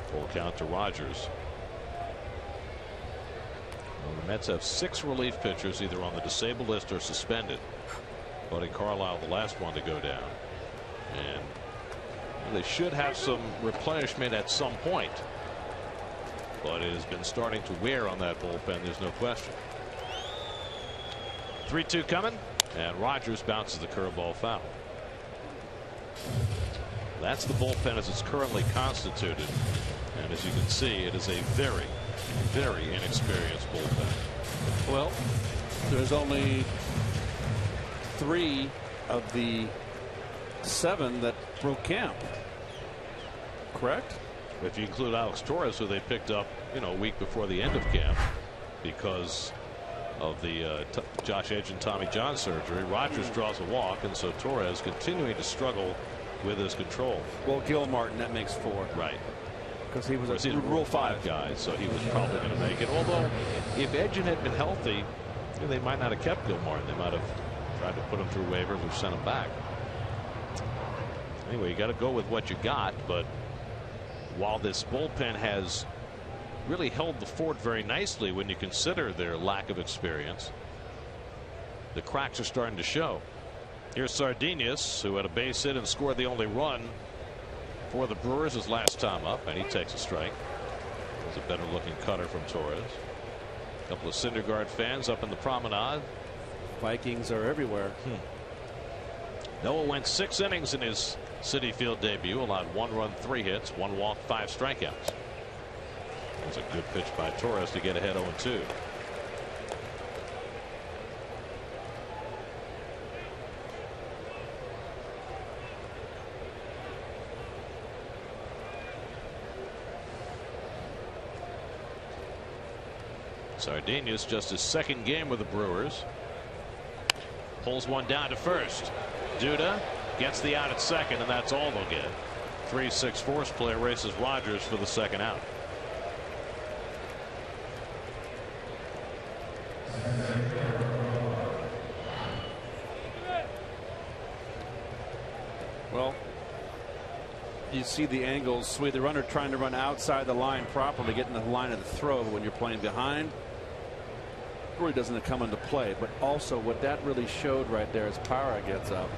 Full count to Rogers. Well, the Mets have 6 relief pitchers either on the disabled list or suspended. Buddy Carlisle, the last one to go down. And they should have some replenishment at some point. But it has been starting to wear on that bullpen, there's no question. 3-2 coming, and Rogers bounces the curveball foul. That's the bullpen as it's currently constituted. And as you can see, it is a very, very inexperienced bullpen. Well, there's only 3 of the 7 that broke camp. Correct? If you include Alex Torres, who they picked up, a week before the end of camp, because of the Josh Edge and Tommy John surgery. Rogers draws a walk, and so Torres continuing to struggle with his control. Well, Gil Martin, that makes 4. Right. Because he was a Rule 5 guy, so he was probably going to make it. Although, if Edgen had been healthy, they might not have kept Gil Martin. They might have tried to put him through waivers or sent him back. Anyway, you got to go with what you got. But while this bullpen has really held the fort very nicely when you consider their lack of experience, the cracks are starting to show. Here's Sardinius, who had a base hit and scored the only run for the Brewers his last time up, and he takes a strike. There's a better looking cutter from Torres. A couple of Syndergaard fans up in the promenade. Vikings are everywhere. Noah went 6 innings in his Citi Field debut, allowed 1 run, 3 hits, 1 walk, 5 strikeouts. That's a good pitch by Torres to get ahead 0-2. Sardinius just his 2nd game with the Brewers. Pulls one down to first. Duda gets the out at 2nd, and that's all they'll get. 3-6 force play races Rogers for the 2nd out. Well, you see the angles with the runner trying to run outside the line properly, getting the line of the throw. But when you're playing behind, really doesn't come into play. But also what that really showed right there as Parra gets up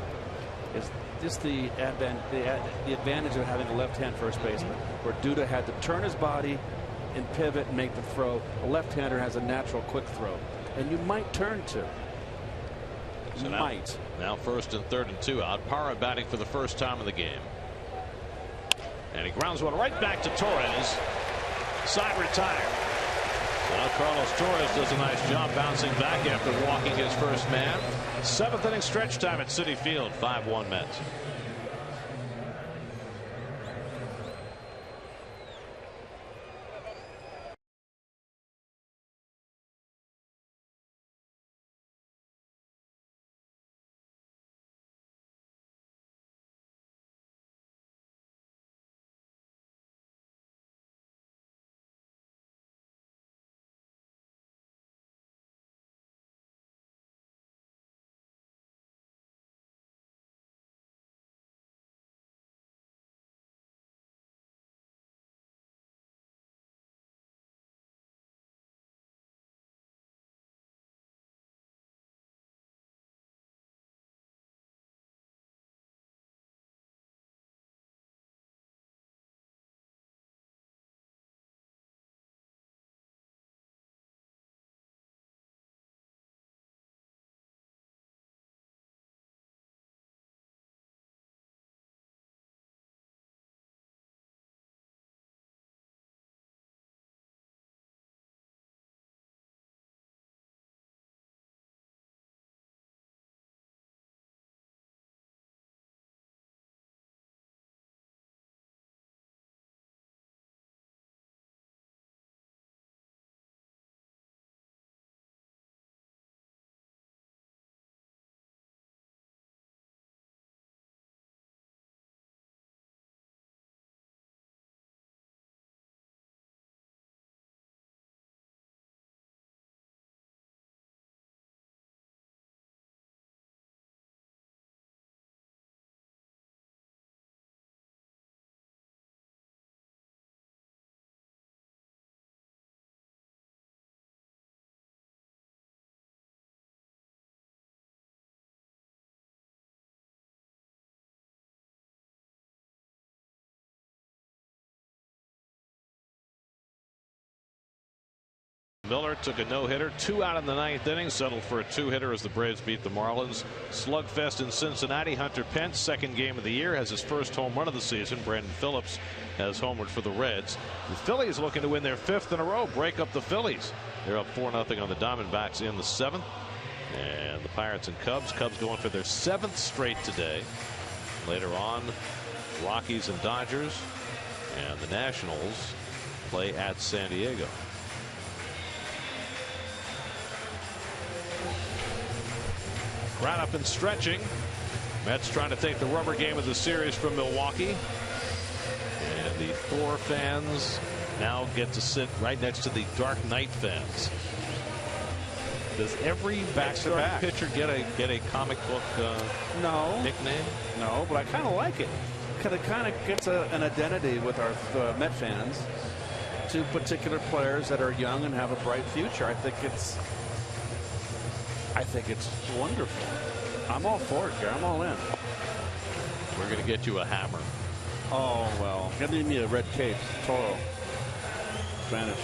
is just the advantage of having a left-hand first baseman, where Duda had to turn his body and pivot and make the throw. A left-hander has a natural quick throw, and you might turn to. So might. Now 1st and 3rd and 2 out. Parra batting for the first time in the game. And he grounds one right back to Torres. Side retired. Now Carlos Torres does a nice job bouncing back after walking his first man. 7th inning stretch time at Citi Field. 5-1 Mets. Miller took a no-hitter, 2 out in the 9th inning, settled for a 2-hitter as the Braves beat the Marlins. Slugfest in Cincinnati. Hunter Pence, 2nd game of the year, has his first home run of the season. Brandon Phillips has homered for the Reds. The Phillies looking to win their 5th in a row, break up the Phillies. They're up 4-0 on the Diamondbacks in the 7th. And the Pirates and Cubs going for their 7th straight today. Later on, Rockies and Dodgers, and the Nationals play at San Diego. Right up and stretching. Mets trying to take the rubber game of the series from Milwaukee. And the Thor fans now get to sit right next to the Dark Knight fans. Does every back-to-back pitcher get a comic book no nickname? No, but I kind of like it because it kind of gets an identity with our Met fans. Two particular players that are young and have a bright future. I think it's wonderful. I'm all for it, Gary. I'm all in. We're going to get you a hammer. Oh, well. Get me a red cape. Toro. Spanish.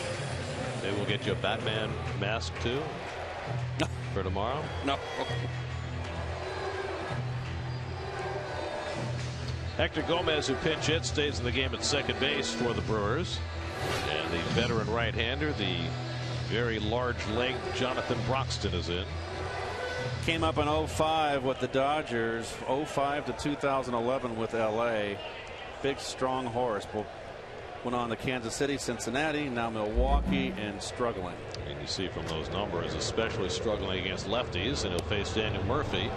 Maybe we'll get you a Batman mask, too? No. For tomorrow? No. Hector Gomez, who pinch hit, stays in the game at second base for the Brewers. And the veteran right-hander, the very large-legged Jonathan Broxton, is in. Came up in 05 with the Dodgers, 05 to 2011 with LA. Big, strong horse. Went on to Kansas City, Cincinnati, now Milwaukee, and struggling. And you see from those numbers, especially struggling against lefties, and he'll face Daniel Murphy,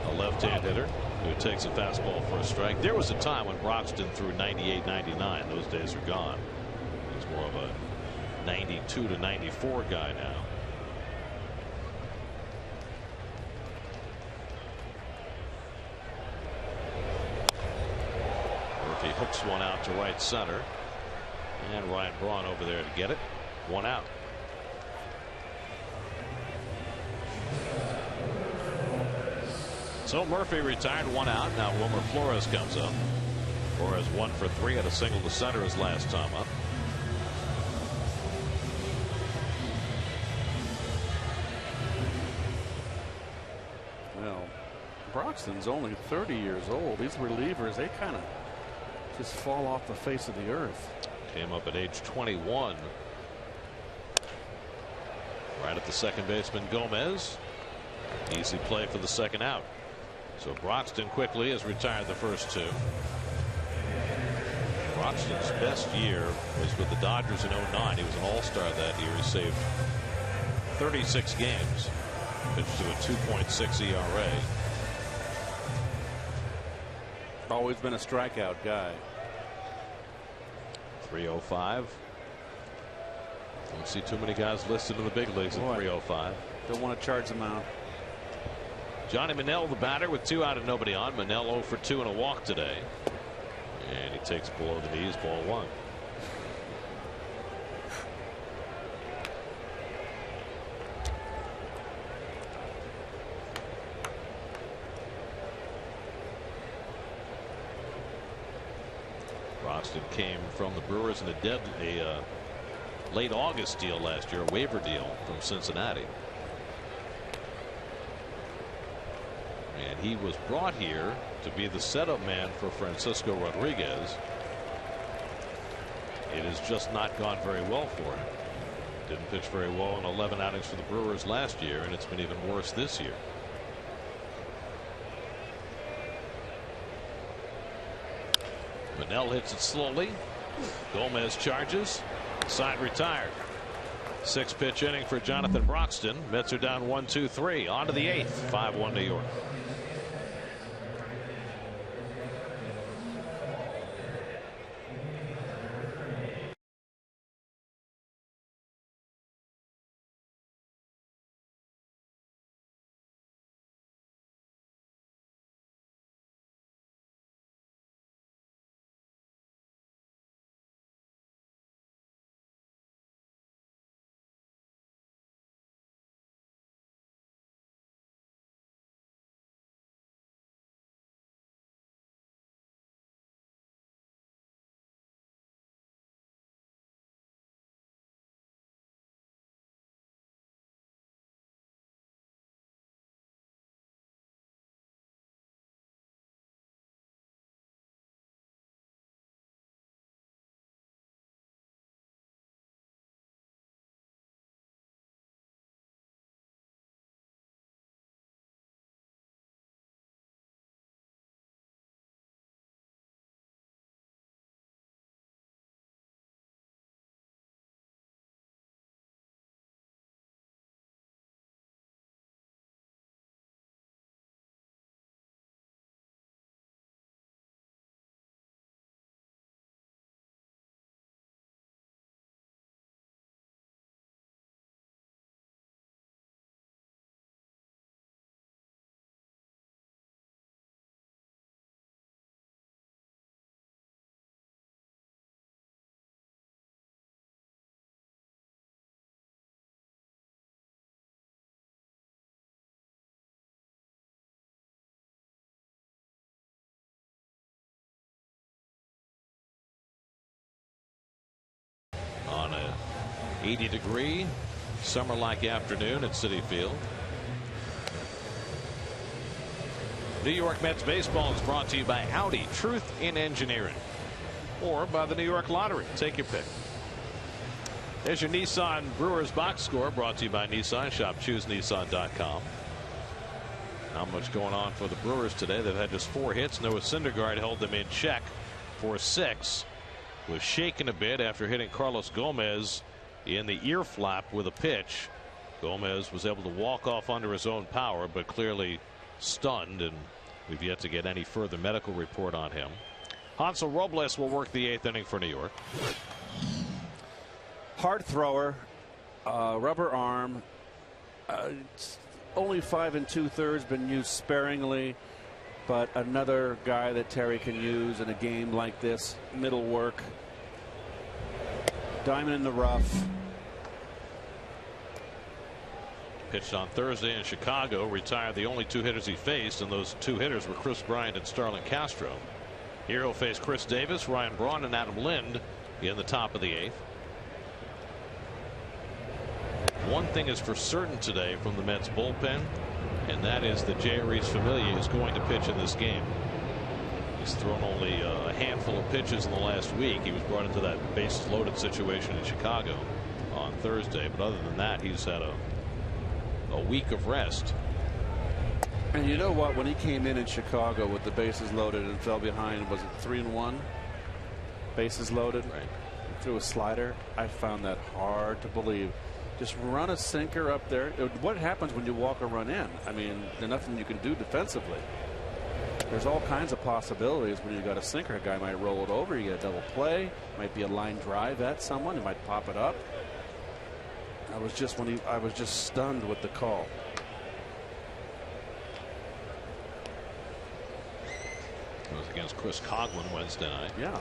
a left-hand hitter, who takes a fastball for a strike. There was a time when Broxton threw 98, 99. Those days are gone. He's more of a 92 to 94 guy now. Murphy hooks one out to right center. And Ryan Braun over there to get it. One out. So Murphy retired, one out. Now Wilmer Flores comes up. Flores 1 for 3, had a single to center his last time up. Well, Broxton's only 30 years old. These relievers, they kind of just fall off the face of the earth. Came up at age 21. Right at the second baseman Gomez. Easy play for the second out. So Broxton quickly has retired the first two. Broxton's best year was with the Dodgers in 09. He was an all-star that year. He saved 36 games. Pitched to a 2.6 ERA. Always been a strikeout guy. 305. Don't see too many guys listed in the big leagues at 305. Don't want to charge them out. Johnny Manel, the batter, with 2 out and nobody on. Manel 0 for 2 and a walk today. And he takes below the knees, ball 1. Broxton came from the Brewers in a late August deal last year, a waiver deal from Cincinnati. And he was brought here to be the setup man for Francisco Rodriguez. It has just not gone very well for him. Didn't pitch very well in 11 outings for the Brewers last year, and it's been even worse this year. Manel hits it slowly. Gomez charges. Side retired. 6-pitch inning for Jonathan Broxton. Mets are down 1-2-3. On to the 8th. 5-1 New York. 80-degree summer-like afternoon at Citi Field. New York Mets baseball is brought to you by Audi, truth in engineering, or by the New York Lottery. Take your pick. There's your Nissan Brewers box score, brought to you by Nissan. Shop ChooseNissan.com. Not much going on for the Brewers today. They've had just 4 hits. Noah Syndergaard held them in check for 6. Was shaken a bit after hitting Carlos Gomez in the ear flap with a pitch. Gomez was able to walk off under his own power, but clearly stunned, and we've yet to get any further medical report on him. Hansel Robles will work the 8th inning for New York. Hard thrower, rubber arm. It's only 5 2/3, been used sparingly, but another guy that Terry can use in a game like this. Middle work, diamond in the rough. Pitched on Thursday in Chicago, retired the only 2 hitters he faced, and those 2 hitters were Chris Bryant and Starlin Castro. Here he'll face Chris Davis, Ryan Braun, and Adam Lind in the top of the 8th. One thing is for certain today from the Mets bullpen, and that is that Jeurys Familia is going to pitch in this game. He's thrown only a handful of pitches in the last week. He was brought into that bases loaded situation in Chicago on Thursday, but other than that, he's had a week of rest. And you know what? When he came in Chicago with the bases loaded and fell behind, was it 3-1? Bases loaded. Right. He threw a slider. I found that hard to believe. Just run a sinker up there. What happens when you walk a run in? I mean, there's nothing you can do defensively. There's all kinds of possibilities when you got a sinker. A guy might roll it over. You get a double play. Might be a line drive at someone. He might pop it up. I was just stunned with the call. It was against Chris Coghlan Wednesday night. Yeah.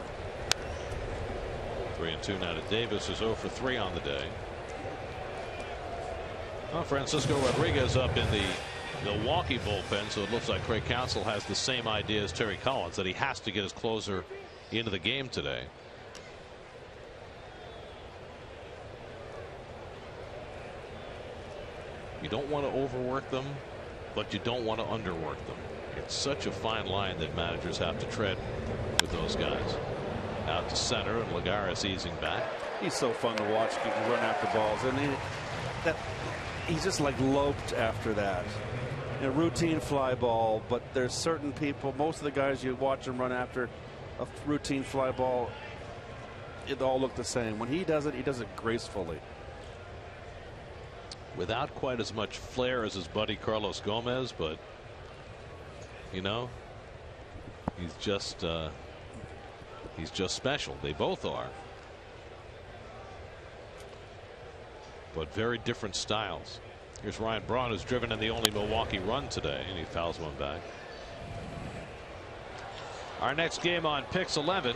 3-2 now to Davis, who's 0 for 3 on the day. Well, Francisco Rodriguez up in the Milwaukee bullpen, so it looks like Craig Counsell has the same idea as Terry Collins, that he has to get his closer into the game today. You don't want to overwork them, but you don't want to underwork them. It's such a fine line that managers have to tread with those guys. Out to center, and Lagares easing back. He's so fun to watch. He can run after balls, and he's just like loped after that. A routine fly ball, but there's certain people, most of the guys you watch them run after a routine fly ball, it all look the same. When he does it gracefully. Without quite as much flair as his buddy Carlos Gomez, but you know, he's just special. They both are, but very different styles. Here's Ryan Braun, who's driven in the only Milwaukee run today, and he fouls one back. Our next game on Pix 11,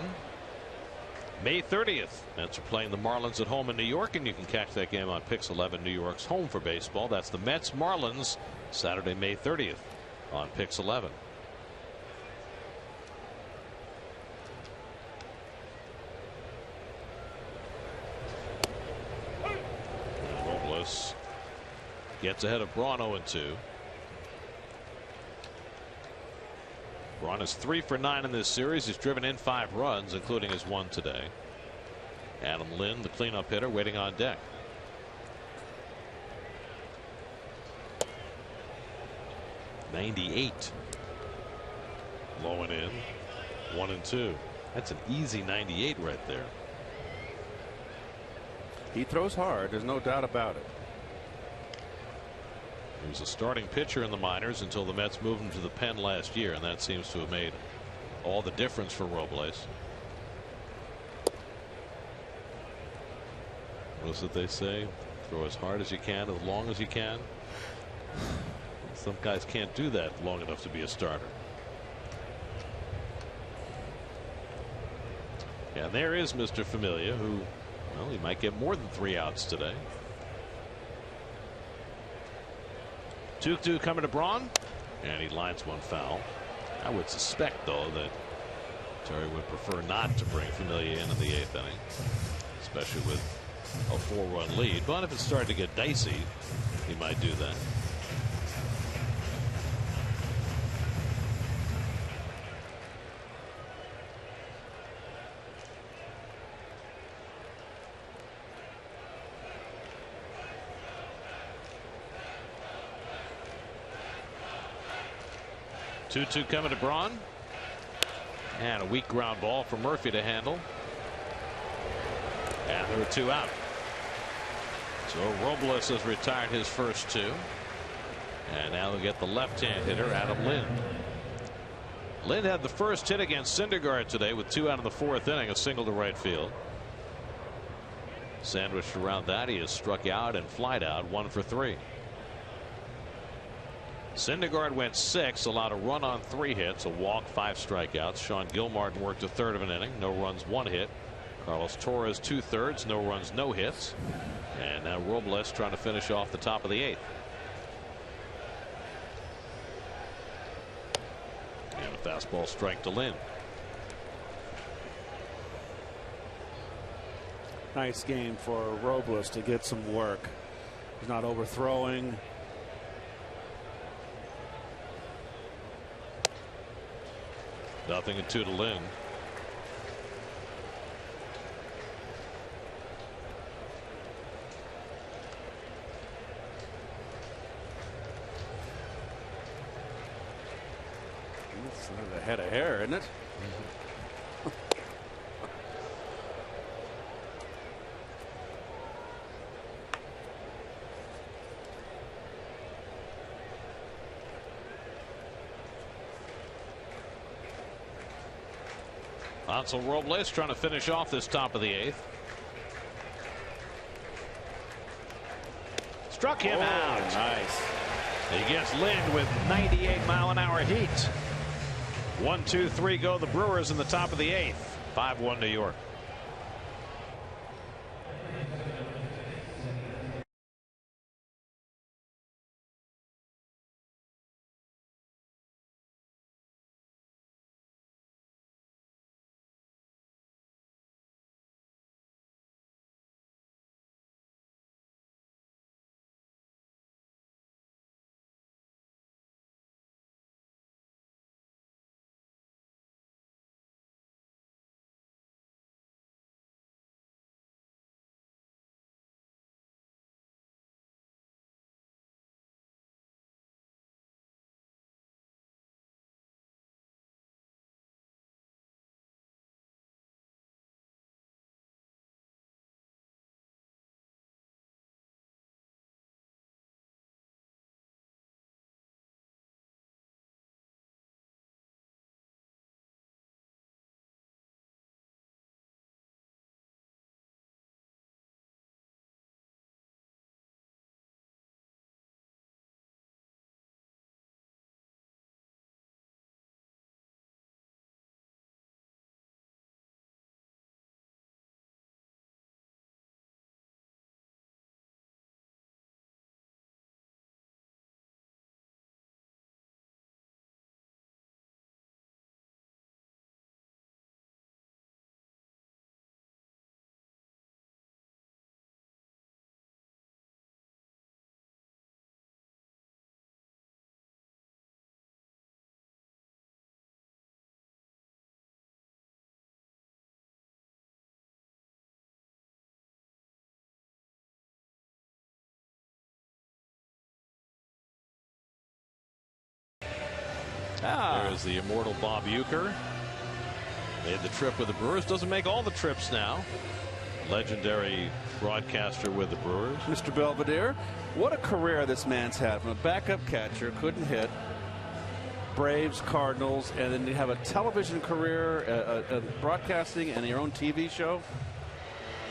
May 30th. Mets are playing the Marlins at home in New York, and you can catch that game on Pix 11, New York's home for baseball. That's the Mets Marlins, Saturday, May 30th on Pix 11. Robles gets ahead of Braun 0-2. Braun is 3 for 9 in this series. He's driven in 5 runs, including his one today. Adam Lind, the cleanup hitter, waiting on deck. .98. Low and in. 1-2. That's an easy 98 right there. He throws hard. There's no doubt about it. He was a starting pitcher in the minors until the Mets moved him to the pen last year, and that seems to have made all the difference for Robles. What is it they say? Throw as hard as you can, as long as you can. Some guys can't do that long enough to be a starter. And there is Mr. Familia, who, well, he might get more than 3 outs today. 2-2 coming to Braun, and he lines one foul. I would suspect, though, that Terry would prefer not to bring Familia in the 8th inning, especially with a 4-run lead. But if it started to get dicey, he might do that. Two coming to Braun. And a weak ground ball for Murphy to handle. And there are 2 out. So Robles has retired his first 2. And now they'll get the left-hand hitter, Adam Lind. Lind had the first hit against Syndergaard today with 2 out of the 4th inning, a single to right field. Sandwiched around that, he has struck out and flied out, 1 for 3. Syndergaard went 6, allowed a run on 3 hits, a walk, 5 strikeouts. Sean Gilmartin worked a third of an inning, no runs, 1 hit. Carlos Torres 2/3, no runs, no hits. And now Robles trying to finish off the top of the 8th. And a fastball strike to Lynn. Nice game for Robles to get some work. He's not overthrowing. Nothing and 2 to Lynn. It's a head of hair, isn't it? Hansel Robles trying to finish off this top of the 8th. Struck him out. Nice. He gets Lind with 98-mile-an-hour heat. 1, 2, 3 go the Brewers in the top of the 8th. 5-1 New York. There's the immortal Bob Uecker. Made the trip with the Brewers. Doesn't make all the trips now. Legendary broadcaster with the Brewers. Mr. Belvedere, what a career this man's had. From a backup catcher, couldn't hit. Braves, Cardinals, and then you have a television career, broadcasting, and your own TV show.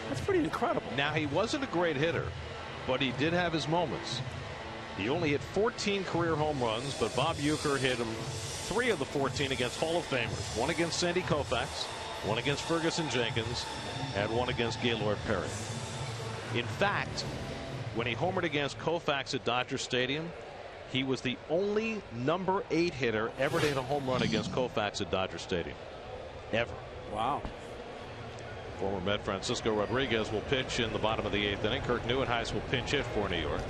That's pretty incredible. Now, he wasn't a great hitter, but he did have his moments. He only hit 14 career home runs, but Bob Uecker hit him 3 of the 14 against Hall of Famers. 1 against Sandy Koufax, 1 against Ferguson Jenkins, and 1 against Gaylord Perry. In fact, when he homered against Koufax at Dodger Stadium, he was the only number 8 hitter ever to hit a home run against Koufax at Dodger Stadium. Ever. Wow. Former Met Francisco Rodriguez will pitch in the bottom of the 8th inning. Kirk Neuenhuis will pinch hit for New York.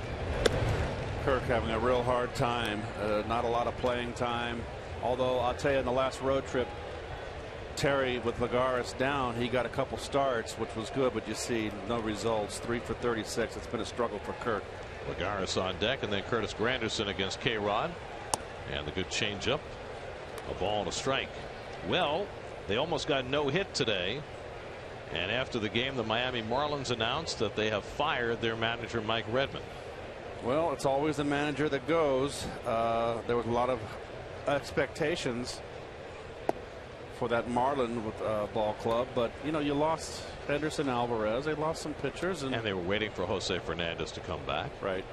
Kirk having a real hard time. Not a lot of playing time. Although I'll tell you, in the last road trip, Terry with Lagares down, he got a couple starts, which was good, but you see no results. 3 for 36. It's been a struggle for Kirk. Lagares on deck, and then Curtis Granderson against K-Rod. And the good changeup. A ball and a strike. Well, they almost got no hit today. And after the game, the Miami Marlins announced that they have fired their manager, Mike Redmond. Well, it's always the manager that goes. There was a lot of expectations for that Marlin ball club, but you know, you lost Henderson Alvarez. They lost some pitchers, and they were waiting for Jose Fernandez to come back. Right.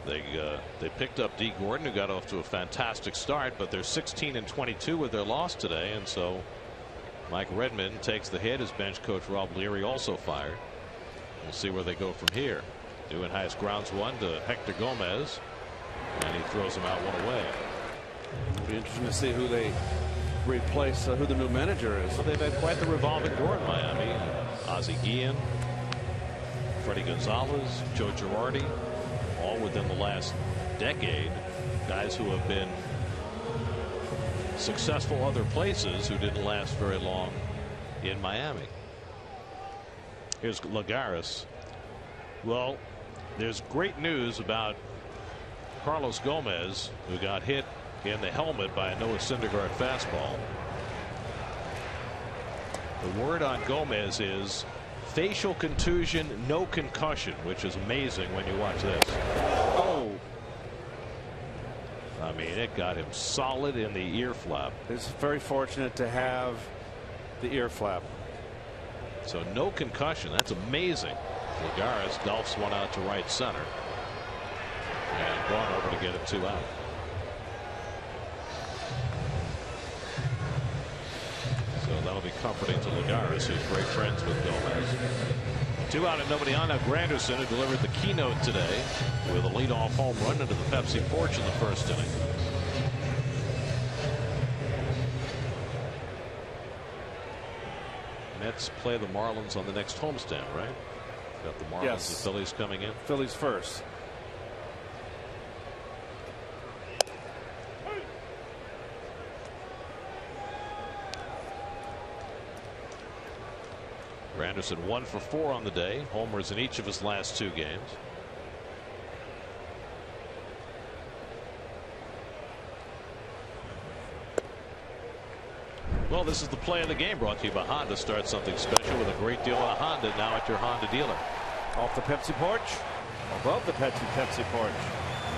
They picked up D. Gordon, who got off to a fantastic start, but they're 16-22 with their loss today, and so Mike Redmond takes the hit. His bench coach Rob Leary also fired. We'll see where they go from here. Neuenhuis grounds one to Hector Gomez, and he throws him out one away. It'll be interesting to see who they replace, who the new manager is. Well, they've had quite the revolving door in Miami. Ozzie Guillen, Freddie Gonzalez, Joe Girardi, all within the last decade. Guys who have been successful other places who didn't last very long in Miami. Here's Lagares. Well, there's great news about Carlos Gomez, who got hit in the helmet by a Noah Syndergaard fastball. The word on Gomez is facial contusion, no concussion, which is amazing when you watch this. Oh. I mean, it got him solid in the ear flap. He's very fortunate to have the ear flap. So no concussion. That's amazing. Lagares golfs one out to right center. And Braun over to get it 2 out. So that'll be comforting to Lagares, who's great friends with Gomez. 2 out and nobody on. Now Granderson, who delivered the keynote today with a leadoff home run into the Pepsi porch in the first inning. Mets play the Marlins on the next homestand, right? Got the Marlins, yes. The Phillies coming in. Phillies first. Granderson 1 for 4 on the day. Homers in each of his last 2 games. Well, this is the play of the game, brought to you by Honda. Start something special with a great deal on Honda now at your Honda dealer. Off the Pepsi porch, above the Pepsi porch,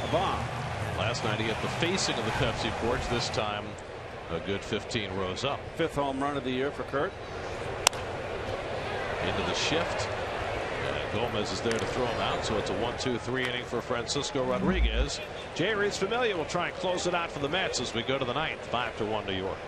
a bomb. Last night he hit the facing of the Pepsi porch. This time a good 15 rows up. 5th home run of the year for Kurt. Into the shift. And Gomez is there to throw him out, so it's a 1-2-3 inning for Francisco Rodriguez. Jay Reed's Familia will try and close it out for the Mets as we go to the 9th. 5-1 New York.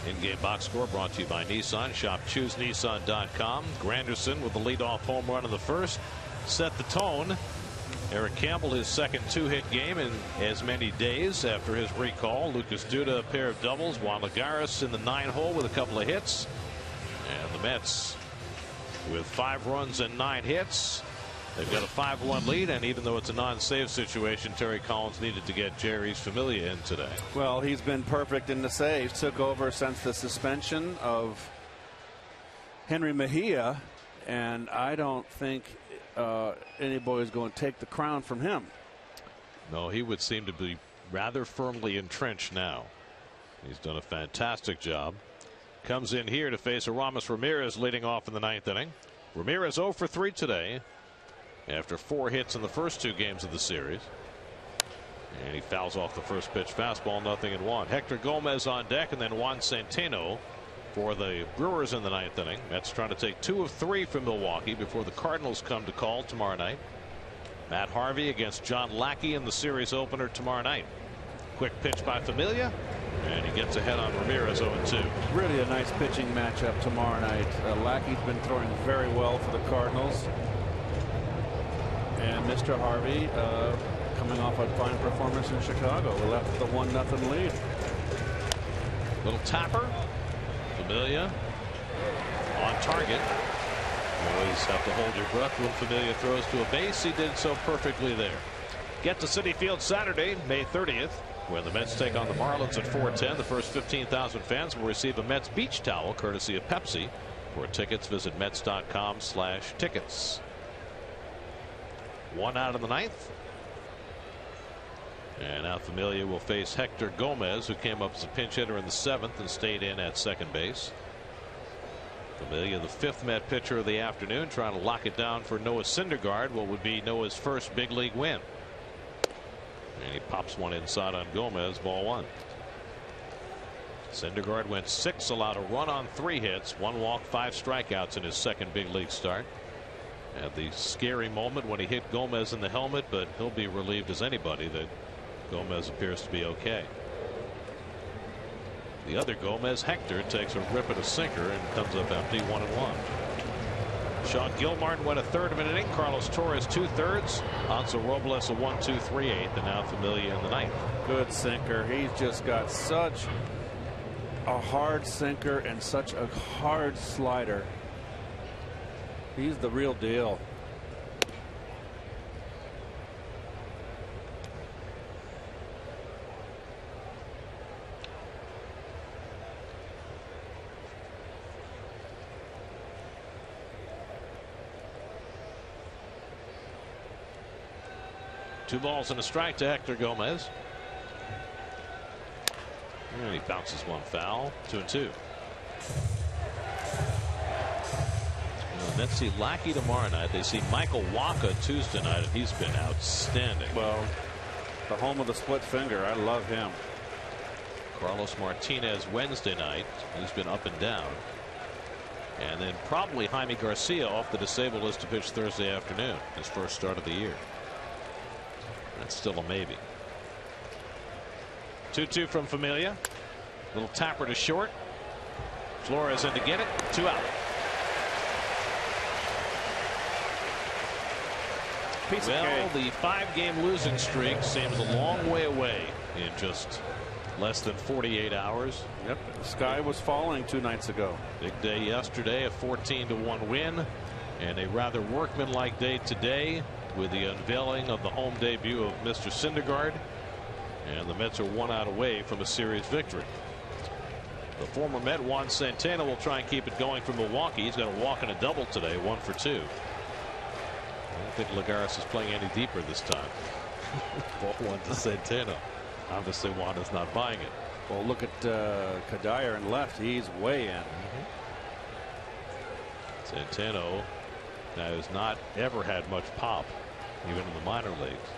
In-game box score brought to you by Nissan. Shop ChooseNissan.com. Granderson with the leadoff home run in the first set the tone. Eric Campbell, his second 2-hit game in as many days after his recall. Lucas Duda, a pair of doubles. Juan Lagares in the 9-hole with a couple of hits. And the Mets with 5 runs and 9 hits. They've got a 5-1 lead, and even though it's a non-save situation, Terry Collins needed to get Jerry's Familia in today. Well, he's been perfect in the saves. Took over since the suspension of Henry Mejia, and I don't think anybody's going to take the crown from him. No, he would seem to be rather firmly entrenched now. He's done a fantastic job. Comes in here to face Aramis Ramirez leading off in the 9th inning. Ramirez 0 for 3 today after 4 hits in the first 2 games of the series. And he fouls off the first pitch fastball, 0-1. Hector Gomez on deck, and then Juan Centeno for the Brewers in the 9th inning. Mets trying to take 2 of 3 from Milwaukee before the Cardinals come to call tomorrow night. Matt Harvey against John Lackey in the series opener tomorrow night. Quick pitch by Familia, and he gets ahead on Ramirez 0-2. Really a nice pitching matchup tomorrow night. Lackey's been throwing very well for the Cardinals. And Mr. Harvey coming off a fine performance in Chicago. We left the 1-0 lead. Little tapper. Familia on target. You always have to hold your breath when Familia throws to a base. He did so perfectly there. Get to Citi Field Saturday, May 30th, when the Mets take on the Marlins at 4:10. The first 15,000 fans will receive a Mets beach towel courtesy of Pepsi. For tickets, visit Mets.com/tickets. 1 out of the 9th. And now Familia will face Hector Gomez, who came up as a pinch hitter in the 7th and stayed in at second base. Familia, the 5th Met pitcher of the afternoon, trying to lock it down for Noah Syndergaard, what would be Noah's first big league win. And he pops one inside on Gomez, ball 1. Syndergaard went 6, allowed a run on 3 hits, 1 walk, 5 strikeouts in his second big league start. Had the scary moment when he hit Gomez in the helmet, but he'll be relieved as anybody that Gomez appears to be okay. The other Gomez, Hector, takes a rip at a sinker and comes up empty, 1-1. Sean Gilmartin went a third of an inning. Carlos Torres 2/3. Hansel Robles a 1-2-3/8. And now Familia in the 9th. Good sinker. He's just got such a hard sinker and such a hard slider. He's the real deal. Two balls and a strike to Hector Gomez. And he bounces one foul. 2-2. Let's see Lackey tomorrow night. They see Michael Wacha Tuesday night, and he's been outstanding. Well, the home of the split finger. I love him. Carlos Martinez Wednesday night. He's been up and down. And then probably Jaime Garcia off the disabled list to pitch Thursday afternoon, his first start of the year. That's still a maybe. 2-2 from Familia. Little tapper to short. Flores in to get it. 2 out. Well, the 5-game losing streak seems a long way away in just less than 48 hours. Yep, the sky was falling 2 nights ago. Big day yesterday, a 14-1 win, and a rather workmanlike day today with the unveiling of the home debut of Mr. Syndergaard, and the Mets are 1 out away from a series victory. The former Met Juan Centeno will try and keep it going from Milwaukee. He's got a walk and a double today, 1 for 2. I don't think Lagares is playing any deeper this time. Ball 1 to Centeno. Obviously Juan is not buying it. Well, look at Kadire in left. He's way in. Centeno now has not ever had much pop, even in the minor leagues.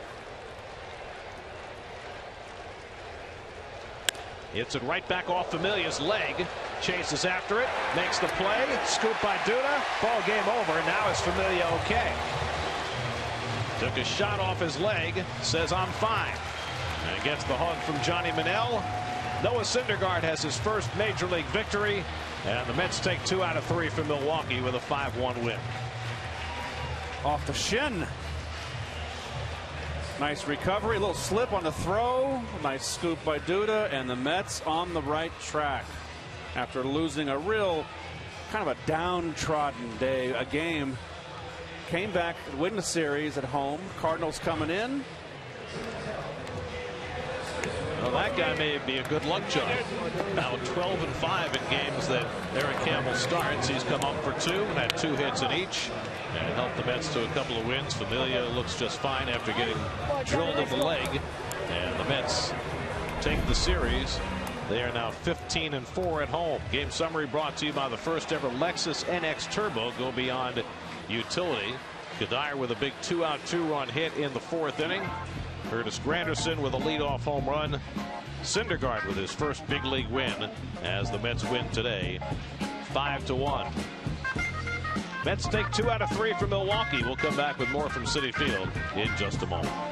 Hits it right back off Familia's leg. Chases after it. Makes the play. Scoop by Duda. Ball game over. Now is Familia okay. Took a shot off his leg. Says I'm fine. And gets the hug from Johnny Manel. Noah Syndergaard has his first major league victory, and the Mets take 2 out of 3 from Milwaukee with a 5-1 win. Off the shin. Nice recovery, a little slip on the throw. Nice scoop by Duda, and the Mets on the right track after losing a real kind of a downtrodden day, a game. Came back, win the series at home. Cardinals coming in. Well, that guy may be a good luck charm. Now 12-5 in games that Eric Campbell starts. He's come up for 2 and had 2 hits in each, and helped the Mets to a couple of wins. Familia looks just fine after getting drilled in the leg, and the Mets take the series. They are now 15-4 at home. Game summary brought to you by the first ever Lexus NX Turbo. Go beyond utility. Kadire with a big 2-out 2-run hit in the 4th inning. Curtis Granderson with a leadoff home run. Syndergaard with his first big league win as the Mets win today 5-1. Mets take 2 out of 3 from Milwaukee. We'll come back with more from Citi Field in just a moment.